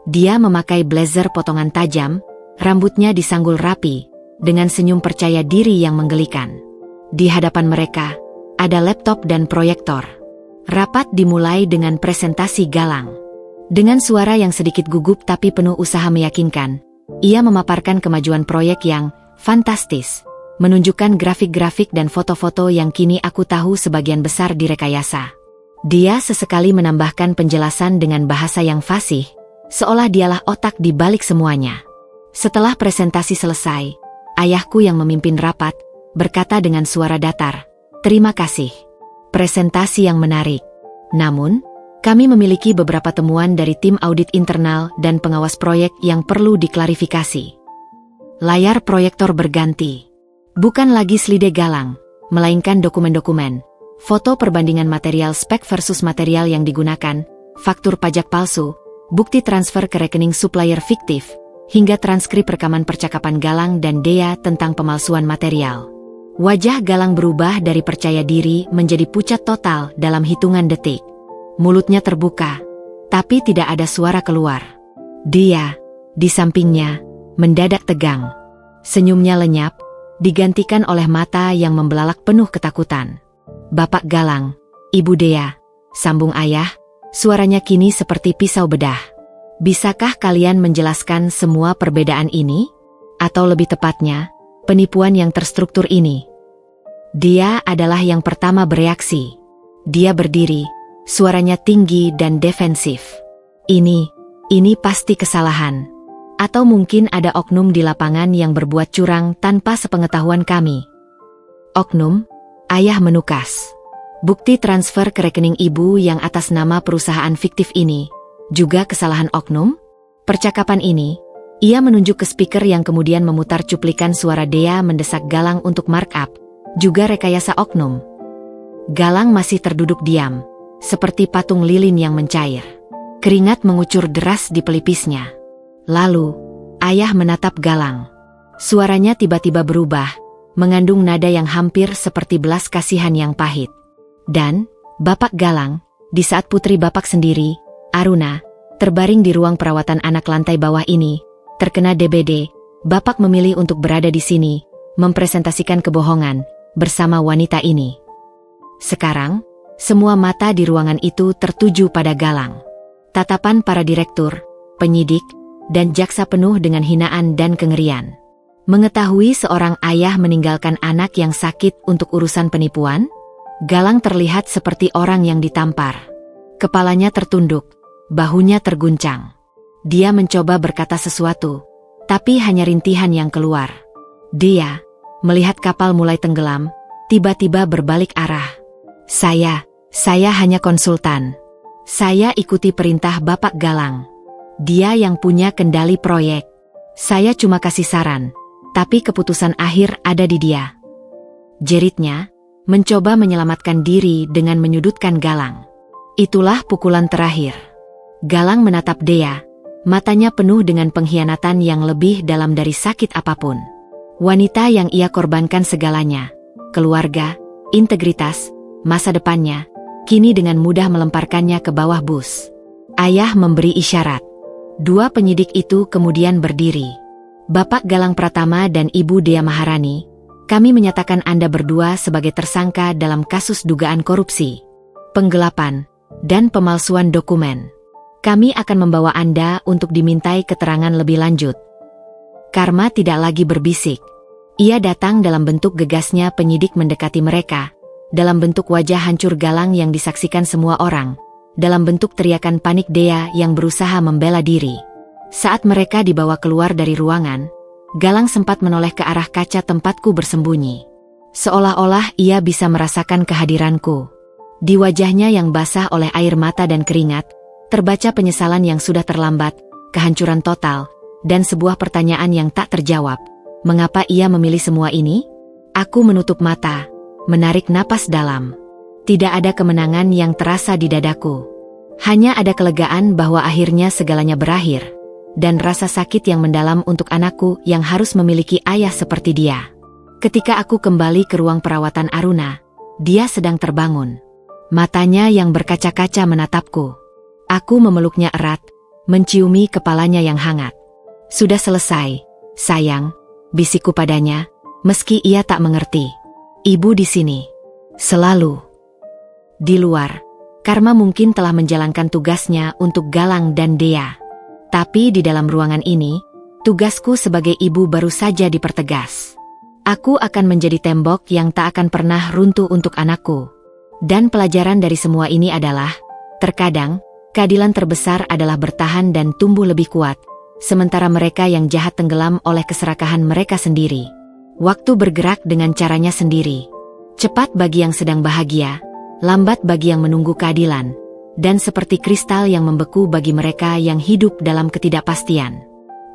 Dia memakai blazer potongan tajam, rambutnya disanggul rapi, dengan senyum percaya diri yang menggelikan. Di hadapan mereka, ada laptop dan proyektor. Rapat dimulai dengan presentasi Galang. Dengan suara yang sedikit gugup tapi penuh usaha meyakinkan, ia memaparkan kemajuan proyek yang fantastis, menunjukkan grafik-grafik dan foto-foto yang kini aku tahu sebagian besar direkayasa. Dia sesekali menambahkan penjelasan dengan bahasa yang fasih, seolah dialah otak di balik semuanya. Setelah presentasi selesai, ayahku yang memimpin rapat, berkata dengan suara datar, "Terima kasih. Presentasi yang menarik. Namun, kami memiliki beberapa temuan dari tim audit internal dan pengawas proyek yang perlu diklarifikasi." Layar proyektor berganti. Bukan lagi slide Galang, melainkan dokumen-dokumen, foto perbandingan material spek versus material yang digunakan, faktur pajak palsu, bukti transfer ke rekening supplier fiktif, hingga transkrip rekaman percakapan Galang dan Dea tentang pemalsuan material. Wajah Galang berubah dari percaya diri menjadi pucat total dalam hitungan detik. Mulutnya terbuka, tapi tidak ada suara keluar. Dia, di sampingnya, mendadak tegang. Senyumnya lenyap, digantikan oleh mata yang membelalak penuh ketakutan. "Bapak Galang, Ibu Dea," sambung ayah, suaranya kini seperti pisau bedah. "Bisakah kalian menjelaskan semua perbedaan ini? Atau lebih tepatnya, penipuan yang terstruktur ini?" Dia adalah yang pertama bereaksi. Dia berdiri, suaranya tinggi dan defensif. Ini pasti kesalahan. Atau mungkin ada oknum di lapangan yang berbuat curang tanpa sepengetahuan kami." "Oknum?" Ayah menukas. "Bukti transfer ke rekening ibu yang atas nama perusahaan fiktif ini, juga kesalahan oknum?" Percakapan ini, ia menunjuk ke speaker yang kemudian memutar cuplikan suara Dea mendesak Galang untuk markup, juga rekayasa oknum. Galang masih terduduk diam, seperti patung lilin yang mencair. Keringat mengucur deras di pelipisnya. Lalu, ayah menatap Galang. Suaranya tiba-tiba berubah, mengandung nada yang hampir seperti belas kasihan yang pahit. "Dan, Bapak Galang, di saat putri Bapak sendiri, Aruna, terbaring di ruang perawatan anak lantai bawah ini, terkena DBD, Bapak memilih untuk berada di sini, mempresentasikan kebohongan, bersama wanita ini. Sekarang, Semua mata di ruangan itu tertuju pada Galang. Tatapan para direktur, penyidik, dan jaksa penuh dengan hinaan dan kengerian. Mengetahui seorang ayah meninggalkan anak yang sakit untuk urusan penipuan, Galang terlihat seperti orang yang ditampar. Kepalanya tertunduk, bahunya terguncang. Dia mencoba berkata sesuatu, tapi hanya rintihan yang keluar. Dia, melihat kapal mulai tenggelam, tiba-tiba berbalik arah. Saya hanya konsultan. Saya ikuti perintah Bapak Galang. Dia yang punya kendali proyek. Saya cuma kasih saran, tapi keputusan akhir ada di dia. Jeritnya, mencoba menyelamatkan diri dengan menyudutkan Galang. Itulah pukulan terakhir. Galang menatap Dea, matanya penuh dengan pengkhianatan yang lebih dalam dari sakit apapun. Wanita yang ia korbankan segalanya, keluarga, integritas, masa depannya, kini dengan mudah melemparkannya ke bawah bus. Ayah memberi isyarat. Dua penyidik itu kemudian berdiri. Bapak Galang Pratama dan Ibu Dea Maharani, kami menyatakan Anda berdua sebagai tersangka dalam kasus dugaan korupsi, penggelapan, dan pemalsuan dokumen. Kami akan membawa Anda untuk dimintai keterangan lebih lanjut. Karma tidak lagi berbisik. Ia datang dalam bentuk gegasnya penyidik mendekati mereka, dalam bentuk wajah hancur Galang yang disaksikan semua orang, dalam bentuk teriakan panik Dea yang berusaha membela diri. Saat mereka dibawa keluar dari ruangan, Galang sempat menoleh ke arah kaca tempatku bersembunyi. Seolah-olah ia bisa merasakan kehadiranku. Di wajahnya yang basah oleh air mata dan keringat, terbaca penyesalan yang sudah terlambat, kehancuran total, dan sebuah pertanyaan yang tak terjawab. Mengapa ia memilih semua ini? Aku menutup mata, menarik napas dalam. Tidak ada kemenangan yang terasa di dadaku. Hanya ada kelegaan bahwa akhirnya segalanya berakhir, dan rasa sakit yang mendalam untuk anakku yang harus memiliki ayah seperti dia. Ketika aku kembali ke ruang perawatan Aruna, dia sedang terbangun. Matanya yang berkaca-kaca menatapku. Aku memeluknya erat, menciumi kepalanya yang hangat. Sudah selesai, sayang, bisikku padanya, meski ia tak mengerti. Ibu di sini. Selalu. Di luar, Karma mungkin telah menjalankan tugasnya untuk Galang dan Dea. Tapi di dalam ruangan ini, tugasku sebagai ibu baru saja dipertegas. Aku akan menjadi tembok yang tak akan pernah runtuh untuk anakku. Dan pelajaran dari semua ini adalah, terkadang, keadilan terbesar adalah bertahan dan tumbuh lebih kuat, sementara mereka yang jahat tenggelam oleh keserakahan mereka sendiri. Waktu bergerak dengan caranya sendiri. Cepat bagi yang sedang bahagia, lambat bagi yang menunggu keadilan, dan seperti kristal yang membeku bagi mereka yang hidup dalam ketidakpastian.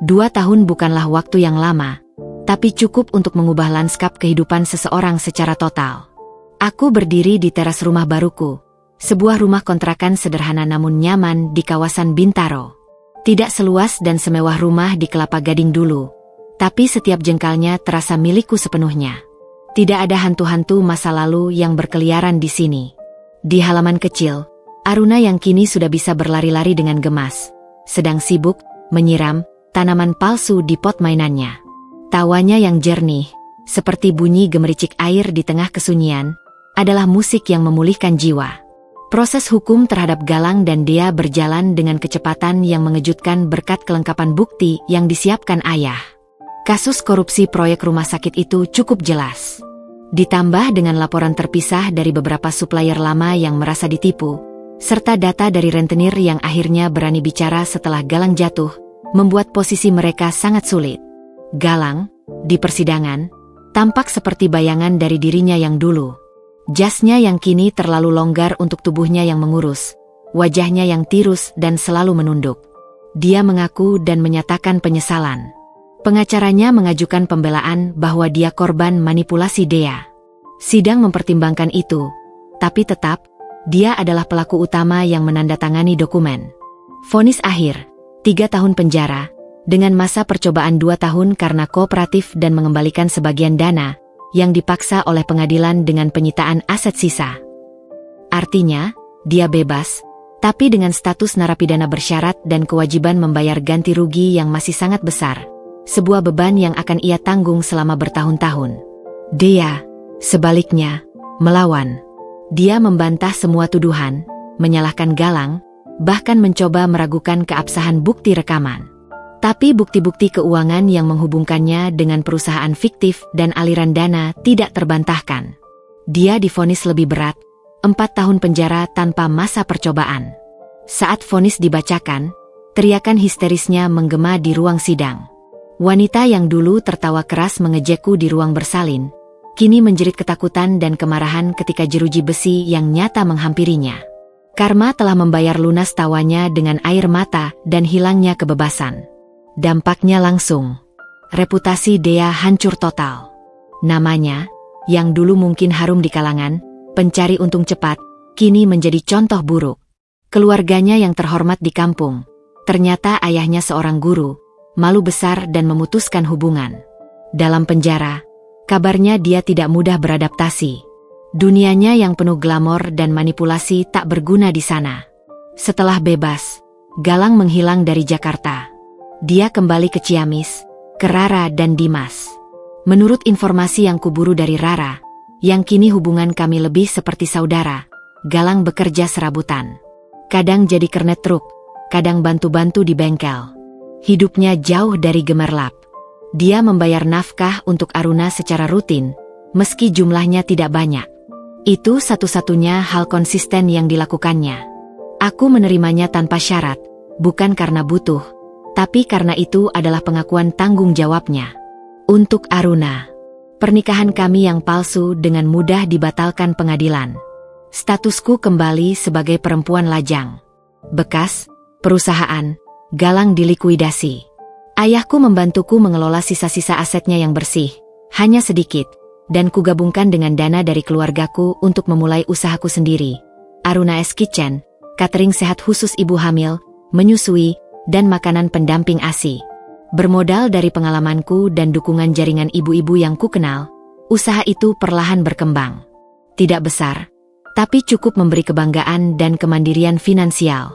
2 tahun bukanlah waktu yang lama, tapi cukup untuk mengubah lanskap kehidupan seseorang secara total. Aku berdiri di teras rumah baruku, sebuah rumah kontrakan sederhana namun nyaman di kawasan Bintaro. Tidak seluas dan semewah rumah di Kelapa Gading dulu, tapi setiap jengkalnya terasa milikku sepenuhnya. Tidak ada hantu-hantu masa lalu yang berkeliaran di sini. Di halaman kecil, Aruna yang kini sudah bisa berlari-lari dengan gemas, sedang sibuk menyiram tanaman palsu di pot mainannya. Tawanya yang jernih, seperti bunyi gemericik air di tengah kesunyian, adalah musik yang memulihkan jiwa. Proses hukum terhadap Galang dan Dea berjalan dengan kecepatan yang mengejutkan berkat kelengkapan bukti yang disiapkan ayah. Kasus korupsi proyek rumah sakit itu cukup jelas. Ditambah dengan laporan terpisah dari beberapa supplier lama yang merasa ditipu, serta data dari rentenir yang akhirnya berani bicara setelah Galang jatuh, membuat posisi mereka sangat sulit. Galang, di persidangan, tampak seperti bayangan dari dirinya yang dulu. Jasnya yang kini terlalu longgar untuk tubuhnya yang mengurus, wajahnya yang tirus dan selalu menunduk. Dia mengaku dan menyatakan penyesalan. Pengacaranya mengajukan pembelaan bahwa dia korban manipulasi Dea. Sidang mempertimbangkan itu, tapi tetap, dia adalah pelaku utama yang menandatangani dokumen. Vonis akhir, 3 tahun penjara, dengan masa percobaan 2 tahun karena kooperatif dan mengembalikan sebagian dana, yang dipaksa oleh pengadilan dengan penyitaan aset sisa. Artinya, dia bebas, tapi dengan status narapidana bersyarat dan kewajiban membayar ganti rugi yang masih sangat besar. Sebuah beban yang akan ia tanggung selama bertahun-tahun. Dea, sebaliknya, melawan. Dia membantah semua tuduhan, menyalahkan Galang, bahkan mencoba meragukan keabsahan bukti rekaman. Tapi bukti-bukti keuangan yang menghubungkannya dengan perusahaan fiktif dan aliran dana tidak terbantahkan. Dia divonis lebih berat, 4 tahun penjara tanpa masa percobaan. Saat vonis dibacakan, teriakan histerisnya menggema di ruang sidang. Wanita yang dulu tertawa keras mengejekku di ruang bersalin, kini menjerit ketakutan dan kemarahan ketika jeruji besi yang nyata menghampirinya. Karma telah membayar lunas tawanya dengan air mata dan hilangnya kebebasan. Dampaknya langsung. Reputasi Dea hancur total. Namanya, yang dulu mungkin harum di kalangan pencari untung cepat, kini menjadi contoh buruk. Keluarganya yang terhormat di kampung, ternyata ayahnya seorang guru, malu besar dan memutuskan hubungan. Dalam penjara, kabarnya dia tidak mudah beradaptasi. Dunianya yang penuh glamor dan manipulasi tak berguna di sana. Setelah bebas, Galang menghilang dari Jakarta. Dia kembali ke Ciamis, ke Rara dan Dimas. Menurut informasi yang kuburu dari Rara, yang kini hubungan kami lebih seperti saudara, Galang bekerja serabutan. Kadang jadi kernet truk, kadang bantu-bantu di bengkel. Hidupnya jauh dari gemerlap. Dia membayar nafkah untuk Aruna secara rutin, meski jumlahnya tidak banyak. Itu satu-satunya hal konsisten yang dilakukannya. Aku menerimanya tanpa syarat, bukan karena butuh, tapi karena itu adalah pengakuan tanggung jawabnya. Untuk Aruna, pernikahan kami yang palsu dengan mudah dibatalkan pengadilan. Statusku kembali sebagai perempuan lajang. Bekas, perusahaan, Galang dilikuidasi. Ayahku membantuku mengelola sisa-sisa asetnya yang bersih, hanya sedikit, dan kugabungkan dengan dana dari keluargaku untuk memulai usahaku sendiri. Aruna S Kitchen, catering sehat khusus ibu hamil, menyusui, dan makanan pendamping ASI. Bermodal dari pengalamanku dan dukungan jaringan ibu-ibu yang kukenal, usaha itu perlahan berkembang. Tidak besar, tapi cukup memberi kebanggaan dan kemandirian finansial.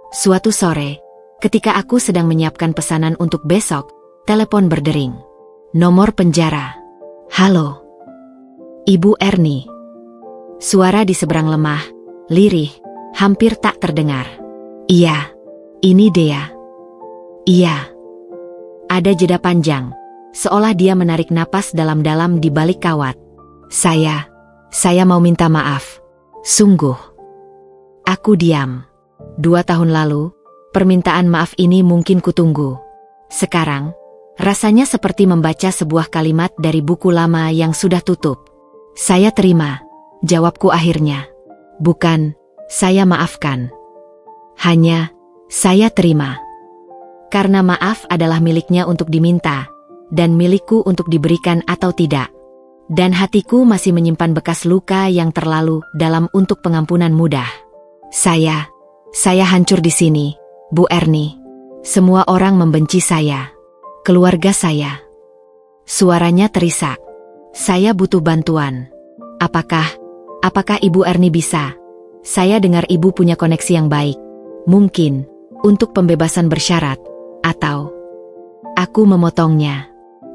Suatu sore, ketika aku sedang menyiapkan pesanan untuk besok, telepon berdering. Nomor penjara. Halo. Ibu Erni. Suara di seberang lemah, lirih, hampir tak terdengar. Iya, ini Dea. Iya. Ada jeda panjang, seolah dia menarik napas dalam-dalam di balik kawat. Saya mau minta maaf. Sungguh. Aku diam. 2 tahun lalu, permintaan maaf ini mungkin kutunggu. Sekarang, rasanya seperti membaca sebuah kalimat dari buku lama yang sudah tutup. Saya terima, jawabku akhirnya. Bukan, saya maafkan. Hanya, saya terima. Karena maaf adalah miliknya untuk diminta, dan milikku untuk diberikan atau tidak. Dan hatiku masih menyimpan bekas luka yang terlalu dalam untuk pengampunan mudah. Saya hancur di sini, Bu Erni. Semua orang membenci saya. Keluarga saya. Suaranya terisak. Saya butuh bantuan. Apakah Ibu Erni bisa? Saya dengar Ibu punya koneksi yang baik. Mungkin, untuk pembebasan bersyarat. Atau, aku memotongnya.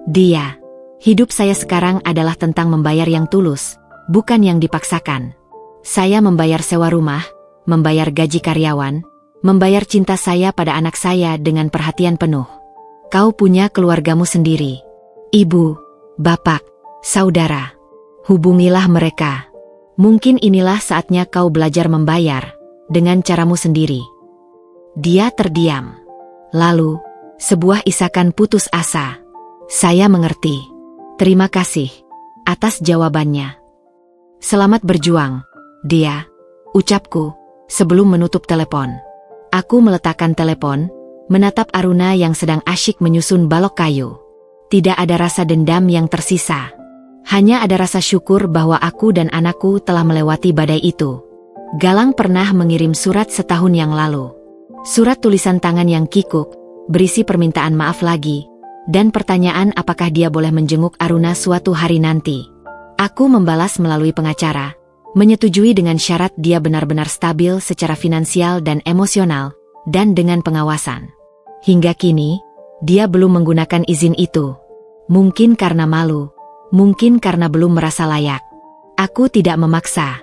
Dia, hidup saya sekarang adalah tentang membayar yang tulus, bukan yang dipaksakan. Saya membayar sewa rumah, membayar gaji karyawan, membayar cinta saya pada anak saya dengan perhatian penuh. Kau punya keluargamu sendiri. Ibu, bapak, saudara. Hubungilah mereka. Mungkin inilah saatnya kau belajar membayar, dengan caramu sendiri. Dia terdiam. Lalu, sebuah isakan putus asa. Saya mengerti. Terima kasih atas jawabannya. Selamat berjuang, Dia, ucapku, sebelum menutup telepon. Aku meletakkan telepon, menatap Aruna yang sedang asyik menyusun balok kayu. Tidak ada rasa dendam yang tersisa. Hanya ada rasa syukur bahwa aku dan anakku telah melewati badai itu. Galang pernah mengirim surat setahun yang lalu. Surat tulisan tangan yang kikuk, berisi permintaan maaf lagi, dan pertanyaan apakah dia boleh menjenguk Aruna suatu hari nanti. Aku membalas melalui pengacara, menyetujui dengan syarat dia benar-benar stabil secara finansial dan emosional, dan dengan pengawasan. Hingga kini, dia belum menggunakan izin itu. Mungkin karena malu, mungkin karena belum merasa layak. Aku tidak memaksa.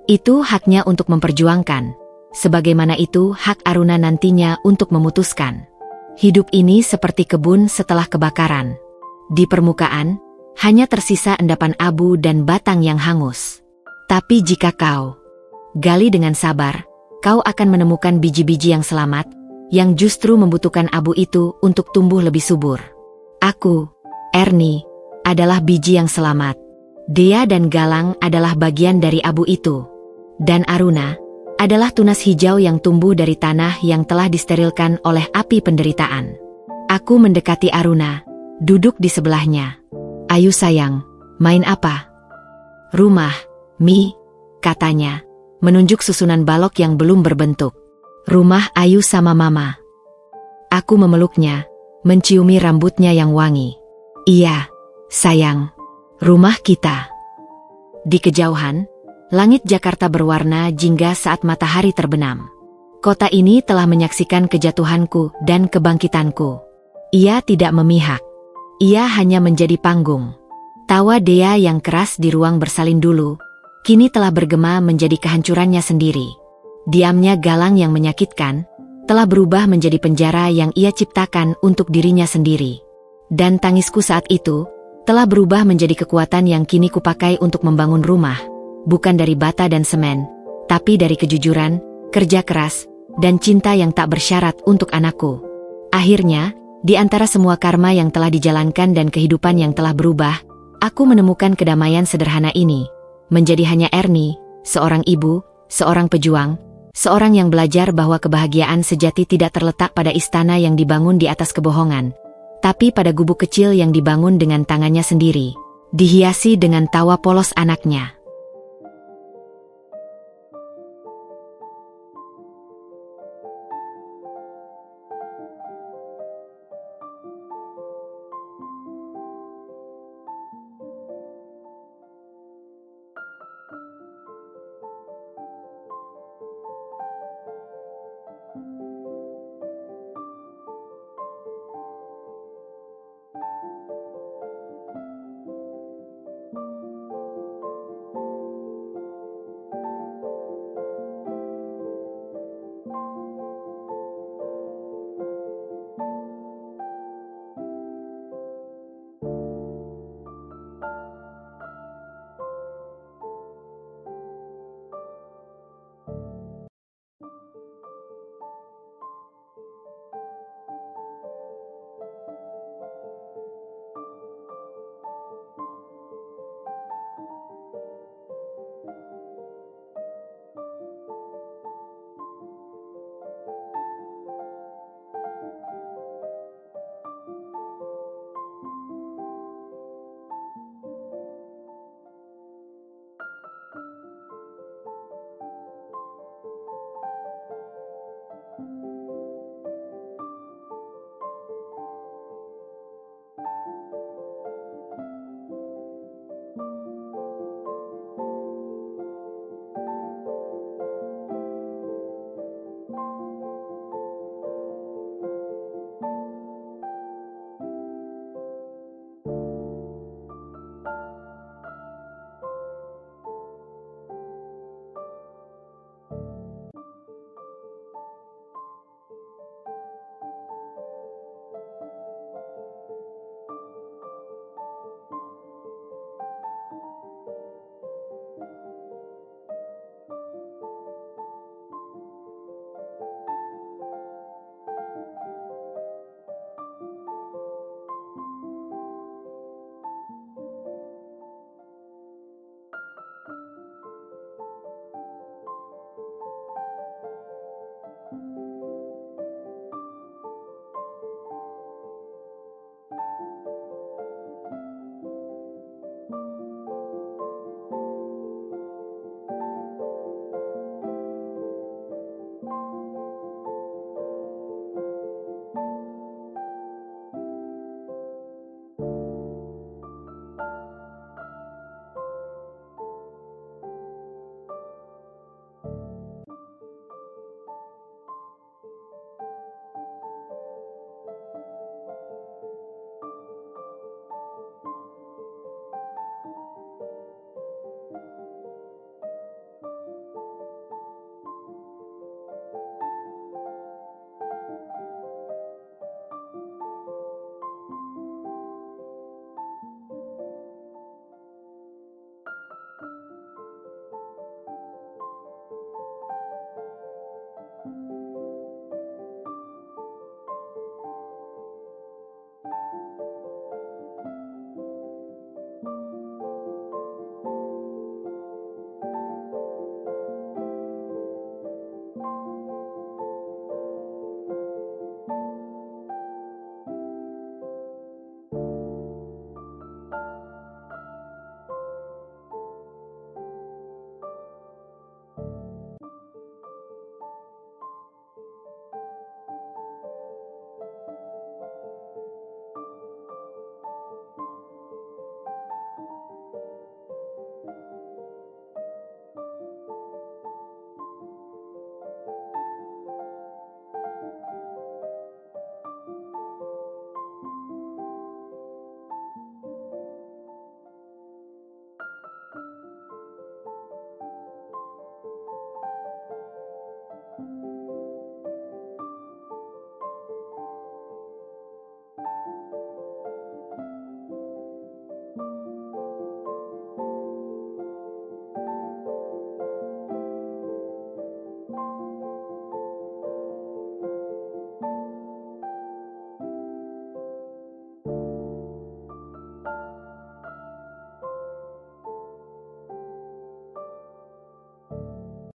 Itu haknya untuk memperjuangkan. Sebagaimana itu hak Aruna nantinya untuk memutuskan. Hidup ini seperti kebun setelah kebakaran. Di permukaan, hanya tersisa endapan abu dan batang yang hangus. Tapi jika kau gali dengan sabar, kau akan menemukan biji-biji yang selamat, yang justru membutuhkan abu itu untuk tumbuh lebih subur. Aku, Ernie, adalah biji yang selamat. Dea dan Galang adalah bagian dari abu itu. Dan Aruna adalah tunas hijau yang tumbuh dari tanah yang telah disterilkan oleh api penderitaan. Aku mendekati Aruna, duduk di sebelahnya. Ayo sayang, main apa? Rumah, Mi, katanya, menunjuk susunan balok yang belum berbentuk. Rumah Ayu sama Mama. Aku memeluknya, menciumi rambutnya yang wangi. Iya, sayang. Rumah kita. Di kejauhan, langit Jakarta berwarna jingga saat matahari terbenam. Kota ini telah menyaksikan kejatuhanku dan kebangkitanku. Ia tidak memihak. Ia hanya menjadi panggung. Tawa Dea yang keras di ruang bersalin dulu, kini telah bergema menjadi kehancurannya sendiri. Diamnya Galang yang menyakitkan, telah berubah menjadi penjara yang ia ciptakan untuk dirinya sendiri. Dan tangisku saat itu, telah berubah menjadi kekuatan yang kini kupakai untuk membangun rumah, bukan dari bata dan semen, tapi dari kejujuran, kerja keras, dan cinta yang tak bersyarat untuk anakku. Akhirnya, di antara semua karma yang telah dijalankan dan kehidupan yang telah berubah, aku menemukan kedamaian sederhana ini, menjadi hanya Ernie, seorang ibu, seorang pejuang, seorang yang belajar bahwa kebahagiaan sejati tidak terletak pada istana yang dibangun di atas kebohongan, tapi pada gubuk kecil yang dibangun dengan tangannya sendiri, dihiasi dengan tawa polos anaknya.